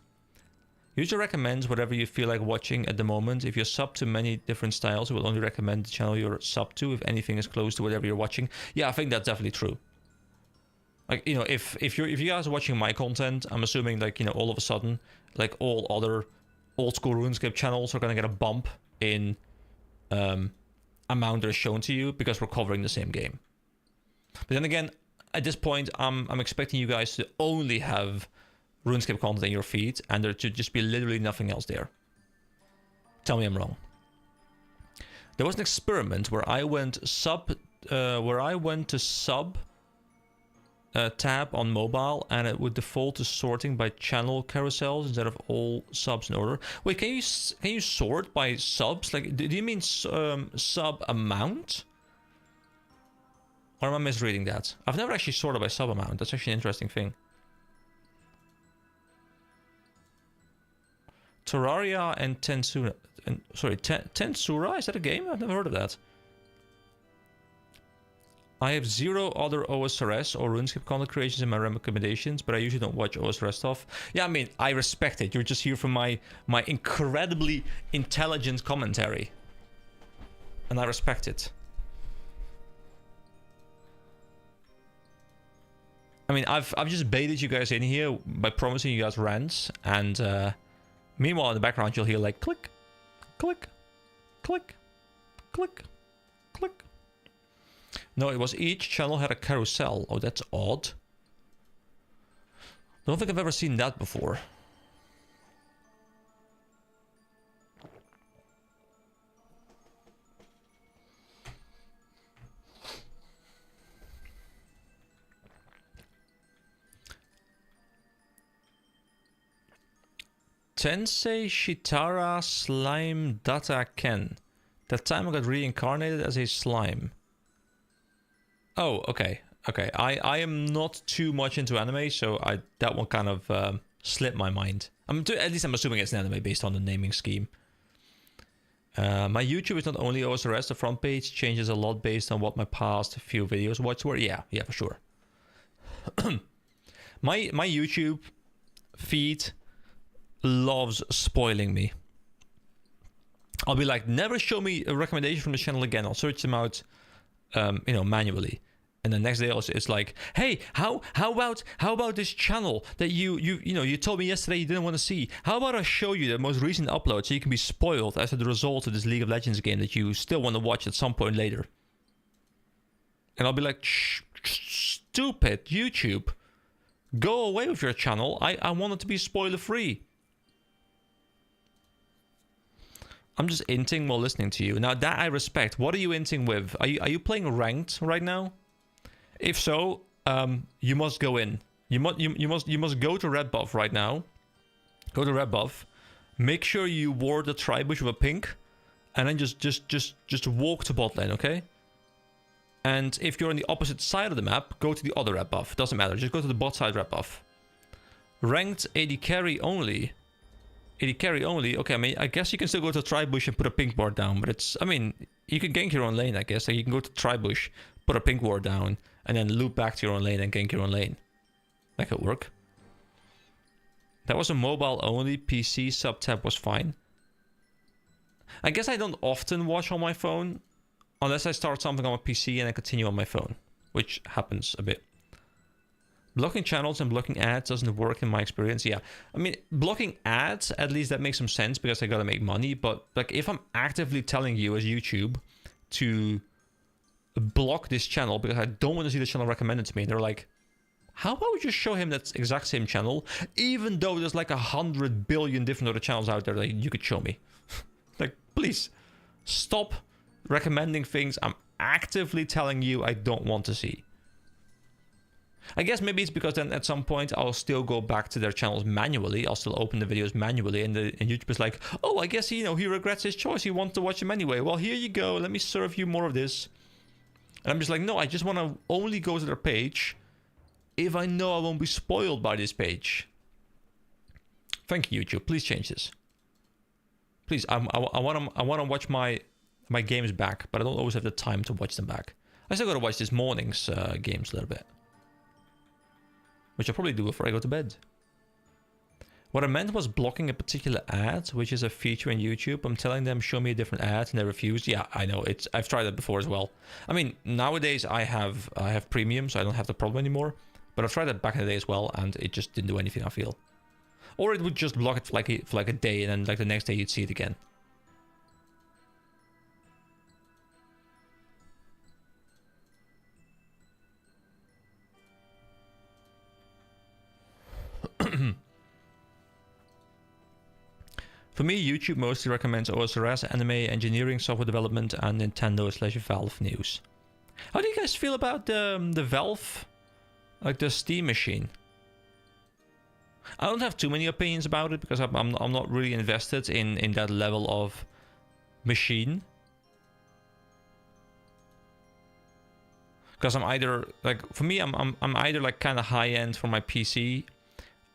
Usually recommends whatever you feel like watching at the moment. If you're sub to many different styles, it will only recommend the channel you're sub to if anything is close to whatever you're watching. Yeah, I think that's definitely true. Like, you know, if you guys are watching my content, I'm assuming, like, you know, all of a sudden, like, all other old school RuneScape channels are gonna get a bump in amount that is shown to you because we're covering the same game. But then again, at this point, I'm expecting you guys to only have RuneScape content in your feed, and there should just be literally nothing else there. Tell me I'm wrong. There was an experiment where I went to sub tab on mobile, and it would default to sorting by channel carousels instead of all subs in order. Wait, can you sort by subs? Like, do you mean sub amount? Or am I misreading that? I've never actually sorted by sub amount. That's actually an interesting thing. Terraria and Tensura. Sorry, Tensura? Is that a game? I've never heard of that. I have 0 other OSRS or RuneScape content creations in my recommendations, but I usually don't watch OSRS stuff. Yeah, I mean, I respect it. You're just here for my incredibly intelligent commentary. And I respect it. I mean, I've just baited you guys in here by promising you guys rants, and meanwhile in the background you'll hear like click, click, click, click, click. No, it was each channel had a carousel. Oh, that's odd. Don't think I've ever seen that before. Tensei Shitara Slime Data Ken. That time I got reincarnated as a slime. Oh, okay. Okay, I am not too much into anime, so that one kind of slipped my mind. At least I'm assuming it's an anime based on the naming scheme. My YouTube is not only OSRS, the front page changes a lot based on what my past few videos watched were. Yeah, for sure. my YouTube feed loves spoiling me. I'll be like, never show me a recommendation from the channel again. I'll search them out, you know, manually. And the next day also it's like, hey, how about this channel that you told me yesterday you didn't want to see? How about I show you the most recent upload so you can be spoiled as a result of this League of Legends game that you still want to watch at some point later? And I'll be like, stupid YouTube, go away with your channel. I want it to be spoiler free. I'm just inting while listening to you. Now that I respect. What are you inting with? Are you playing ranked right now? If so, you must go in. You must go to red buff right now. Go to red buff. Make sure you ward the tribush with a pink, and then just walk to bot lane, okay? And if you're on the opposite side of the map, go to the other red buff. Doesn't matter. Just go to the bot side red buff. Ranked AD carry only. AD carry only. Okay, I mean, I guess you can still go to tribush and put a pink ward down, but it's, I mean, you can gank your own lane, I guess. Like, you can go to tribush, put a pink ward down, and then loop back to your own lane and gank your own lane. That could work. That was a mobile only. PC sub tab was fine. I guess I don't often watch on my phone, unless I start something on my PC and I continue on my phone, which happens a bit. Blocking channels and blocking ads doesn't work in my experience. Yeah, I mean, blocking ads, at least that makes some sense because I gotta make money. But like, if I'm actively telling you as YouTube to block this channel because I don't want to see the channel recommended to me, they're like, how about we just show him that exact same channel, even though there's like 100 billion different other channels out there that you could show me? Like, please stop recommending things I'm actively telling you I don't want to see. I guess maybe it's because then at some point I'll still go back to their channels manually. I'll still open the videos manually, and YouTube is like, oh, I guess he regrets his choice. He wants to watch them anyway. Well, here you go. Let me serve you more of this. And I'm just like, no, I just want to only go to their page if I know I won't be spoiled by this page. Thank you, YouTube. Please change this. Please, I want to watch my games back, but I don't always have the time to watch them back. I still got to watch this morning's games a little bit, which I'll probably do before I go to bed. What I meant was blocking a particular ad, which is a feature in YouTube. I'm telling them, show me a different ad, and they refuse. Yeah, I know. I've tried that before as well. I mean, nowadays I have premium, so I don't have the problem anymore. But I've tried that back in the day as well, and it just didn't do anything, I feel. Or it would just block it for like a day, and then like the next day you'd see it again. For me, YouTube mostly recommends OSRS, anime, engineering, software development, and Nintendo/Valve news. How do you guys feel about the Valve, like the Steam machine? I don't have too many opinions about it because I'm not really invested in that level of machine. Because I'm either like, for me, I'm either like kind of high end for my PC,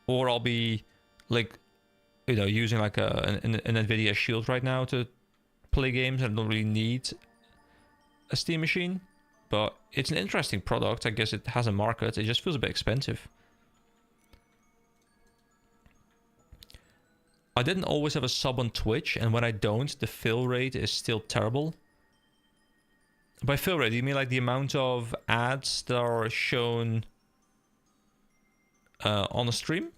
or I'll be like, you know, using like an Nvidia Shield right now to play games. I don't really need a Steam machine, but it's an interesting product. I guess it has a market. It just feels a bit expensive. I didn't always have a sub on Twitch, and when I don't, the fill rate is still terrible. By fill rate, do you mean like the amount of ads that are shown on a stream?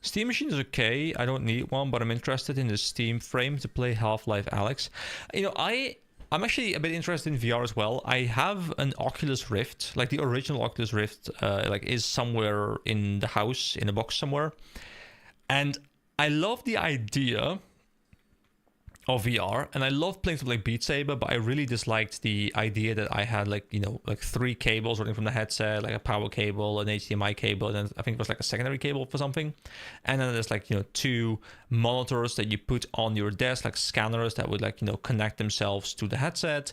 Steam machine is okay. I don't need one, but I'm interested in the Steam frame to play Half-Life Alyx. You know, I'm actually a bit interested in VR as well. I have an Oculus Rift, like the original Oculus Rift, like is somewhere in the house, in a box somewhere. And I love the idea of VR, and I love playing something like Beat Saber, but I really disliked the idea that I had like, you know, like 3 cables running from the headset, like a power cable, an HDMI cable, and then I think it was like a secondary cable for something. And then there's like, you know, 2 monitors that you put on your desk, like scanners that would like, you know, connect themselves to the headset.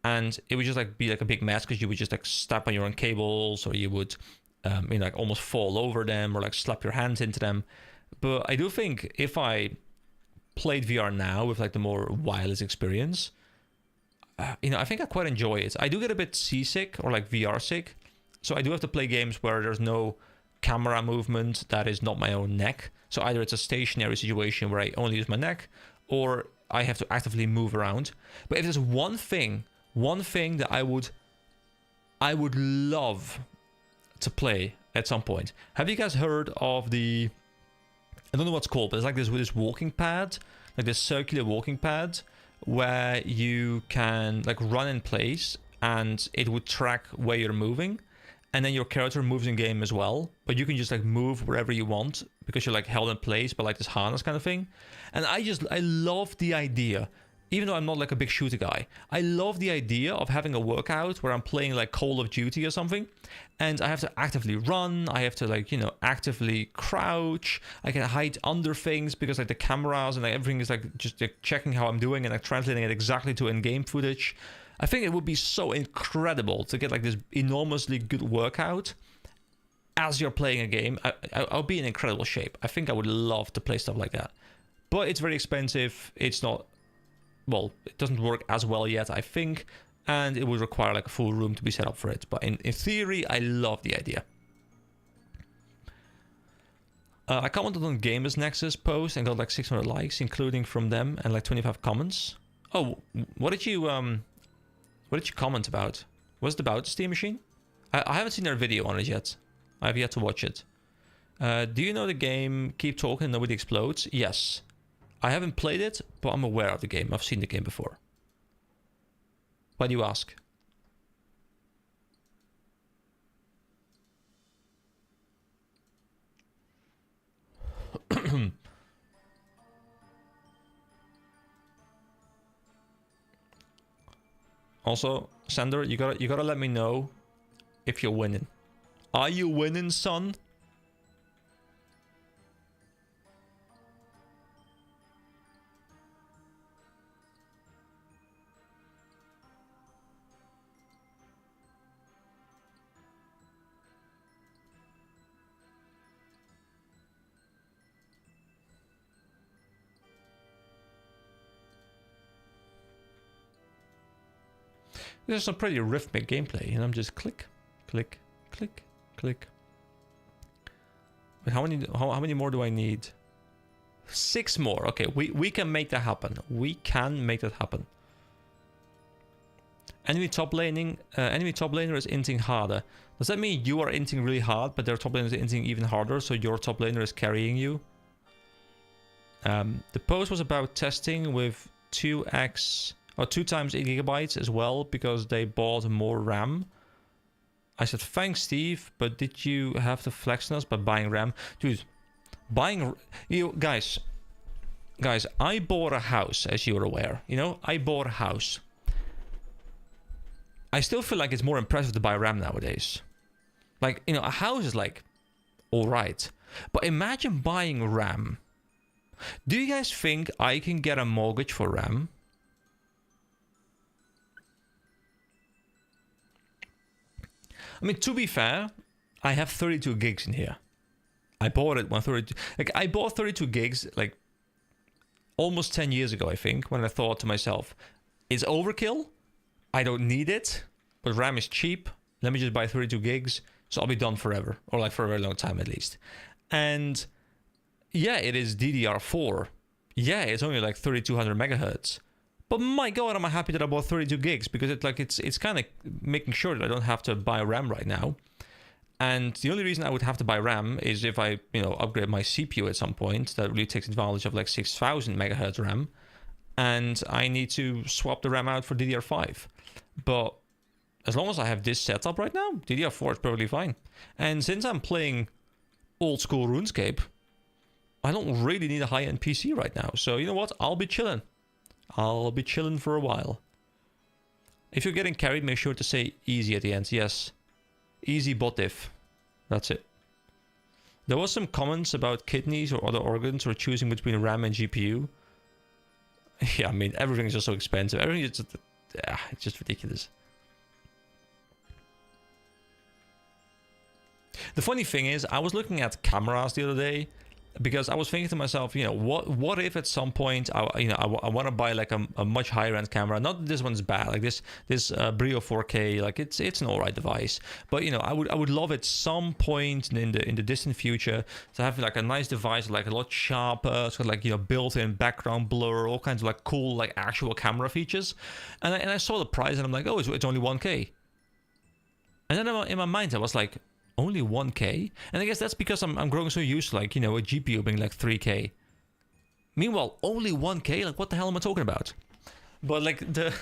And it would just like be like a big mess because you would just like step on your own cables, or you would, you know, like almost fall over them, or like slap your hands into them. But I do think if I played VR now with like the more wireless experience, you know, I think I quite enjoy it. I do get a bit seasick or like VR sick, so I do have to play games where there's no camera movement that is not my own neck. So either it's a stationary situation where I only use my neck, or I have to actively move around. But if there's one thing that I would love to play at some point. Have you guys heard of the, I don't know what's called, but it's like this walking pad, like this circular walking pad, where you can like run in place and it would track where you're moving, and then your character moves in game as well, but you can just like move wherever you want because you're like held in place by like this harness kind of thing. And I love the idea. Even though I'm not like a big shooter guy, I love the idea of having a workout where I'm playing like Call of Duty or something, and I have to actively run, I have to like, you know, actively crouch, I can hide under things because like the cameras and like everything is like just like checking how I'm doing and like translating it exactly to in-game footage. I think it would be so incredible to get like this enormously good workout as you're playing a game. I'll be in incredible shape. I think I would love to play stuff like that. But it's very expensive. It's not, well, it doesn't work as well yet, I think, and it would require like a full room to be set up for it. But in theory, I love the idea. I commented on Gamers Nexus post and got like 600 likes, including from them, and like 25 comments. Oh, what did you comment about? Was it about Steam Machine? I haven't seen their video on it yet. I have yet to watch it. Do you know the game Keep Talking Nobody Explodes? Yes. I haven't played it, but I'm aware of the game. I've seen the game before. Why do you ask? Also, Sander, you gotta let me know if you're winning. Are you winning, son? There's some pretty rhythmic gameplay, and I'm just click, click, click, click. Wait, how many more do I need? 6 more. Okay, we can make that happen. We can make that happen. Enemy top laner is inting harder. Does that mean you are inting really hard, but their top laner is inting even harder, so your top laner is carrying you? The post was about testing with 2x or 2 times 8 gigabytes as well, because they bought more RAM. I said, thanks, Steve, but did you have to flex on us by buying RAM? Dude, guys, I bought a house, as you're aware. You know, I bought a house. I still feel like it's more impressive to buy RAM nowadays. Like, you know, a house is like, all right. But imagine buying RAM. Do you guys think I can get a mortgage for RAM? I mean, to be fair, I have 32 gigs in here. I bought it when 32... Like, I bought 32 gigs, like, almost 10 years ago, I think, when I thought to myself, it's overkill. I don't need it, but RAM is cheap. Let me just buy 32 gigs, so I'll be done forever, or like for a very long time at least. And yeah, it is DDR4. Yeah, it's only like 3200 megahertz. But my God, am I happy that I bought 32 gigs, because it's kind of making sure that I don't have to buy RAM right now. And the only reason I would have to buy RAM is if I, you know, upgrade my CPU at some point that really takes advantage of like 6000 megahertz RAM, and I need to swap the RAM out for DDR5. But as long as I have this setup right now, DDR4 is perfectly fine. And since I'm playing old school RuneScape, I don't really need a high-end PC right now. So you know what? I'll be chilling. I'll be chilling for a while. If you're getting carried, make sure to say easy at the end. Yes. Easy bot diff. That's it. There was some comments about kidneys or other organs or choosing between RAM and GPU. Yeah, I mean, everything is just so expensive. Everything is just... it's just ridiculous. The funny thing is, I was looking at cameras the other day, because I was thinking to myself, you know, what if at some point I want to buy like a much higher end camera. Not that this one's bad, like this Brio 4K, like it's an alright device. But you know, I would love at some point in the distant future to have like a nice device, like a lot sharper. It's got like, you know, built-in background blur, all kinds of like cool like actual camera features. And I saw the price and I'm like, oh, it's only 1K. And then in my mind I was like, only 1K? And I guess that's because I'm growing so used to, like, you know, a GPU being like 3K. Meanwhile, only 1K? Like, what the hell am I talking about? But like the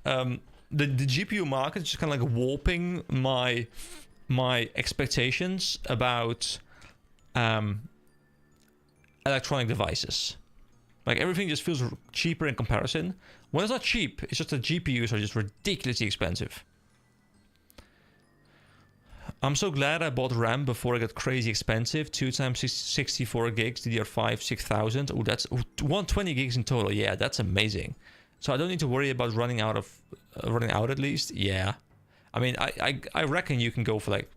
GPU market is just kind of like warping my expectations about electronic devices. Like, everything just feels cheaper in comparison. When it's not cheap, it's just that GPUs are just ridiculously expensive. I'm so glad I bought RAM before it got crazy expensive. 2 times 64 gigs, DDR5, 6000. Oh, that's 120 gigs in total. Yeah, that's amazing. So I don't need to worry about running out at least. Yeah. I mean, I reckon you can go for like,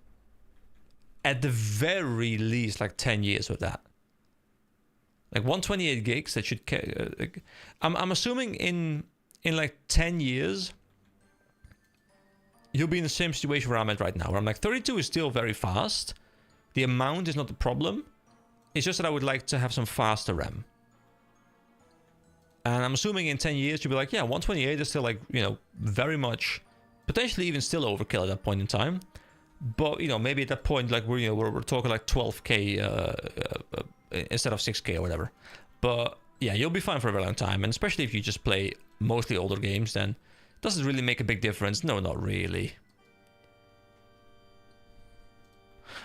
at the very least, like 10 years with that. Like 128 gigs, that should... I'm assuming in like 10 years... you'll be in the same situation where I'm at right now, where I'm like, 32 is still very fast. The amount is not the problem. It's just that I would like to have some faster RAM. And I'm assuming in 10 years, you'll be like, yeah, 128 is still like, you know, very much, potentially even still overkill at that point in time. But, you know, maybe at that point, like, we're talking like 12K instead of 6K or whatever. But yeah, you'll be fine for a very long time. And especially if you just play mostly older games, then does it really make a big difference? No, not really.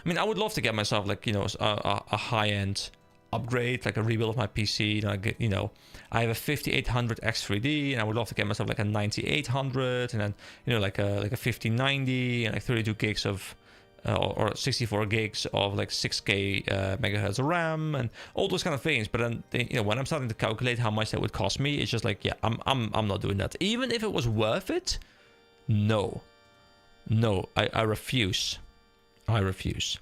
I mean, I would love to get myself like, you know, a high-end upgrade, like a rebuild of my PC. You know, I have a 5800 X3D, and I would love to get myself like a 9800, and then, you know, like a 5090, and like 32 gigs of or 64 gigs of like 6K megahertz of RAM, and all those kind of things. But then, you know, when I'm starting to calculate how much that would cost me, it's just like, yeah, I'm not doing that. Even if it was worth it, no, I refuse. I refuse.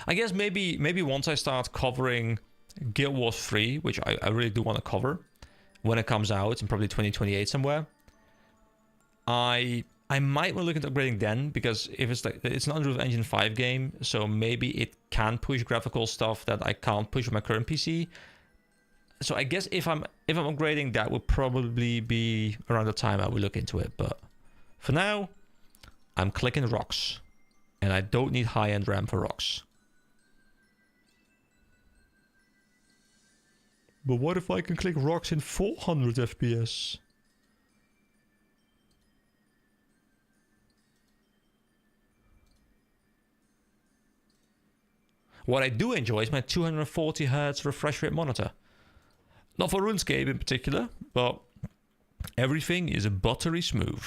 I guess maybe once I start covering Guild Wars 3, which I really do want to cover when it comes out in probably 2028 somewhere, I might want to look into upgrading then, because if it's like, it's an Unreal Engine 5 game, so maybe it can push graphical stuff that I can't push with my current PC. So I guess if I'm upgrading, that would probably be around the time I would look into it. But for now, I'm clicking rocks, and I don't need high-end RAM for rocks. But what if I can click rocks in 400 FPS? What I do enjoy is my 240 Hz refresh rate monitor. Not for RuneScape in particular, but everything is buttery smooth.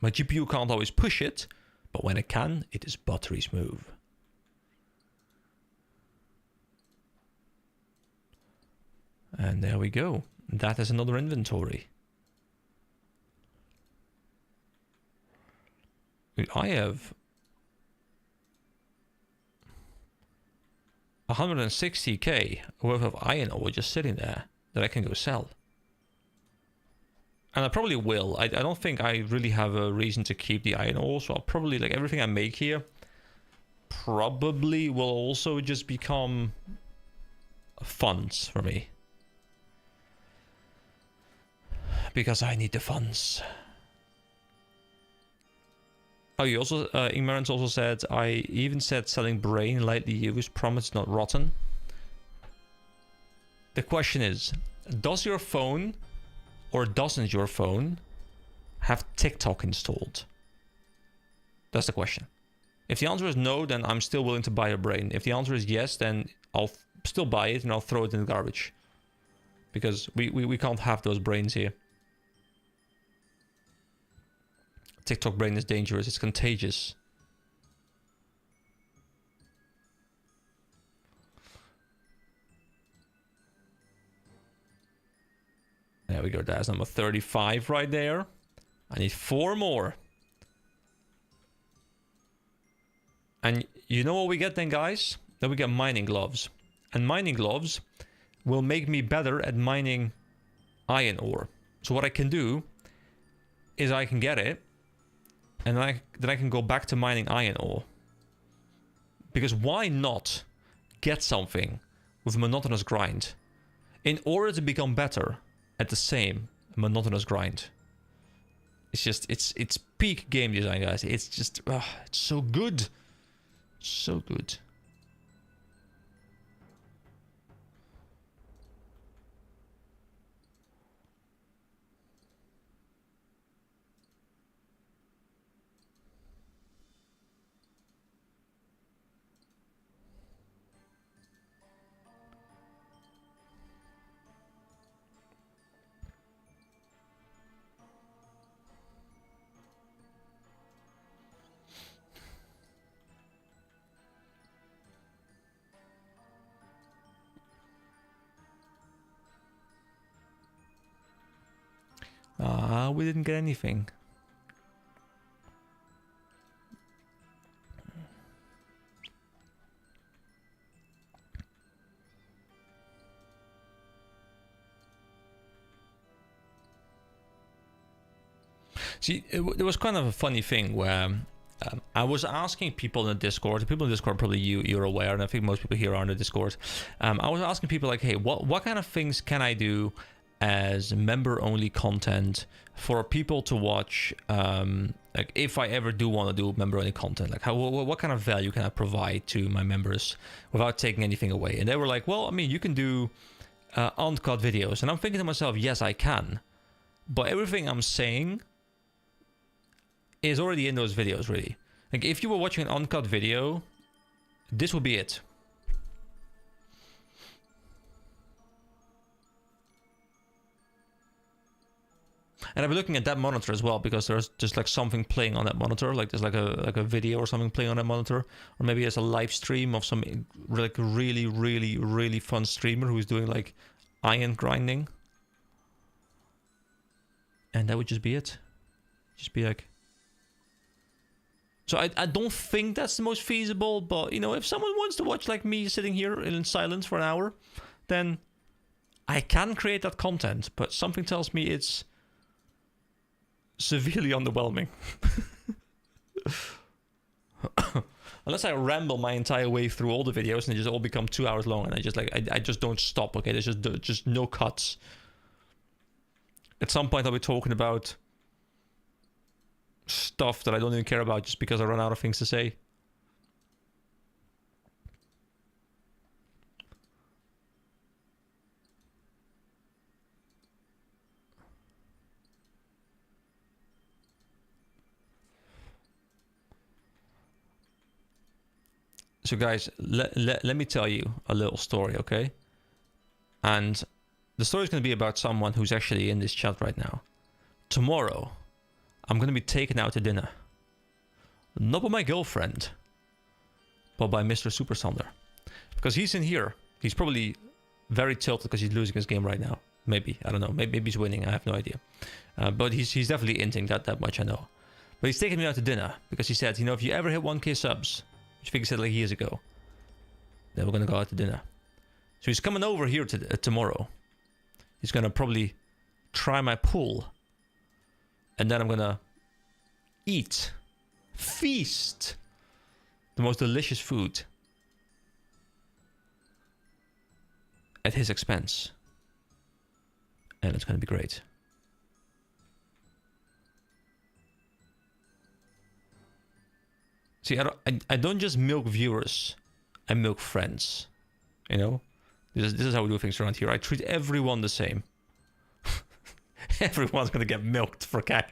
My GPU can't always push it, but when it can, it is buttery smooth. And there we go. That is another inventory. I have 160k worth of iron ore just sitting there that I can go sell. And I probably will. I don't think I really have a reason to keep the iron ore, so I'll probably, like, everything I make here probably will also just become funds for me. Because I need the funds. Oh, you also, Ignorance also said, I even said selling brain lightly used, promise not rotten. The question is, does your phone or doesn't your phone have TikTok installed? That's the question. If the answer is no, then I'm still willing to buy a brain. If the answer is yes, then I'll still buy it and I'll throw it in the garbage. Because we can't have those brains here. TikTok brain is dangerous. It's contagious. There we go. That's number 35 right there. I need 4 more. And you know what we get then, guys? Then we get mining gloves. And mining gloves will make me better at mining iron ore. So what I can do is I can get it. And then I can go back to mining iron ore. Because why not get something with monotonous grind in order to become better at the same monotonous grind? It's just, it's peak game design, guys. It's just, it's so good. So good. We didn't get anything. See, it was kind of a funny thing where I was asking people in the Discord. People in the Discord, probably you're aware, and I think most people here are in the Discord. I was asking people like, hey, what kind of things can I do as member-only content for people to watch? Like, if I ever do want to do member-only content, like what kind of value can I provide to my members without taking anything away? And they were like, well, I mean, you can do uncut videos. And I'm thinking to myself, yes, I can. But everything I'm saying is already in those videos, really. Like, if you were watching an uncut video, this would be it. And I've been looking at that monitor as well, because there's just like something playing on that monitor, like there's like a video or something playing on that monitor, or maybe it's a live stream of some like really fun streamer who's doing like iron grinding, and that would just be it. Just be like. So I don't think that's the most feasible, but you know, if someone wants to watch like me sitting here in silence for an hour, then I can create that content. But something tells me it's severely underwhelming. unless I ramble my entire way through all the videos and they just all become 2 hours long, and I just like I just don't stop. Okay, there's just no cuts. At some point, I'll be talking about stuff that I don't even care about just because I run out of things to say. So guys, let me tell you a little story, okay? And the story is going to be about someone who's actually in this chat right now. Tomorrow, I'm going to be taken out to dinner. Not by my girlfriend, but by Mr. Super Sander. Because he's in here. He's probably very tilted because he's losing his game right now. Maybe, I don't know. Maybe he's winning, I have no idea. But he's definitely inting that much, I know. But he's taking me out to dinner because he said, you know, if you ever hit 1k subs, which I think he said like years ago, then we're going to go out to dinner. So he's coming over here tomorrow. He's going to probably try my pool. And then I'm going to eat, feast, the most delicious food at his expense. And it's going to be great. See, I don't just milk viewers, I milk friends. You know? This is how we do things around here. I treat everyone the same. Everyone's gonna get milked for cash.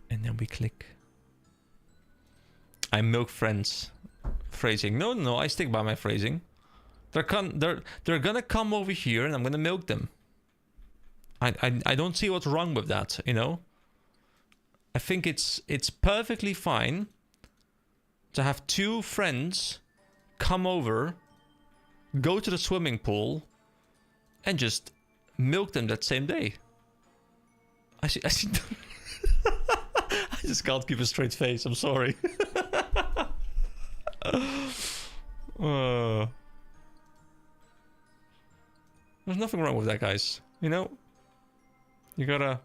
And then we click. I milk friends. Phrasing. No, I stick by my phrasing. They're gonna come over here and I'm gonna milk them. I don't see what's wrong with that, you know? I think it's perfectly fine to have two friends come over, go to the swimming pool, and just milk them that same day. I see I just can't keep a straight face, I'm sorry. There's nothing wrong with that, guys. You know? You gotta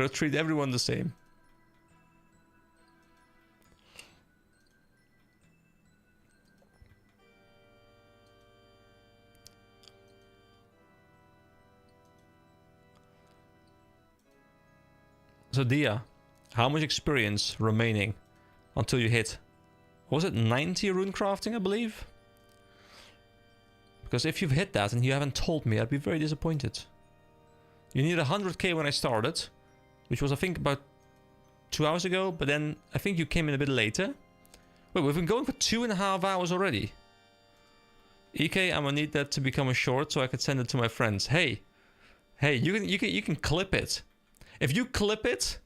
treat everyone the same. So Dia, how much experience remaining until you hit, what was it, 90 rune crafting, I believe? Because if you've hit that and you haven't told me, I'd be very disappointed. You need 100k when I started, which was I think about 2 hours ago, but then I think you came in a bit later. Wait, we've been going for 2.5 hours already. EK, I'm gonna need that to become a short so I could send it to my friends. Hey, you can clip it. If you clip it,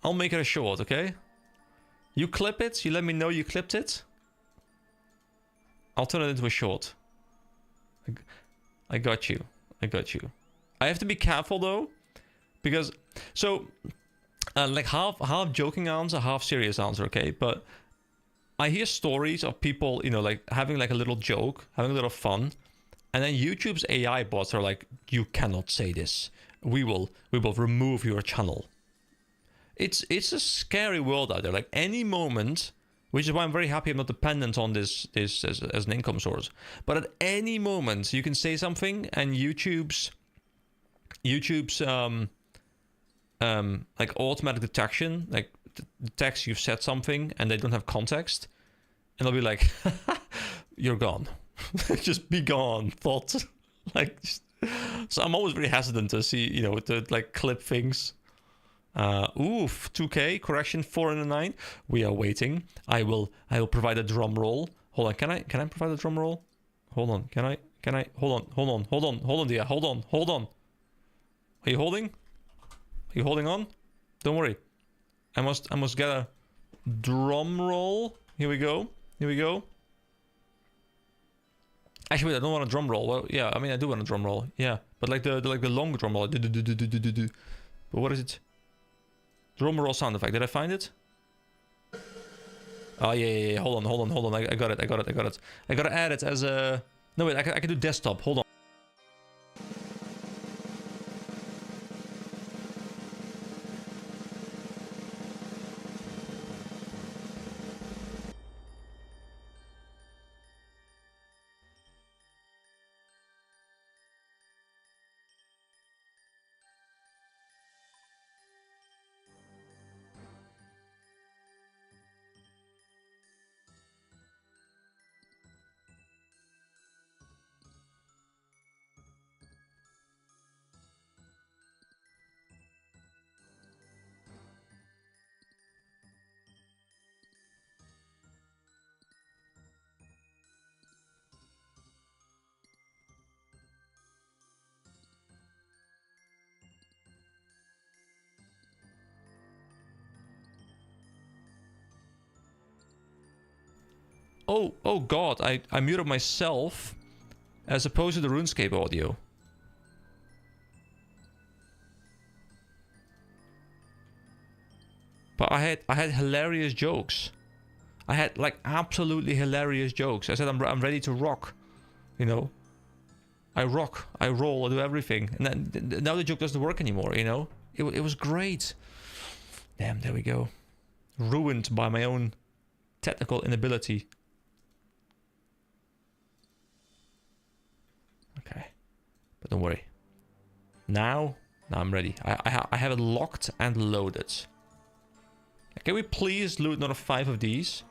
I'll make it a short, okay? You clip it, you let me know you clipped it. I'll turn it into a short. I got you. I got you. I have to be careful though, because so like half joking answer, half serious answer, okay? But I hear stories of people, you know, like having like a little joke, having a little fun, and then YouTube's AI bots are like, you cannot say this. We will remove your channel. It's a scary world out there. Like any moment, which is why I'm very happy I'm not dependent on this as an income source. But at any moment you can say something and YouTube's like automatic detection, like detects you've said something and they don't have context, and they'll be like, you're gone. Just be gone, thought. Like just, so I'm always very hesitant to see, you know, to like clip things. Oof, 2k correction, 409. We are waiting. I will provide a drum roll. Hold on, can I provide a drum roll? Hold on, can I hold on, dear, hold on. Are you holding on? Don't worry. I must get a drum roll. Here we go. Actually, wait, I don't want a drum roll. Well, yeah, I mean, I do want a drum roll. Yeah, but like the long drum roll. But what is it? Drum roll sound effect. Did I find it? Oh yeah. Hold on. I got it. I gotta add it as a. No wait, I can do desktop. Hold on. Oh god, I muted myself as opposed to the RuneScape audio. But I had hilarious jokes. I had like absolutely hilarious jokes. I said I'm ready to rock, you know. I rock, I roll, I do everything. And then now the joke doesn't work anymore, you know. It was great. Damn, there we go. Ruined by my own technical inability. Okay, but don't worry. Now I'm ready. I have it locked and loaded. Can we please loot another 5 of these?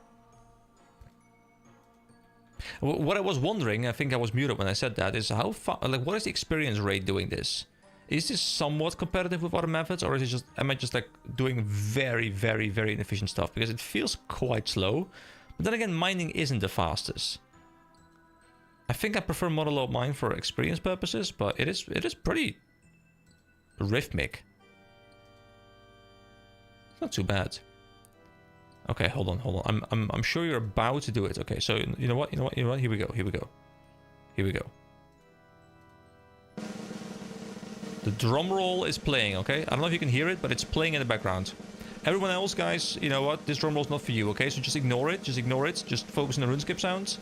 What I was wondering, I think I was muted when I said that, is how far, like, what is the experience rate doing this? Is this somewhat competitive with other methods, or is it just, am I just like doing very inefficient stuff? Because it feels quite slow. But then again, mining isn't the fastest. I think I prefer monologue mine for experience purposes, but it is pretty rhythmic. It's not too bad. Okay, hold on. I'm sure you're about to do it. Okay, so you know what? Here we go. The drum roll is playing, okay? I don't know if you can hear it, but it's playing in the background. Everyone else, guys, you know what? This drum roll's not for you, okay? So just ignore it. Just focus on the RuneScape sounds.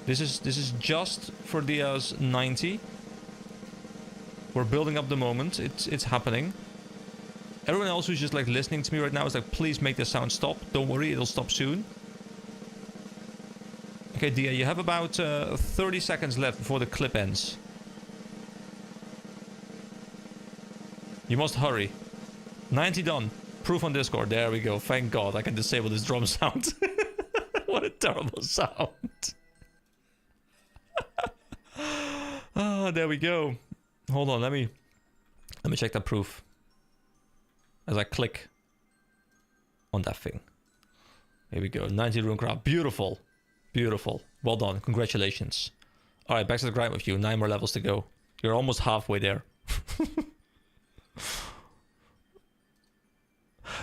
This is just for Diaz 90. We're building up the moment. It's happening. Everyone else who's just like listening to me right now is like, please make the sound stop. Don't worry, it'll stop soon. Okay, Dia, you have about 30 seconds left before the clip ends. You must hurry. 90 done. Proof on Discord. There we go. Thank God I can disable this drum sound. What a terrible sound. Ah, there we go. Hold on, let me check that proof. As I click on that thing. Here we go. 90 rune crowd. Beautiful. Beautiful. Well done. Congratulations. Alright, back to the grind with you. 9 more levels to go. You're almost halfway there.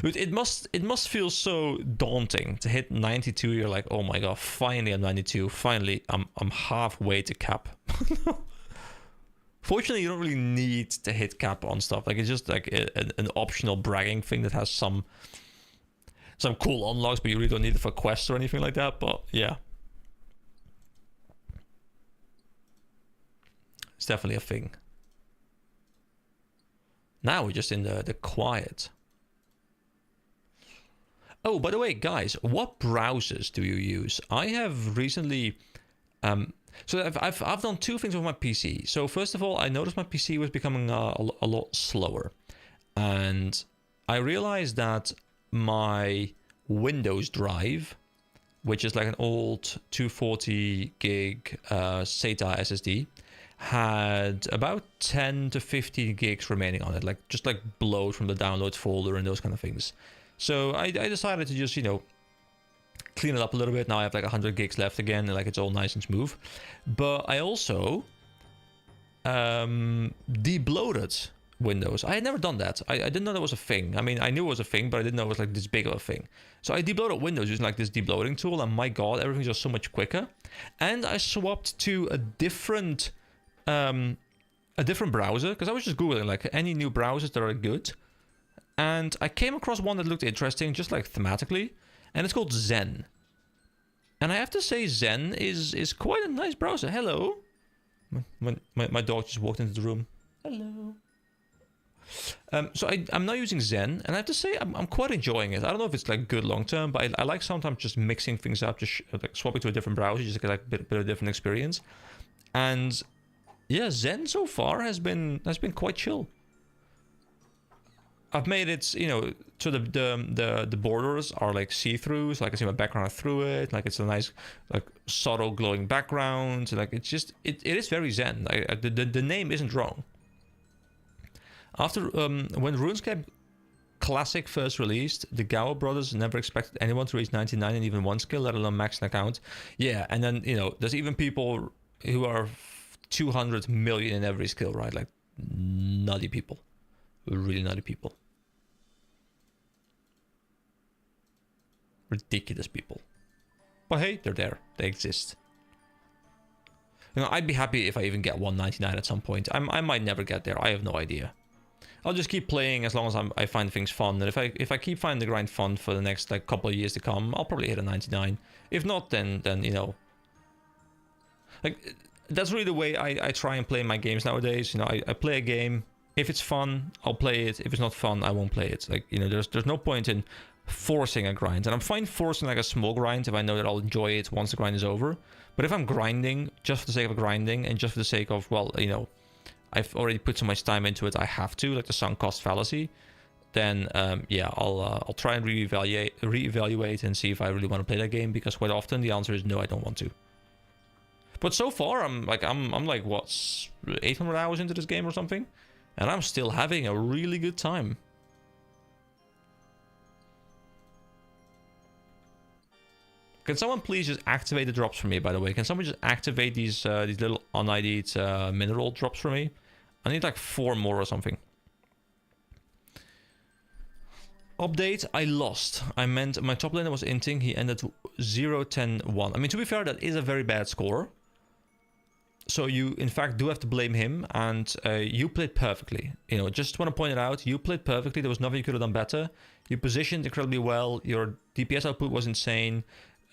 It must feel so daunting to hit 92. You're like, oh my god, finally I'm 92. Finally, I'm halfway to cap. Fortunately, you don't really need to hit cap on stuff. Like, it's just like an optional bragging thing that has some cool unlocks, but you really don't need it for quests or anything like that. But yeah, it's definitely a thing. Now we're just in the quiet. Oh, by the way, guys, what browsers do you use? I have recently... So I've done 2 things with my PC. So first of all, I noticed my PC was becoming a lot slower. And I realized that my Windows drive, which is like an old 240 gig SATA SSD, had about 10 to 15 gigs remaining on it. Like just like bloat from the downloads folder and those kind of things. So I decided to just, you know, clean it up a little bit. Now I have like 100 gigs left again, and like it's all nice and smooth. But I also debloated windows. I had never done that. I didn't know that was a thing. I mean, I knew it was a thing, but I didn't know it was like this big of a thing. So I debloated Windows using like this debloating tool, and my god, everything's just so much quicker. And I swapped to a different browser, because I was just googling like any new browsers that are good, and I came across one that looked interesting, just like thematically, and it's called Zen. And I have to say, Zen is quite a nice browser. Hello. My dog just walked into the room. Hello. So I'm now using Zen, and I have to say I'm quite enjoying it. I don't know if it's like good long term, but I like sometimes just mixing things up, just like swapping to a different browser, just to get like a bit of a different experience. And yeah, Zen so far has been quite chill. I've made it, you know, so the borders are like see-through, so I can see my background through it. Like it's a nice, like subtle glowing background. Like it's just it is very Zen. The name isn't wrong. After when RuneScape Classic first released, the Gao brothers never expected anyone to reach 99 in even one skill, let alone max an account. Yeah, and then, you know, there's even people who are 200 million in every skill, right? Like nutty people, really nutty people, ridiculous people. But hey, they're there. They exist. You know, I'd be happy if I even get 199 at some point. I might never get there. I have no idea. I'll just keep playing as long as I find things fun. And if I keep finding the grind fun for the next like couple of years to come, I'll probably hit a 99. If not, then you know, like that's really the way I try and play my games nowadays. You know, I play a game. If it's fun, I'll play it. If it's not fun, I won't play it. Like, you know, there's no point in forcing a grind. And I'm fine forcing like a small grind if I know that I'll enjoy it once the grind is over. But if I'm grinding just for the sake of grinding and just for the sake of, well, you know, I've already put so much time into it, I have to, like the sunk cost fallacy, then yeah, I'll try and reevaluate and see if I really want to play that game, because quite often the answer is no, I don't want to. But so far I'm like what, 800 hours into this game or something, and I'm still having a really good time. Can someone please just activate the drops for me, by the way? Can someone just activate these little un-ID'd mineral drops for me? I need like 4 more or something. Update, I lost. I meant my top laner was inting. He ended 0-10-1. I mean, to be fair, that is a very bad score. So you, in fact, do have to blame him. And you played perfectly. You know, just want to point it out. You played perfectly. There was nothing you could have done better. You positioned incredibly well. Your DPS output was insane.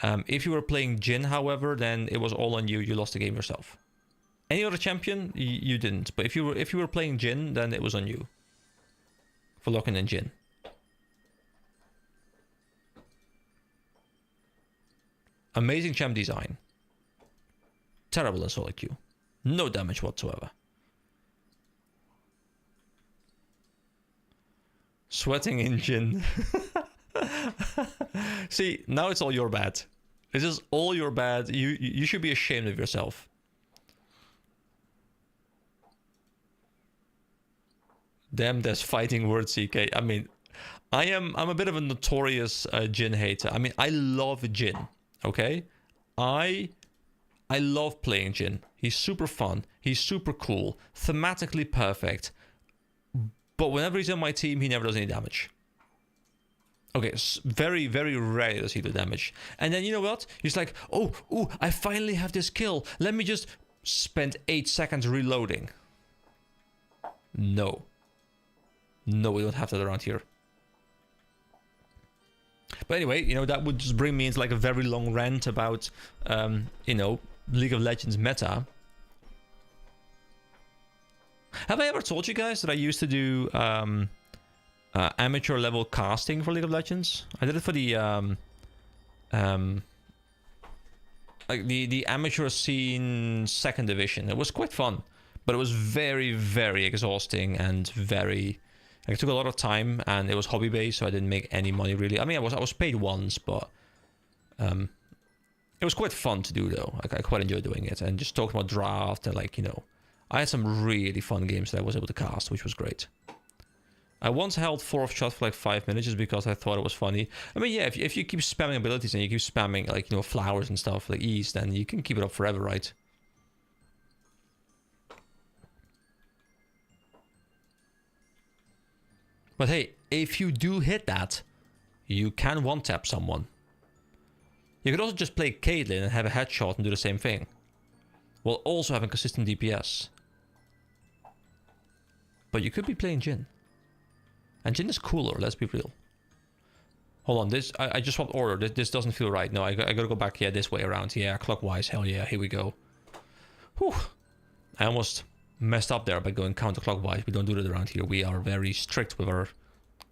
If you were playing Jhin, however, then it was all on you. You lost the game yourself. Any other champion, you didn't. But if you were playing Jhin, then it was on you for locking in Jhin. Amazing champ design. Terrible in solo queue. No damage whatsoever. Sweating in Jhin. See, now it's all your bad. This is all your bad. You should be ashamed of yourself. Damn, there's fighting words, CK. I mean, I'm a bit of a notorious Jhin hater. I mean, I love Jhin. Okay, I love playing Jhin. He's super fun. He's super cool. Thematically perfect. But whenever he's on my team, he never does any damage. Okay, very, very rare does he do damage. And then, you know what? He's like, oh, I finally have this kill. Let me just spend 8 seconds reloading. No. No, we don't have that around here. But anyway, you know, that would just bring me into like a very long rant about, you know, League of Legends meta. Have I ever told you guys that I used to do amateur level casting for League of Legends? I did it for the like the amateur scene 2nd division. It was quite fun, but it was very, very exhausting and very. It took a lot of time, and it was hobby based, so I didn't make any money really. I mean, I was paid once, but it was quite fun to do though. I quite enjoyed doing it, and just talking about draft and like, you know, I had some really fun games that I was able to cast, which was great. I once held 4th shot for like 5 minutes just because I thought it was funny. I mean, yeah, if you keep spamming abilities and you keep spamming like, you know, flowers and stuff like E's, then you can keep it up forever, right? But hey, if you do hit that, you can one-tap someone. You could also just play Caitlyn and have a headshot and do the same thing, while also having consistent DPS. But you could be playing Jhin. And Jhin is cooler, let's be real. Hold on, this I just swapped order. This doesn't feel right. No, I gotta go back, yeah, this way around. Yeah, clockwise. Hell yeah, here we go. Whew. I almost messed up there by going counterclockwise. We don't do that around here. We are very strict with our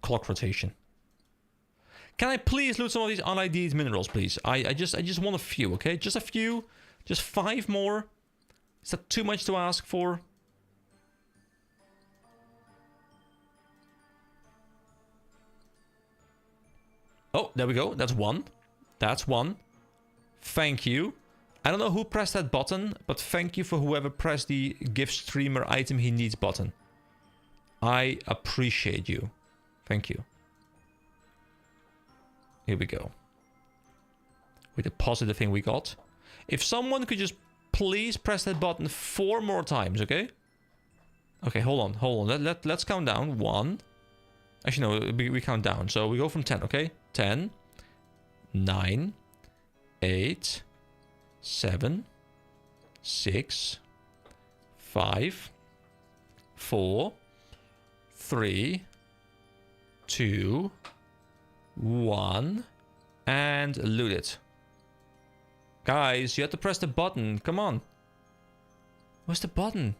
clock rotation. Can I please loot some of these unID'd minerals, please? I just want a few, okay? Just a few. Just 5 more. Is that too much to ask for? Oh, there we go. That's 1. That's 1. Thank you. I don't know who pressed that button, but thank you for whoever pressed the give streamer item he needs button. I appreciate you. Thank you. Here we go. With the positive thing we got. If someone could just please press that button 4 more times, okay? Okay, hold on. Let's count down. 1. Actually, no, we count down. So we go from 10, okay? 10, 9, 8, 7, 6, 5, 4, 3, 2, 1, and loot it. Guys, you have to press the button. Come on. Where's the button?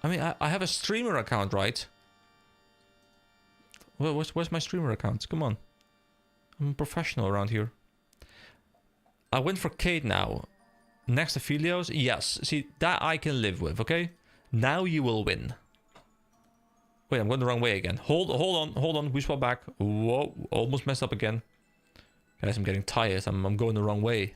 I mean, I have a streamer account, right? Where's my streamer account? Come on. I'm a professional around here. I went for Kate now. Next to Philios? Yes. See, that I can live with, okay? Now you will win. Wait, I'm going the wrong way again. Hold on. We swap back. Whoa, almost messed up again. Guys, I'm getting tired. I'm going the wrong way.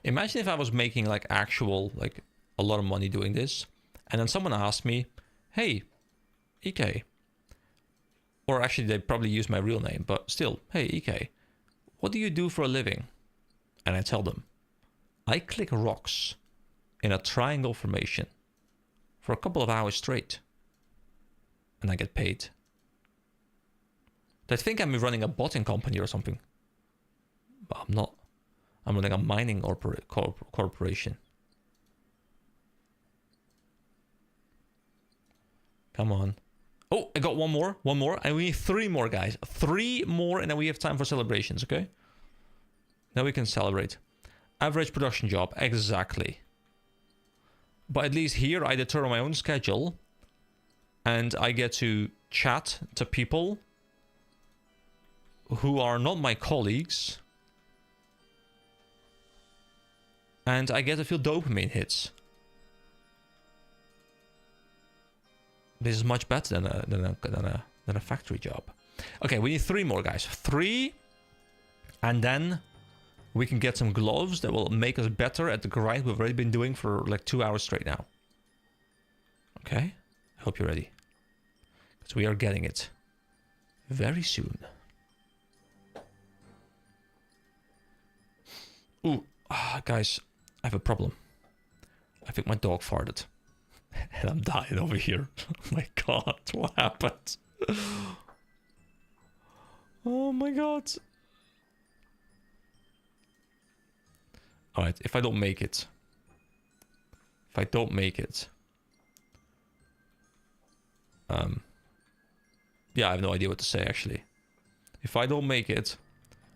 Imagine if I was making like actual, like a lot of money doing this, and then someone asked me, hey, EK, or actually they probably use my real name, but still, hey, EK, what do you do for a living? And I tell them, I click rocks in a triangle formation for a couple of hours straight, and I get paid. They think I'm running a botting company or something, but I'm not. I'm running a mining corporation. Come on. Oh, I got one more. And we need 3 more, guys. 3 more, and then we have time for celebrations, okay? Now we can celebrate. Average production job. Exactly. But at least here, I determine my own schedule. And I get to chat to people who are not my colleagues. And I get to feel dopamine hits. This is much better than a factory job. Okay, we need 3 more, guys. 3, and then we can get some gloves that will make us better at the grind we've already been doing for like 2 hours straight now. Okay, I hope you're ready, because we are getting it very soon. Ooh, guys. I have a problem. I think my dog farted. And I'm dying over here. Oh my god, what happened? Oh my god. Alright, if I don't make it. Yeah, I have no idea what to say actually. If I don't make it,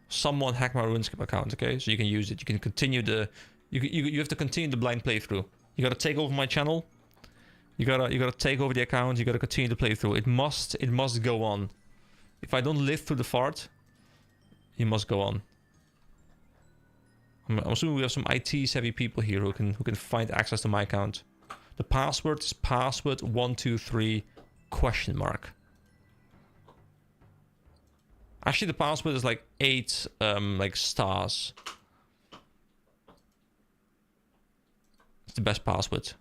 someone hack my RuneScape account, okay? So you can use it. You can continue the... You have to continue the blind playthrough. You gotta take over my channel. You gotta take over the account. You gotta continue the playthrough. It must go on. If I don't live through the fart, you must go on. I'm assuming we have some IT savvy people here who can find access to my account. The password is password123 ? Actually, the password is like 8 like stars. The best password.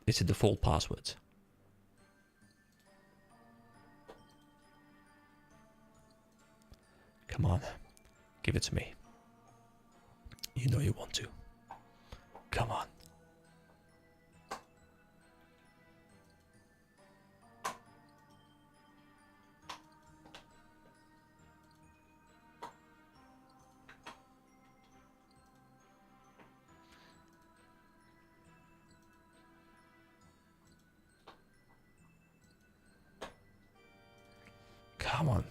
It's a default password. Come on, give it to me. You know you want to. Come on. Come on.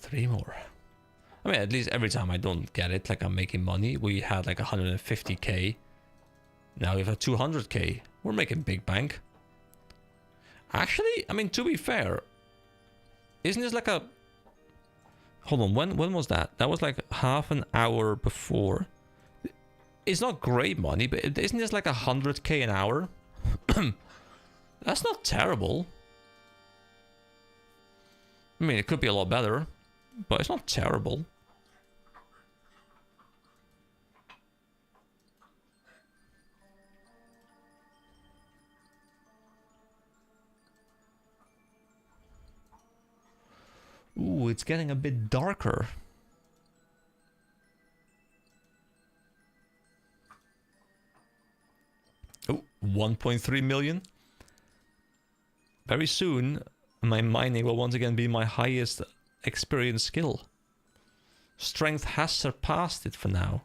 3 more. I mean, at least every time I don't get it, like I'm making money. We had like 150k. Now we have 200k. We're making big bank. Actually, I mean, to be fair, isn't this like a... Hold on, when was that? That was like half an hour before. It's not great money, but isn't this like 100k an hour? That's not terrible. I mean, it could be a lot better, but it's not terrible. Ooh, it's getting a bit darker. Oh, 1.3 million. Very soon, my mining will once again be my highest experience skill. Strength has surpassed it for now.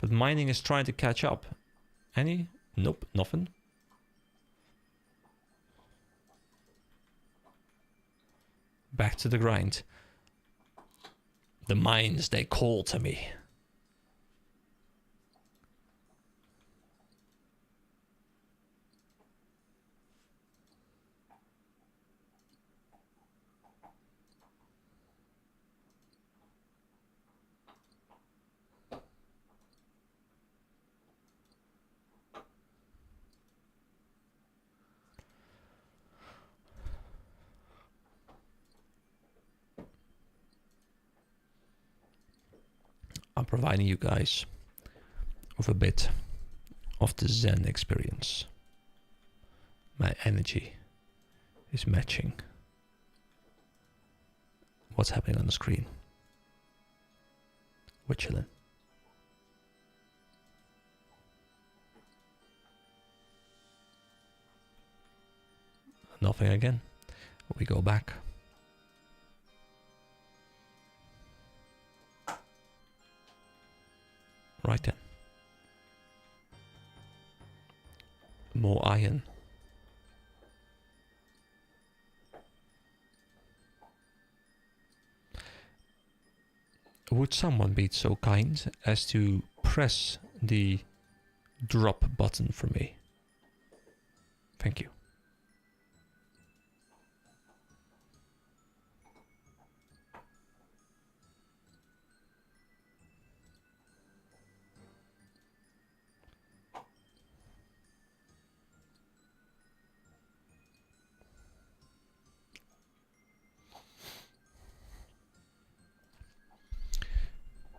But mining is trying to catch up. Any? Nope, nothing. Back to the grind. The mines, they call to me. I'm providing you guys with a bit of the Zen experience. My energy is matching what's happening on the screen. We're chilling. Nothing again. We go back. Right then. More iron. Would someone be so kind as to press the drop button for me? Thank you.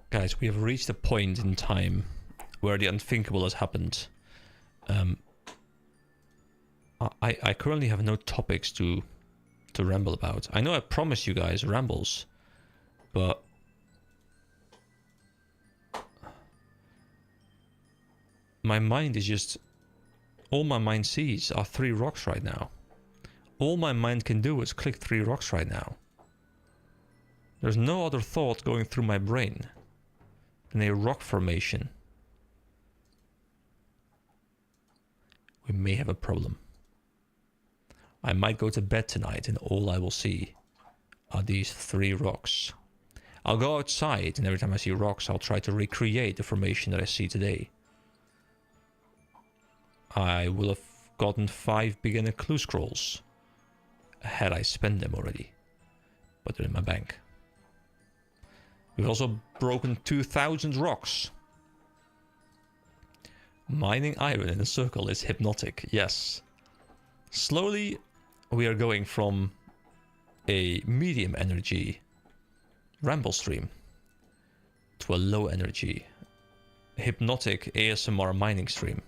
Guys, we have reached a point in time where the unthinkable has happened. I currently have no topics to ramble about. I know I promised you guys rambles, but my mind is just... All my mind sees are 3 rocks right now. All my mind can do is click 3 rocks right now. There's no other thought going through my brain than a rock formation. We may have a problem. I might go to bed tonight and all I will see are these 3 rocks. I'll go outside and every time I see rocks I'll try to recreate the formation that I see today. I will have gotten 5 beginner clue scrolls had I spent them already, but they're in my bank. We've also broken 2,000 rocks. Mining iron in a circle is hypnotic, yes. Slowly, we are going from a medium energy ramble stream to a low energy hypnotic ASMR mining stream.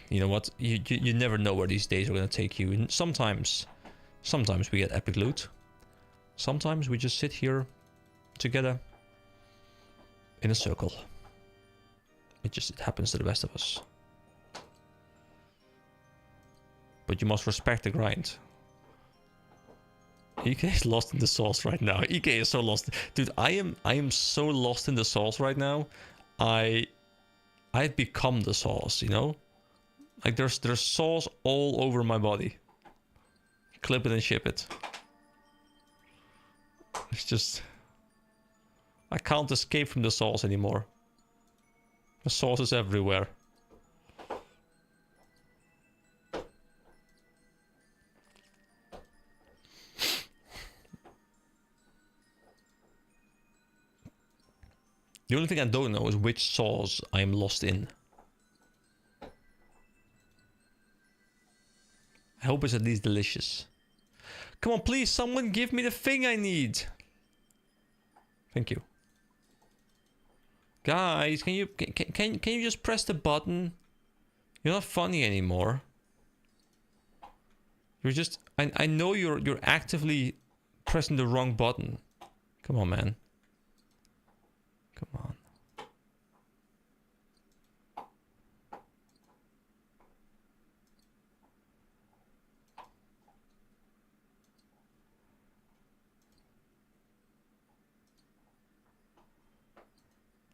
You know what? You never know where these days are gonna take you. And sometimes we get epic loot. Sometimes we just sit here together in a circle. It happens to the best of us. But you must respect the grind. EK is lost in the sauce right now. EK is so lost. Dude, I am so lost in the sauce right now. I've become the sauce, you know? Like there's sauce all over my body. Clip it and ship it. It's just... I can't escape from the sauce anymore. The sauce is everywhere. The only thing I don't know is which sauce I am lost in. I hope it's at least delicious. Come on, please, someone give me the thing I need. Thank you. Guys, can you just press the button? You're not funny anymore. You're just I know you're actively pressing the wrong button. Come on, man. Come on.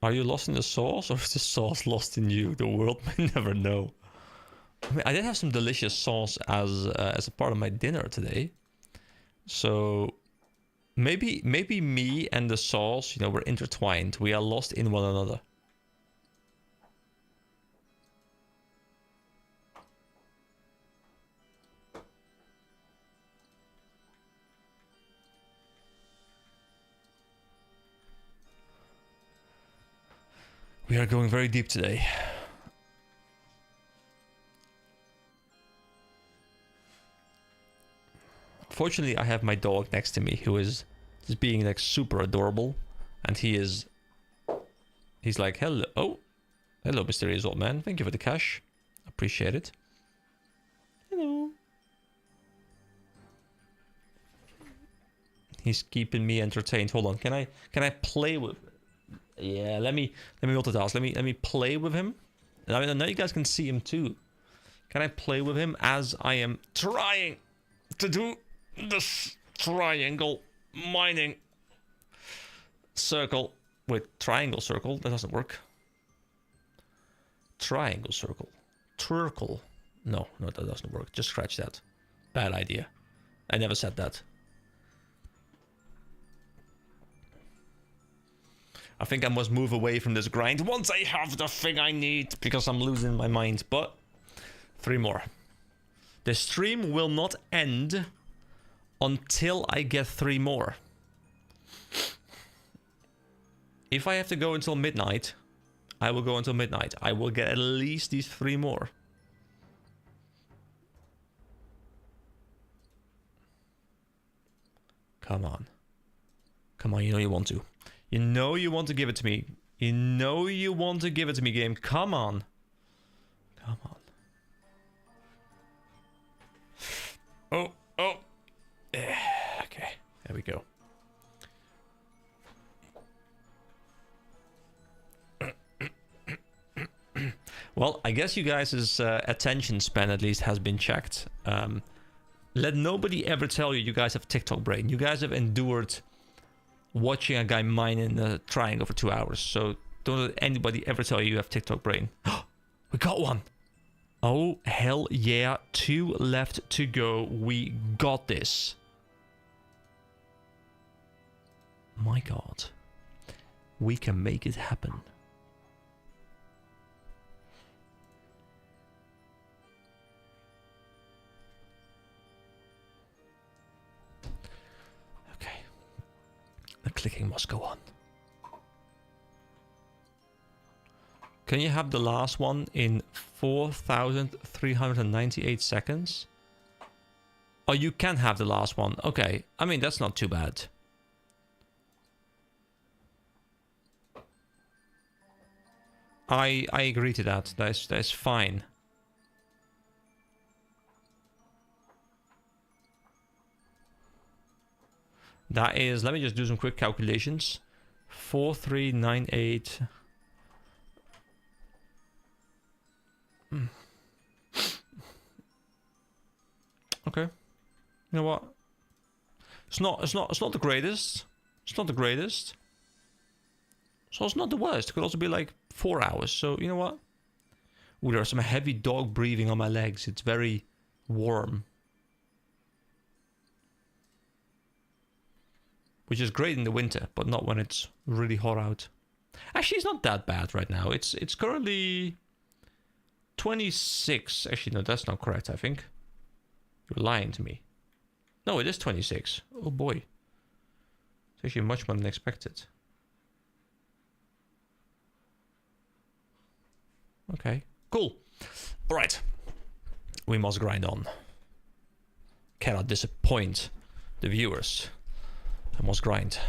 Are you lost in the sauce, or is the sauce lost in you? The world may never know. I mean, I did have some delicious sauce as a part of my dinner today, so maybe me and the sauce, you know, we're intertwined. We are lost in one another. We are going very deep today. Fortunately, I have my dog next to me who is just being like super adorable, and he's like, hello, oh, hello, mysterious old man. Thank you for the cash. Appreciate it. Hello. He's keeping me entertained. Hold on, can I play with? Yeah, let me multitask. Let me play with him. I mean, now you guys can see him too. Can I play with him as I am trying to do this triangle mining circle with triangle circle? That doesn't work. Triangle circle. Turcle. No, that doesn't work. Just scratch that. Bad idea. I never said that. I think I must move away from this grind once I have the thing I need, because I'm losing my mind. But 3 more. The stream will not end until I get 3 more. If I have to go until midnight, I will go until midnight. I will get at least these 3 more. Come on. Come on, you know you want to. You know you want to give it to me. You know you want to give it to me, game. Come on. Come on. Oh. Okay, there we go. Well, I guess you guys' attention span at least has been checked. Let nobody ever tell you guys have TikTok brain. You guys have endured watching a guy mine in a triangle for 2 hours. So don't let anybody ever tell you have TikTok brain. We got one. Oh, hell yeah. 2 left to go. We got this. My God. We can make it happen. The clicking must go on. Can you have the last one in 4,398 seconds? Oh, you can have the last one. Okay. I mean, that's not too bad. I agree to that. That's fine. That is, let me just do some quick calculations. 4398. Okay. You know what? It's not the greatest. It's not the greatest. So it's not the worst. It could also be like 4 hours. So you know what? Ooh, there's some heavy dog breathing on my legs. It's very warm. Which is great in the winter, but not when it's really hot out. Actually, it's not that bad right now. It's currently 26. Actually, no, that's not correct, I think. You're lying to me. No, it is 26. Oh boy. It's actually much more than expected. Okay, cool. All right. We must grind on. Cannot disappoint the viewers. I must grind.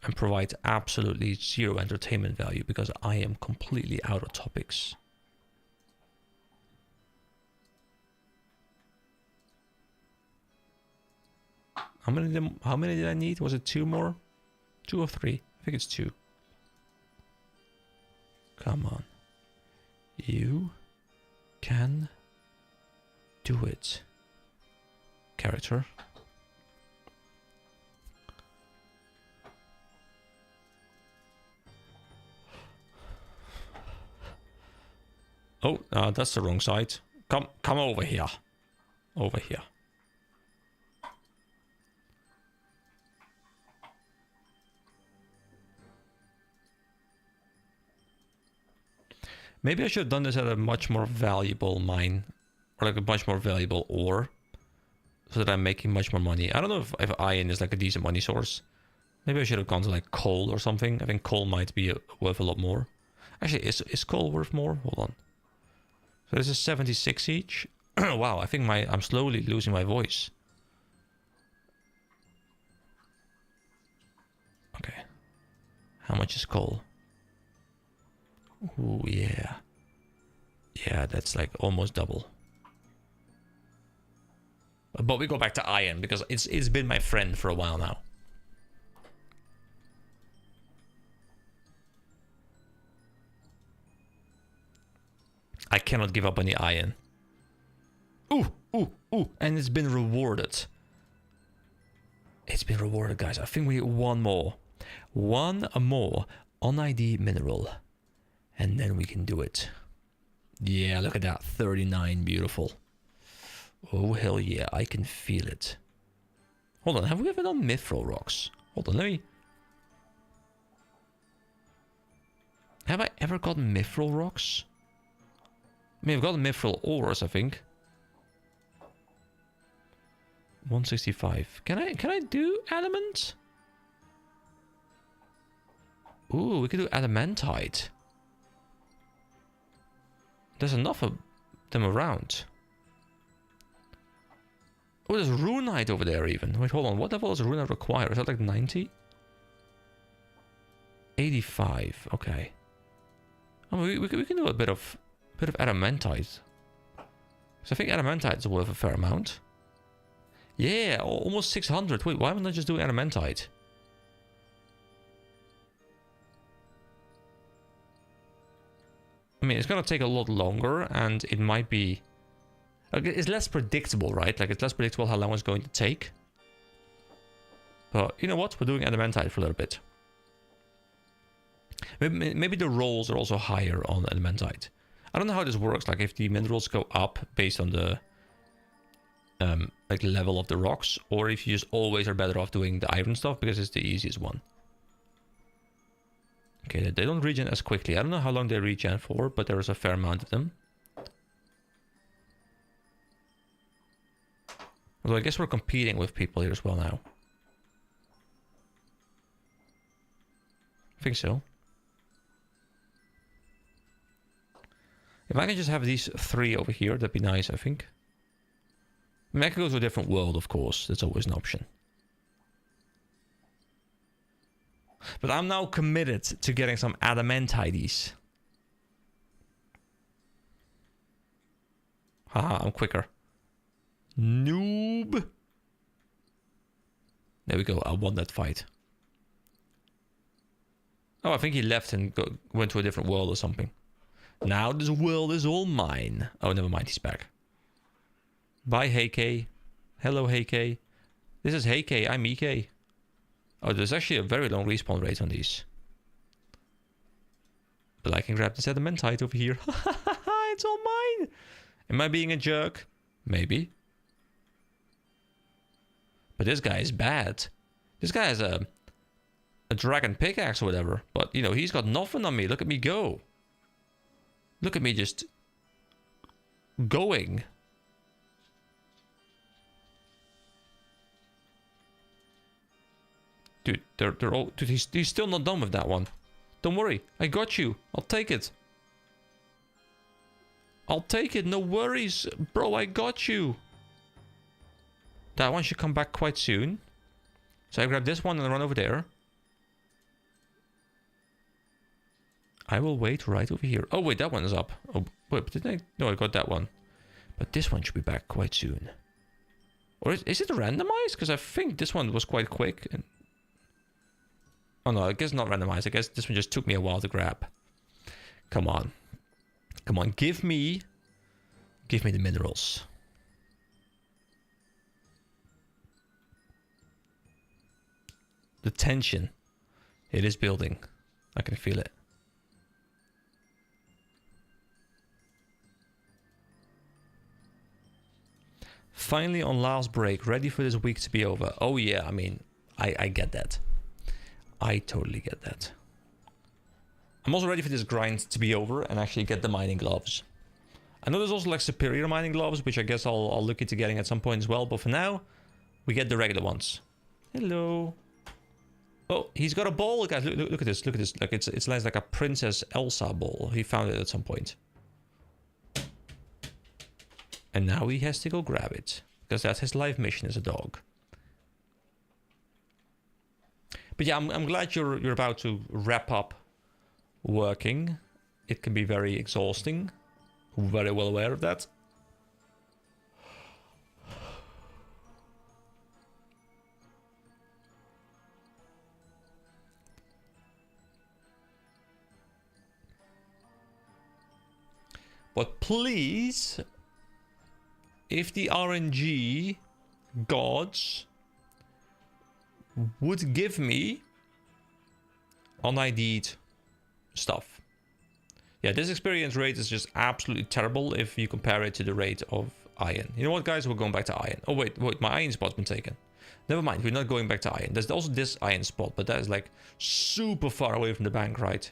And provide absolutely zero entertainment value because I am completely out of topics. How many did I need? Was it 2 more? 2 or 3? I think it's 2. Come on. You can do it. Character. Oh, that's the wrong side. Come over here. Over here. Maybe I should have done this at a much more valuable mine. Or like a much more valuable ore. So that I'm making much more money. I don't know if iron is like a decent money source. Maybe I should have gone to like coal or something. I think coal might be worth a lot more. Actually, is coal worth more? Hold on. So this is 76 each. Wow, I think I'm slowly losing my voice. Okay. How much is coal? Ooh, yeah. Yeah, that's like almost double. But we go back to iron because it's been my friend for a while now. I cannot give up any iron. Ooh, ooh, ooh. And it's been rewarded. It's been rewarded, guys. I think we need one more. One more on ID mineral. And then we can do it. Yeah, look at that. 39. Beautiful. Oh, hell yeah. I can feel it. Hold on. Have we ever done mithril rocks? Hold on. Let me... Have I ever gotten mithril rocks? I mean, I've got mithril ores, I think. 165. Can I do adamant? Ooh, we could do adamantite. There's enough of them around. Oh, there's runite over there even. Wait, hold on. What level does runite require? Is that like 90? 85. Okay. I mean, we can do a bit of adamantite. So I think adamantite is worth a fair amount. Yeah, almost 600. Wait, why am I not just doing adamantite? I mean, it's gonna take a lot longer, and it might be... Like, it's less predictable, right? Like, it's less predictable how long it's going to take. But, you know what? We're doing adamantite for a little bit. Maybe the rolls are also higher on adamantite. I don't know how this works, like, if the minerals go up based on the... like, level of the rocks, or if you just always are better off doing the iron stuff, because it's the easiest one. Okay, they don't regen as quickly. I don't know how long they regen for, but there is a fair amount of them. Although I guess we're competing with people here as well now. I think so. If I can just have these 3 over here, that'd be nice, I think. I mean, I could go to a different world, of course. That's always an option. But I'm now committed to getting some adamantites. Haha, I'm quicker. Noob. There we go. I won that fight. Oh, I think he left and went to a different world or something. Now this world is all mine. Oh, never mind. He's back. Bye, Heike. Hello, Heike. This is Heike. I'm Ike. Oh, there's actually a very long respawn rate on these. But I can grab this adamantite over here. It's all mine. Am I being a jerk? Maybe. But this guy is bad. This guy has a dragon pickaxe or whatever. But, you know, he's got nothing on me. Look at me go. Look at me just going. Dude, they're all... Dude, he's still not done with that one. Don't worry. I got you. I'll take it. I'll take it. No worries. Bro, I got you. That one should come back quite soon. So I grab this one and run over there. I will wait right over here. Oh, wait, that one is up. Oh, wait, didn't I? No, I got that one. But this one should be back quite soon. Or is it randomized? Because I think this one was quite quick. And... Oh, no, I guess not randomized. I guess this one just took me a while to grab. Come on. Come on, give me the minerals. The tension. It is building. I can feel it. Finally on last break, ready for this week to be over. Oh yeah, I mean, I get that. I totally get that. I'm also ready for this grind to be over and actually get the mining gloves. I know there's also like superior mining gloves, which I guess I'll look into getting at some point as well. But for now, we get the regular ones. Hello. Oh, he's got a ball, guys. Look at this. Look at this. Like it's like a Princess Elsa ball. He found it at some point. And now he has to go grab it. Because that's his life mission as a dog. But yeah, I'm glad you're about to wrap up working. It can be very exhausting. Very well aware of that. But please, if the RNG gods would give me unID'd stuff. Yeah, this experience rate is just absolutely terrible if you compare it to the rate of iron. You know what, guys? We're going back to iron. Oh, wait, my iron spot's been taken. Never mind, we're not going back to iron. There's also this iron spot, but that is like super far away from the bank, right?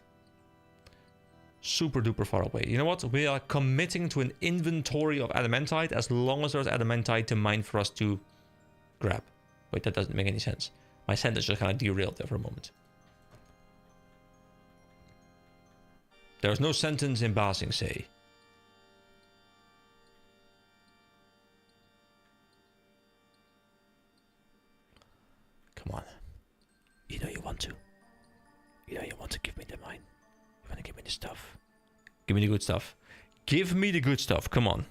Super duper far away. You know what? We are committing to an inventory of adamantite as long as there's adamantite to mine for us to grab. Wait, that doesn't make any sense. My sentence just kind of derailed there for a moment. There's no sentence in Basing say. Come on. You know you want to. You know you want to give me the mine. You want to give me the stuff. Give me the good stuff. Give me the good stuff. Come on.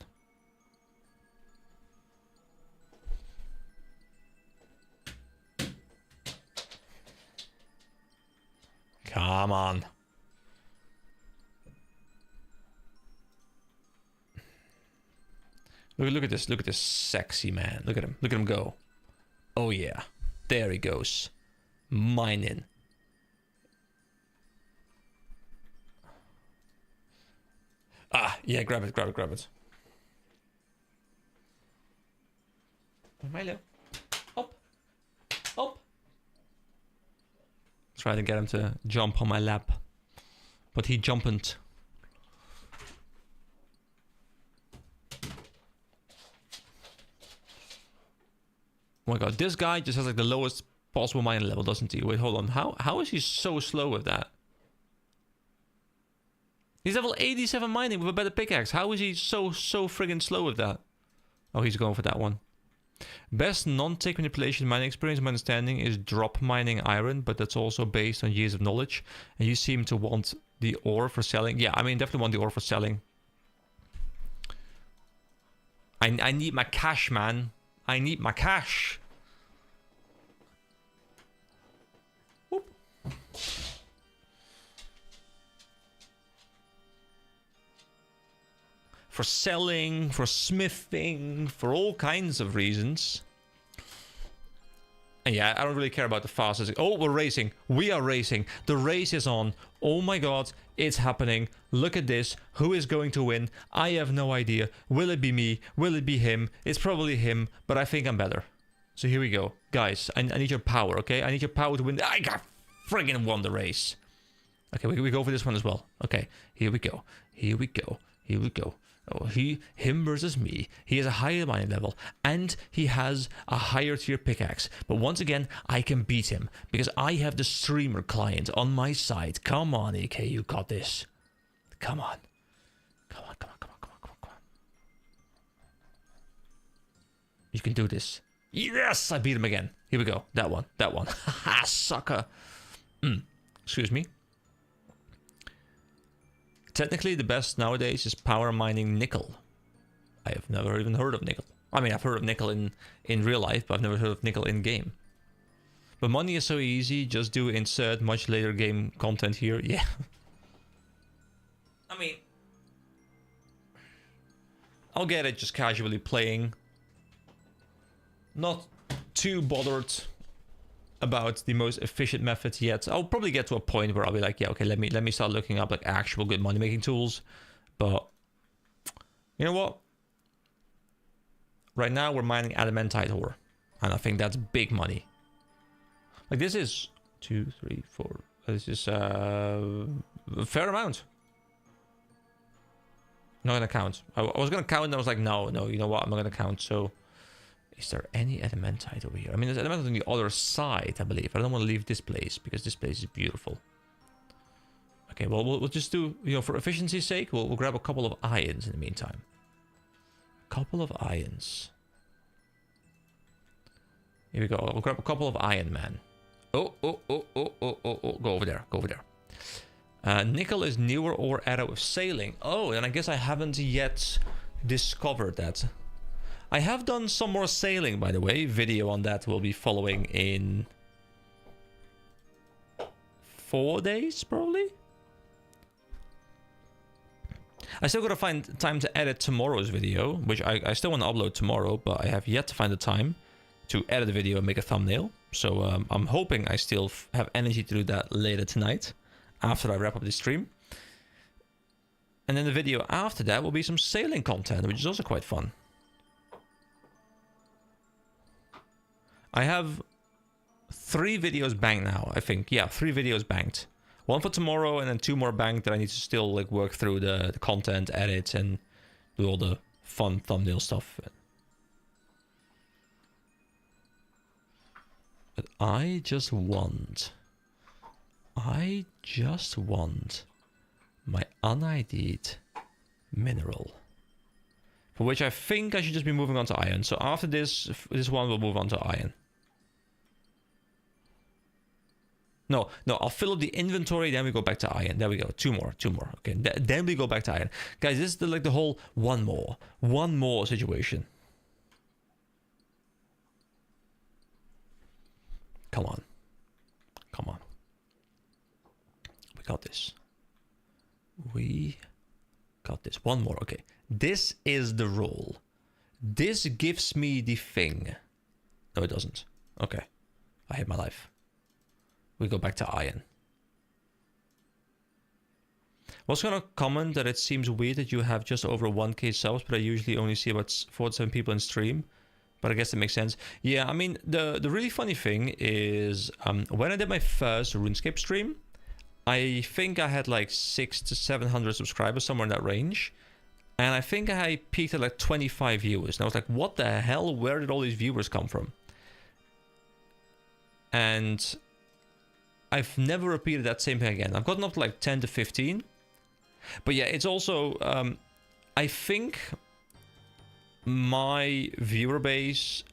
Come on. Look at this. Look at this sexy man. Look at him. Look at him go. Oh yeah. There he goes. Mining. Ah, yeah, grab it, grab it, grab it. Milo. Up. Up. Try to get him to jump on my lap. But he jumpn't. Oh my god, this guy just has like the lowest possible mining level, doesn't he? Wait, hold on. How is he so slow with that? He's level 87 mining with a better pickaxe. How is he so friggin' slow with that? Oh, he's going for that one. Best non-tech manipulation mining experience, my understanding, is drop mining iron, but that's also based on years of knowledge. And you seem to want the ore for selling. Yeah, I mean, definitely want the ore for selling. I need my cash, man. I need my cash. for selling, for smithing, for all kinds of reasons. And yeah, I don't really care about the fastest. Oh, we're racing. We are racing. The race is on. Oh my god, it's happening. Look at this. Who is going to win? I have no idea. Will it be me? Will it be him? It's probably him, but I think I'm better. So here we go. Guys, I need your power, okay? I need your power to win. I got friggin' won the race. Okay, we go for this one as well. Okay, here we go. Here we go. Here we go. Oh, him versus me. He has a higher money level, and he has a higher tier pickaxe. But once again, I can beat him because I have the streamer client on my side. Come on, AK, you got this. Come on. Come on, come on, come on, come on, come on, come on. You can do this. Yes, I beat him again. Here we go. That one, that one. Haha, sucker. Excuse me. Technically, the best nowadays is power mining nickel. I have never even heard of nickel. I mean, I've heard of nickel in real life, but I've never heard of nickel in game. But money is so easy. Just do insert much later game content here. Yeah. I mean, I'll get it just casually playing. Not too bothered about the most efficient methods yet. I'll probably get to a point where I'll be like, yeah, okay, let me start looking up like actual good money making tools. But you know what? Right now we're mining adamantite ore, and I think that's big money. Like this is 2, 3, 4. This is a fair amount. Not gonna count. I was gonna count, and I was like, no, you know what? I'm not gonna count. So. Is there any adamantite over here? I mean, there's adamantite on the other side, I believe. I don't want to leave this place because this place is beautiful. Okay, well, we'll just do, you know, for efficiency's sake, we'll grab a couple of irons in the meantime. A couple of irons. Here we go. We'll grab a couple of iron, man. Oh. Go over there. Go over there. Nickel is newer ore added with sailing. Oh, and I guess I haven't yet discovered that. I have done some more sailing, by the way. Video on that will be following in 4 days, probably. I still gotta find time to edit tomorrow's video, which I still want to upload tomorrow, but I have yet to find the time to edit the video and make a thumbnail. So I'm hoping I still have energy to do that later tonight, after I wrap up the stream. And then the video after that will be some sailing content, which is also quite fun. I have 3 videos banked now, I think. Yeah, 3 videos banked. 1 for tomorrow, and then 2 more banked that I need to still like work through the content, edit, and do all the fun thumbnail stuff. But I just want my un-ID'd mineral. For which I think I should just be moving on to iron. So after this one, we'll move on to iron. No, I'll fill up the inventory, then we go back to iron. There we go, 2 more. Okay, then we go back to iron. Guys, this is like the whole one more situation. Come on. We got this. One more, okay. This is the rule. This gives me the thing. No, it doesn't. Okay, I hate my life. We go back to iron. I was gonna comment that it seems weird that you have just over 1k subs, but I usually only see about 4 to 7 people in stream. But I guess it makes sense. Yeah, I mean, the really funny thing is, when I did my first RuneScape stream, I think I had like 600 to 700 subscribers, somewhere in that range. And I think I peaked at like 25 viewers. And I was like, what the hell? Where did all these viewers come from? And I've never repeated that same thing again. I've gotten up to like 10 to 15. But yeah, it's also, I think my viewer base,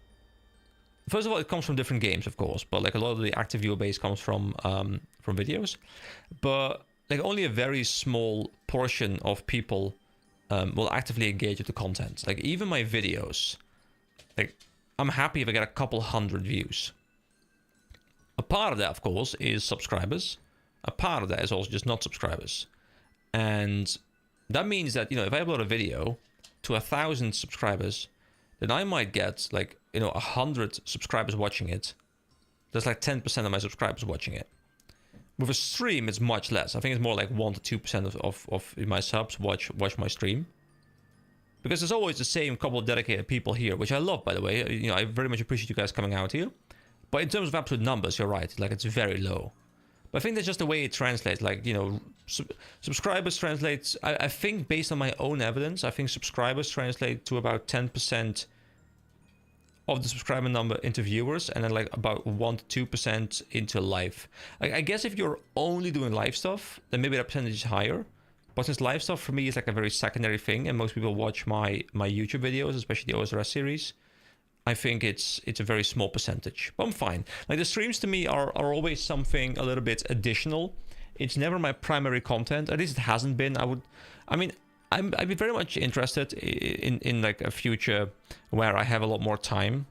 first of all, it comes from different games, of course, but like a lot of the active viewer base comes from videos. But like only a very small portion of people will actively engage with the content. Like even my videos, like I'm happy if I get a couple hundred views. A part of that, of course, is subscribers. A part of that is also just not subscribers. And that means that, you know, if I upload a video to 1,000 subscribers, then I might get like, 100 subscribers watching it. There's like 10% of my subscribers watching it. With a stream, it's much less. I think it's more like 1 to 2% of my subs watch my stream. Because there's always the same couple of dedicated people here, which I love, by the way. I very much appreciate you guys coming out here. But in terms of absolute numbers, you're right. Like, it's very low. But I think that's just the way it translates. Like, subscribers translates... I think based on my own evidence, I think subscribers translate to about 10% of the subscriber number into viewers, and then like about 1 to 2% into live. I guess if you're only doing live stuff, then maybe that percentage is higher. But since live stuff for me is like a very secondary thing, and most people watch my YouTube videos, especially the OSRS series, I think it's a very small percentage. But I'm fine. Like, the streams to me are always something a little bit additional. It's never my primary content. At least it hasn't been. I'd be very much interested in like a future where I have a lot more time,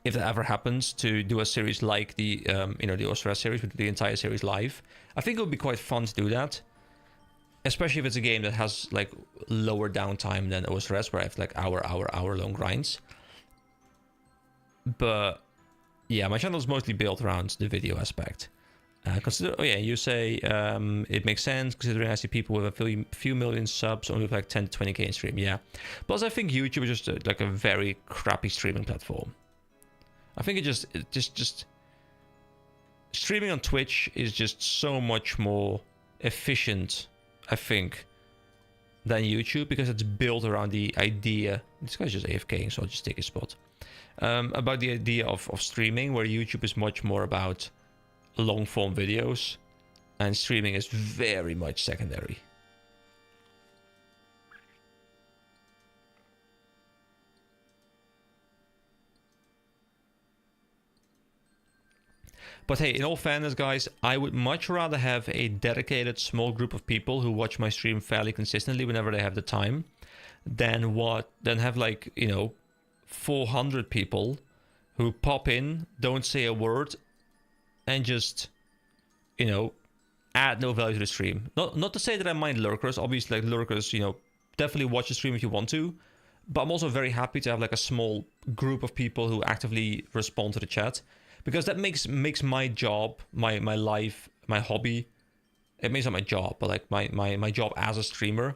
if that ever happens, to do a series like the the OSRS series, with the entire series live. I think it would be quite fun to do that, especially if it's a game that has like lower downtime than OSRS, where I have like hour long grinds. But yeah, my channel is mostly built around the video aspect. You say it makes sense considering I see people with a few million subs only with like 10 to 20k in stream. Yeah, plus I think YouTube is just like a very crappy streaming platform. I think it just streaming on Twitch is just so much more efficient, I think, than YouTube, because it's built around the idea. This guy's just AFKing, so I'll just take his spot. About the idea of streaming, where YouTube is much more about long form videos and streaming is very much secondary. But hey, in all fairness, guys, I would much rather have a dedicated small group of people who watch my stream fairly consistently whenever they have the time than have like 400 people who pop in, don't say a word, and just, add no value to the stream. Not to say that I mind lurkers. Obviously, like, lurkers, definitely watch the stream if you want to. But I'm also very happy to have like a small group of people who actively respond to the chat, because that makes my job, my life, my hobby. It makes not my job, but like my job as a streamer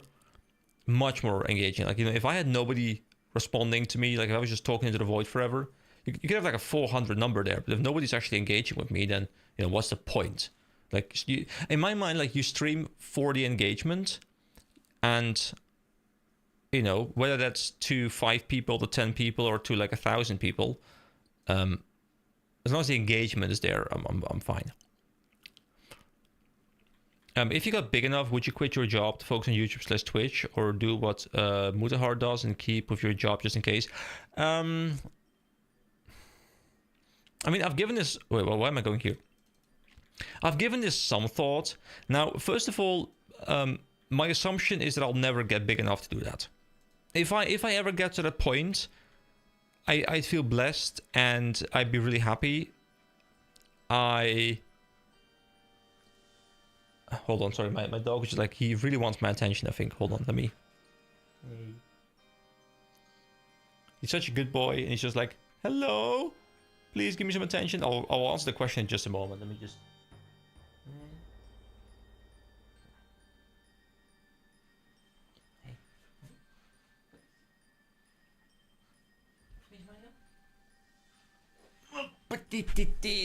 much more engaging. Like, if I had nobody responding to me, like if I was just talking into the void forever, you could have like a 400 number there, but if nobody's actually engaging with me, then what's the point? Like, in my mind, like, you stream for the engagement, and whether that's to 5 people, to 10 people, or to like 1,000 people, as long as the engagement is there, I'm fine. If you got big enough, would you quit your job to focus on YouTube/Twitch, or do what Mutahar does and keep with your job just in case? I've given this... Wait, well, why am I going here? I've given this some thought. Now, first of all, my assumption is that I'll never get big enough to do that. If I ever get to that point, I'd feel blessed and I'd be really happy. Hold on, sorry, my dog is just like, he really wants my attention, I think. Hold on, let me... He's such a good boy, and he's just like, hello? Please give me some attention. I'll answer the question in just a moment. Let me just...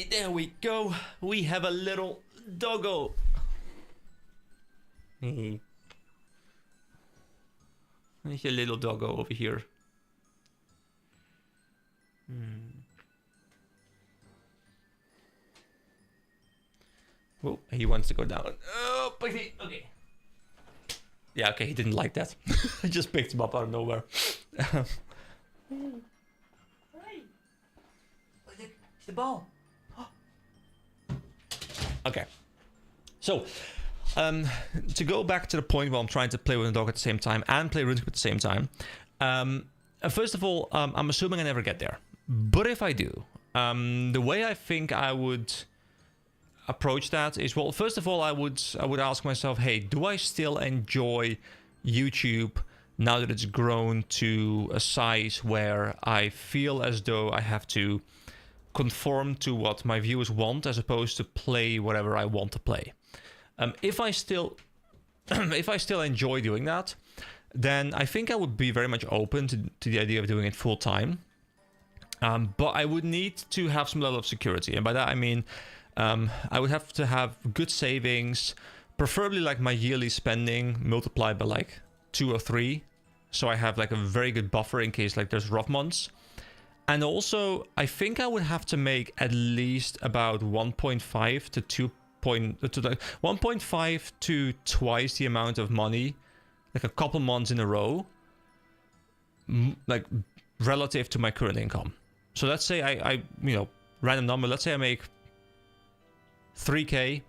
There we go. We have a little doggo. He's a little doggo over here. Oh, he wants to go down. Oh, okay. Yeah, okay, he didn't like that. I just picked him up out of nowhere. The ball. Okay. So, to go back to the point where I'm trying to play with the dog at the same time and play RuneScape at the same time. First of all, I'm assuming I never get there. But if I do, the way I think I would approach that is, well, first of all, I would ask myself, hey, do I still enjoy YouTube now that it's grown to a size where I feel as though I have to conform to what my viewers want as opposed to play whatever I want to play. If I still if I still enjoy doing that, then I think I would be very much open to the idea of doing it full time. But I would need to have some level of security, and by that I mean I would have to have good savings, preferably like my yearly spending multiplied by like 2 or 3, so I have like a very good buffer in case like there's rough months. And also I think I would have to make at least about 1.5 to 1.5 to twice the amount of money, like a couple months in a row, like relative to my current income. So let's say I random number, let's say I make 3k,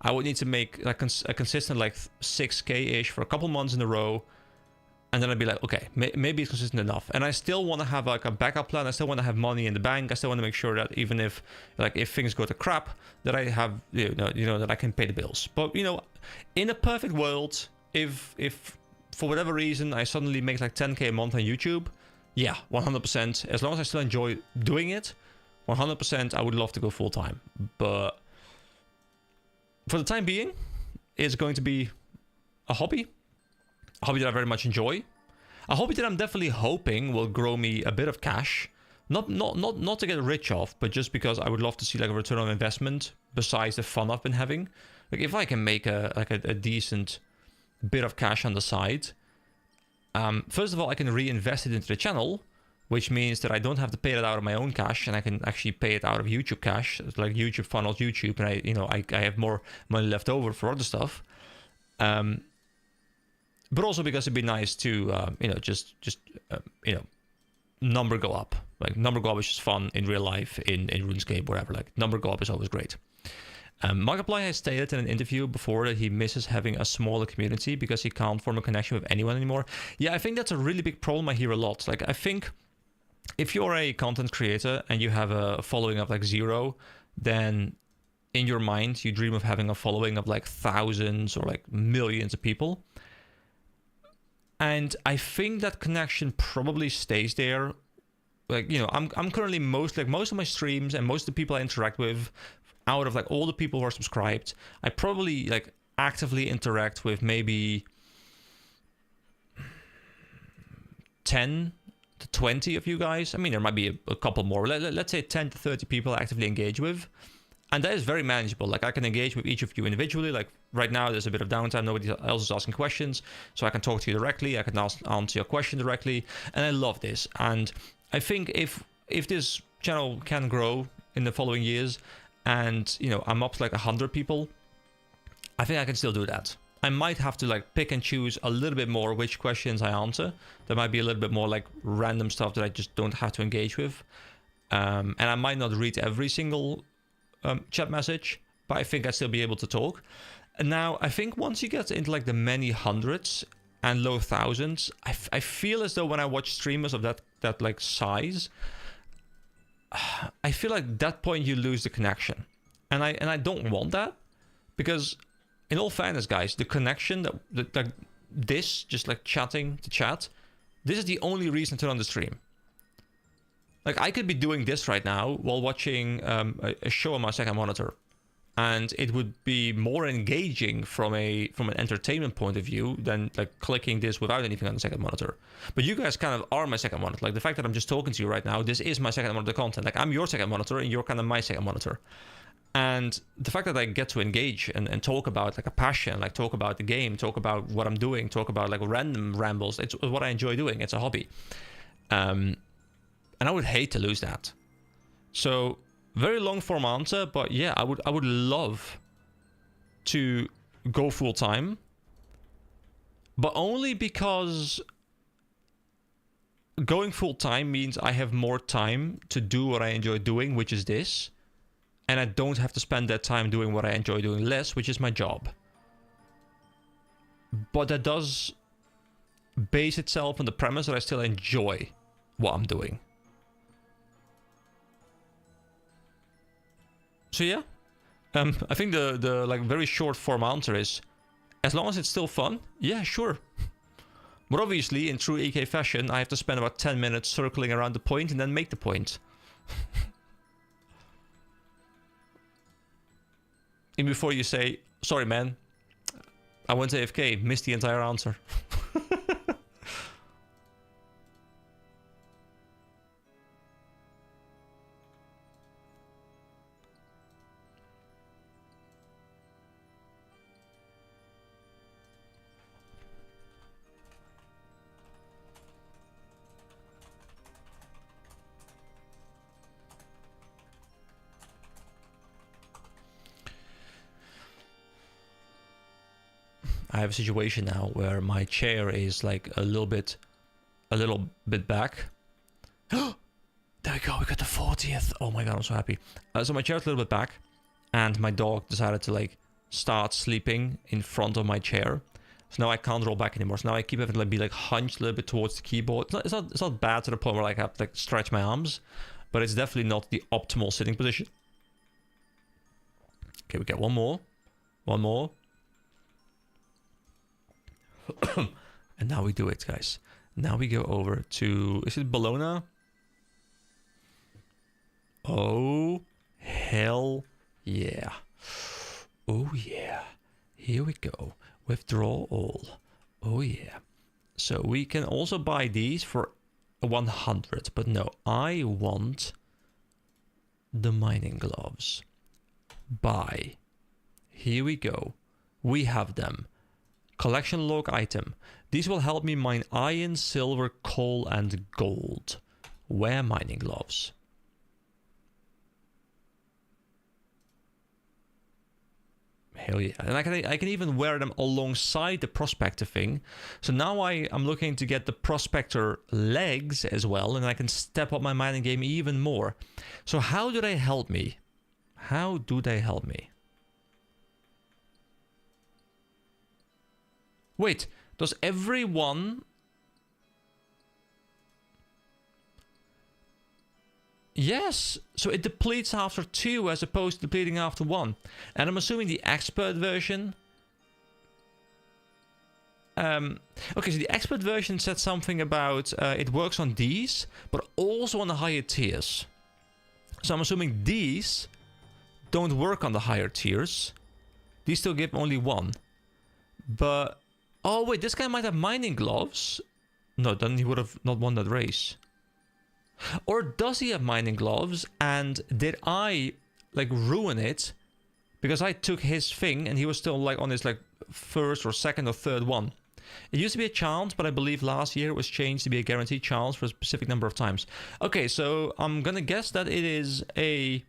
I would need to make like a consistent like 6k-ish for a couple months in a row, and then I'd be like, okay, maybe it's consistent enough. And I still want to have like a backup plan. I still want to have money in the bank. I still want to make sure that even if things go to crap, that I have that I can pay the bills. But in a perfect world, if for whatever reason I suddenly make like 10k a month on YouTube, yeah, 100%. As long as I still enjoy doing it, 100% I would love to go full time. But for the time being, it's going to be a hobby that I very much enjoy, a hobby that I'm definitely hoping will grow me a bit of cash, not to get rich off, but just because I would love to see like a return on investment besides the fun I've been having. Like if I can make a decent bit of cash on the side, first of all I can reinvest it into the channel, which means that I don't have to pay it out of my own cash, and I can actually pay it out of YouTube cash. It's like YouTube funnels YouTube, and I have more money left over for other stuff. But also because it'd be nice to number go up. Like number go up is just fun in real life, in RuneScape, whatever. Like number go up is always great. Markiplier has stated in an interview before that he misses having a smaller community because he can't form a connection with anyone anymore. Yeah, I think that's a really big problem I hear a lot. Like I think if you're a content creator and you have a following of like 0, then in your mind you dream of having a following of like thousands or like millions of people. And I think that connection probably stays there. Like, I'm currently most of my streams and most of the people I interact with, out of like all the people who are subscribed, I probably like actively interact with maybe 10 to 20 of you guys. I mean, there might be a couple more. Let's say 10 to 30 people I actively engage with. And that is very manageable. Like I can engage with each of you individually. Like right now, there's a bit of downtime. Nobody else is asking questions. So I can talk to you directly. I can answer your question directly. And I love this. And I think if this channel can grow in the following years and, I'm up to like 100 people, I think I can still do that. I might have to like pick and choose a little bit more which questions I answer. There might be a little bit more like random stuff that I just don't have to engage with. And I might not read every single chat message, but I think I'd still be able to talk. And now I think once you get into like the many hundreds and low thousands, I feel as though when I watch streamers of that like size, I feel like at that point you lose the connection, and I don't want that, because in all fairness, guys, the connection that this just like chatting to chat, this is the only reason to turn on the stream. Like I could be doing this right now while watching a show on my second monitor, and it would be more engaging from an entertainment point of view than like clicking this without anything on the second monitor. But you guys kind of are my second monitor. Like the fact that I'm just talking to you right now, this is my second monitor content. Like I'm your second monitor and you're kind of my second monitor. And the fact that I get to engage and talk about like a passion, like talk about the game, talk about what I'm doing, talk about like random rambles, it's what I enjoy doing. It's a hobby. And I would hate to lose that. So very long form answer, but yeah, I would love to go full time, but only because going full time means I have more time to do what I enjoy doing, which is this, and I don't have to spend that time doing what I enjoy doing less, which is my job. But that does base itself on the premise that I still enjoy what I'm doing. So yeah, I think the like very short form answer is, as long as it's still fun, yeah, sure. But obviously, in true EK fashion, I have to spend about 10 minutes circling around the point and then make the point. Even before you say, sorry man, I went AFK, missed the entire answer. I have a situation now where my chair is like a little bit back. There we go, we got the 40th. Oh my god, I'm so happy. So my chair's a little bit back, and my dog decided to like start sleeping in front of my chair. So now I can't roll back anymore. So now I keep having to like be like hunched a little bit towards the keyboard. It's not bad to the point where like, I have to like stretch my arms, but it's definitely not the optimal sitting position. Okay, we get one more. One more. And now we do it, guys. Now we go over to... Is it Bologna? Oh, hell yeah. Oh, yeah. Here we go. Withdraw all. Oh, yeah. So we can also buy these for 100. But no, I want the mining gloves. Buy. Here we go. We have them. Collection log item. These will help me mine iron, silver, coal, and gold. Wear mining gloves. Hell yeah. And I can even wear them alongside the prospector thing. So now I'm looking to get the prospector legs as well, and I can step up my mining game even more. So how do they help me? How do they help me? Wait, does everyone... Yes, so it depletes after 2 as opposed to depleting after 1. And I'm assuming the expert version... okay, so the expert version said something about it works on these, but also on the higher tiers. So I'm assuming these don't work on the higher tiers. These still give only 1. But... Oh wait, this guy might have mining gloves. No, then he would have not won that race. Or does he have mining gloves and did I like ruin it because I took his thing and he was still like on his like first or second or third one. It used to be a challenge, but I believe last year it was changed to be a guaranteed challenge for a specific number of times. Okay, so I'm gonna guess that it is a...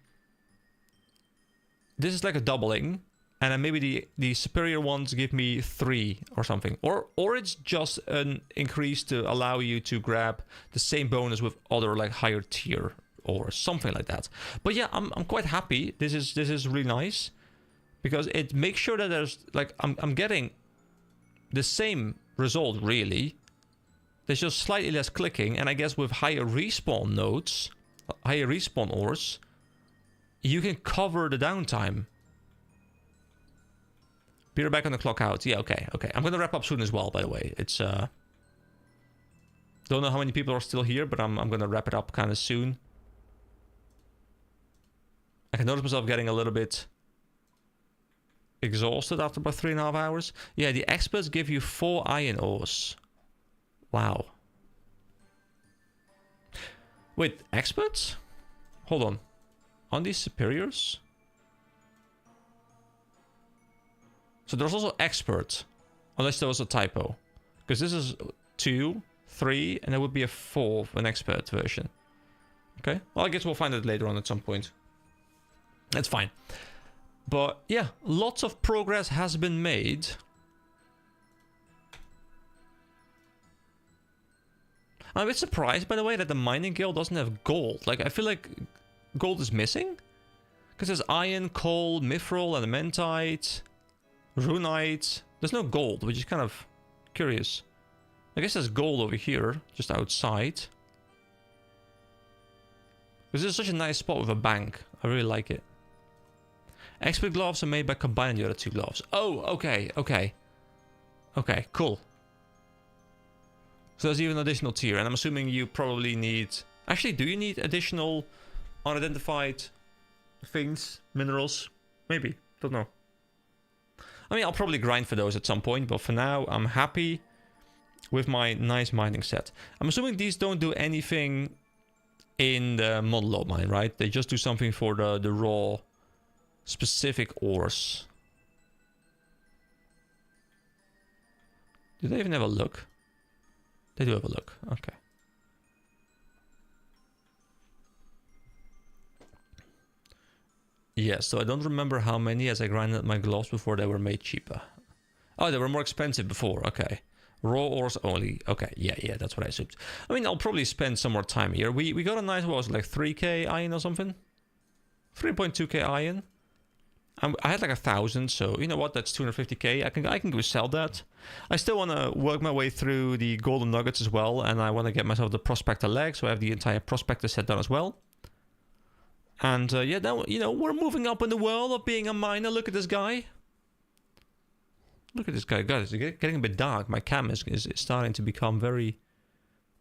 This is like a doubling. And then maybe the superior ones give me 3 or something. Or it's just an increase to allow you to grab the same bonus with other like higher tier or something like that. But yeah, I'm quite happy. This is really nice. Because it makes sure that there's like I'm getting the same result really. There's just slightly less clicking, and I guess with higher respawn nodes, higher respawn ores, you can cover the downtime. Be right back on the clock out. Yeah, okay. I'm gonna wrap up soon as well, by the way. It's don't know how many people are still here, but I'm gonna wrap it up kind of soon. I can notice myself getting a little bit exhausted after about 3.5 hours. Yeah, the experts give you 4 iron ores. Wow. Wait, experts? Hold on. On these superiors? So there's also expert, unless there was a typo. Because this is 2, 3, and there would be a 4 for an expert version. Okay, well I guess we'll find it later on at some point. That's fine. But yeah, lots of progress has been made. I'm a bit surprised, by the way, that the mining guild doesn't have gold. Like, I feel like gold is missing. Because there's iron, coal, mithril, elementite... Runite. There's no gold, which is kind of curious. I guess there's gold over here, just outside. Because this is such a nice spot with a bank. I really like it. Expert gloves are made by combining the other 2 gloves. Oh, okay. Okay, cool. So there's even an additional tier, and I'm assuming you probably need... Actually, do you need additional unidentified things, minerals? Maybe, don't know. I mean, I'll probably grind for those at some point, but for now, I'm happy with my nice mining set. I'm assuming these don't do anything in the model mine, right? They just do something for the raw specific ores. Do they even have a look? They do have a look, okay. Yeah, so I don't remember how many as I grinded my gloves before they were made cheaper. Oh, they were more expensive before, okay. Raw ores only, okay, yeah, that's what I assumed. I mean, I'll probably spend some more time here. We got a nice, what was it, like 3k iron or something? 3.2k iron. I had like 1,000, so you know what, that's 250k. I can go sell that. I still want to work my way through the golden nuggets as well, and I want to get myself the prospector leg, so I have the entire prospector set done as well. And yeah, now, you know, we're moving up in the world of being a miner. Look at this guy. Look at this guy. God, it's getting a bit dark. My cam is starting to become very,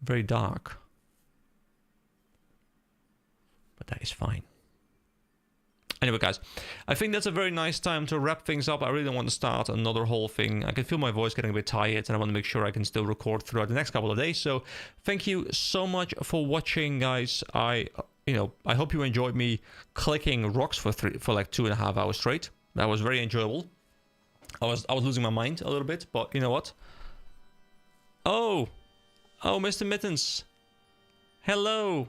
very dark. But that is fine. Anyway, guys, I think that's a very nice time to wrap things up. I really don't want to start another whole thing. I can feel my voice getting a bit tired, and I want to make sure I can still record throughout the next couple of days. So thank you so much for watching, guys. I hope you enjoyed me clicking rocks for like 2.5 hours straight. That was very enjoyable. I was losing my mind a little bit, but you know what? Oh, Mr. Mittens. Hello.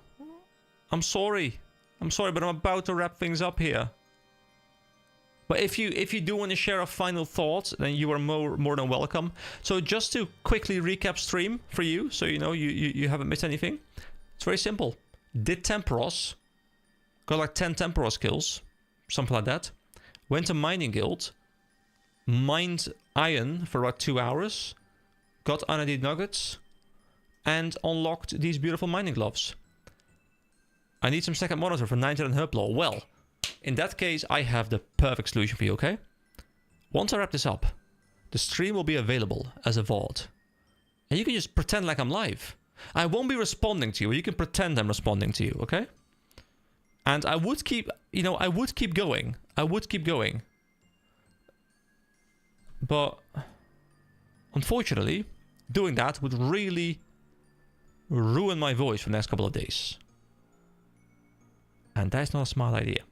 I'm sorry, but I'm about to wrap things up here. But if you do want to share a final thought, then you are more than welcome. So just to quickly recap stream for you, so you know you haven't missed anything. It's very simple. Did Temporos, got like 10 Temporos kills, something like that. Went to Mining Guild, mined iron for about 2 hours, got unedited nuggets, and unlocked these beautiful mining gloves. I need some second monitor for 99 herb. Well, in that case, I have the perfect solution for you, okay? Once I wrap this up, the stream will be available as a VOD. And you can just pretend like I'm live. I won't be responding to you, you can pretend I'm responding to you, okay? And I would keep, I would keep going. But, unfortunately, doing that would really ruin my voice for the next couple of days. And that's not a smart idea.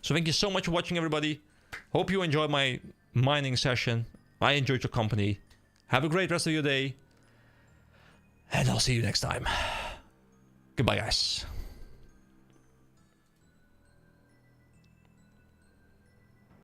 So thank you so much for watching, everybody. Hope you enjoyed my mining session. I enjoyed your company. Have a great rest of your day. And I'll see you next time. Goodbye, guys.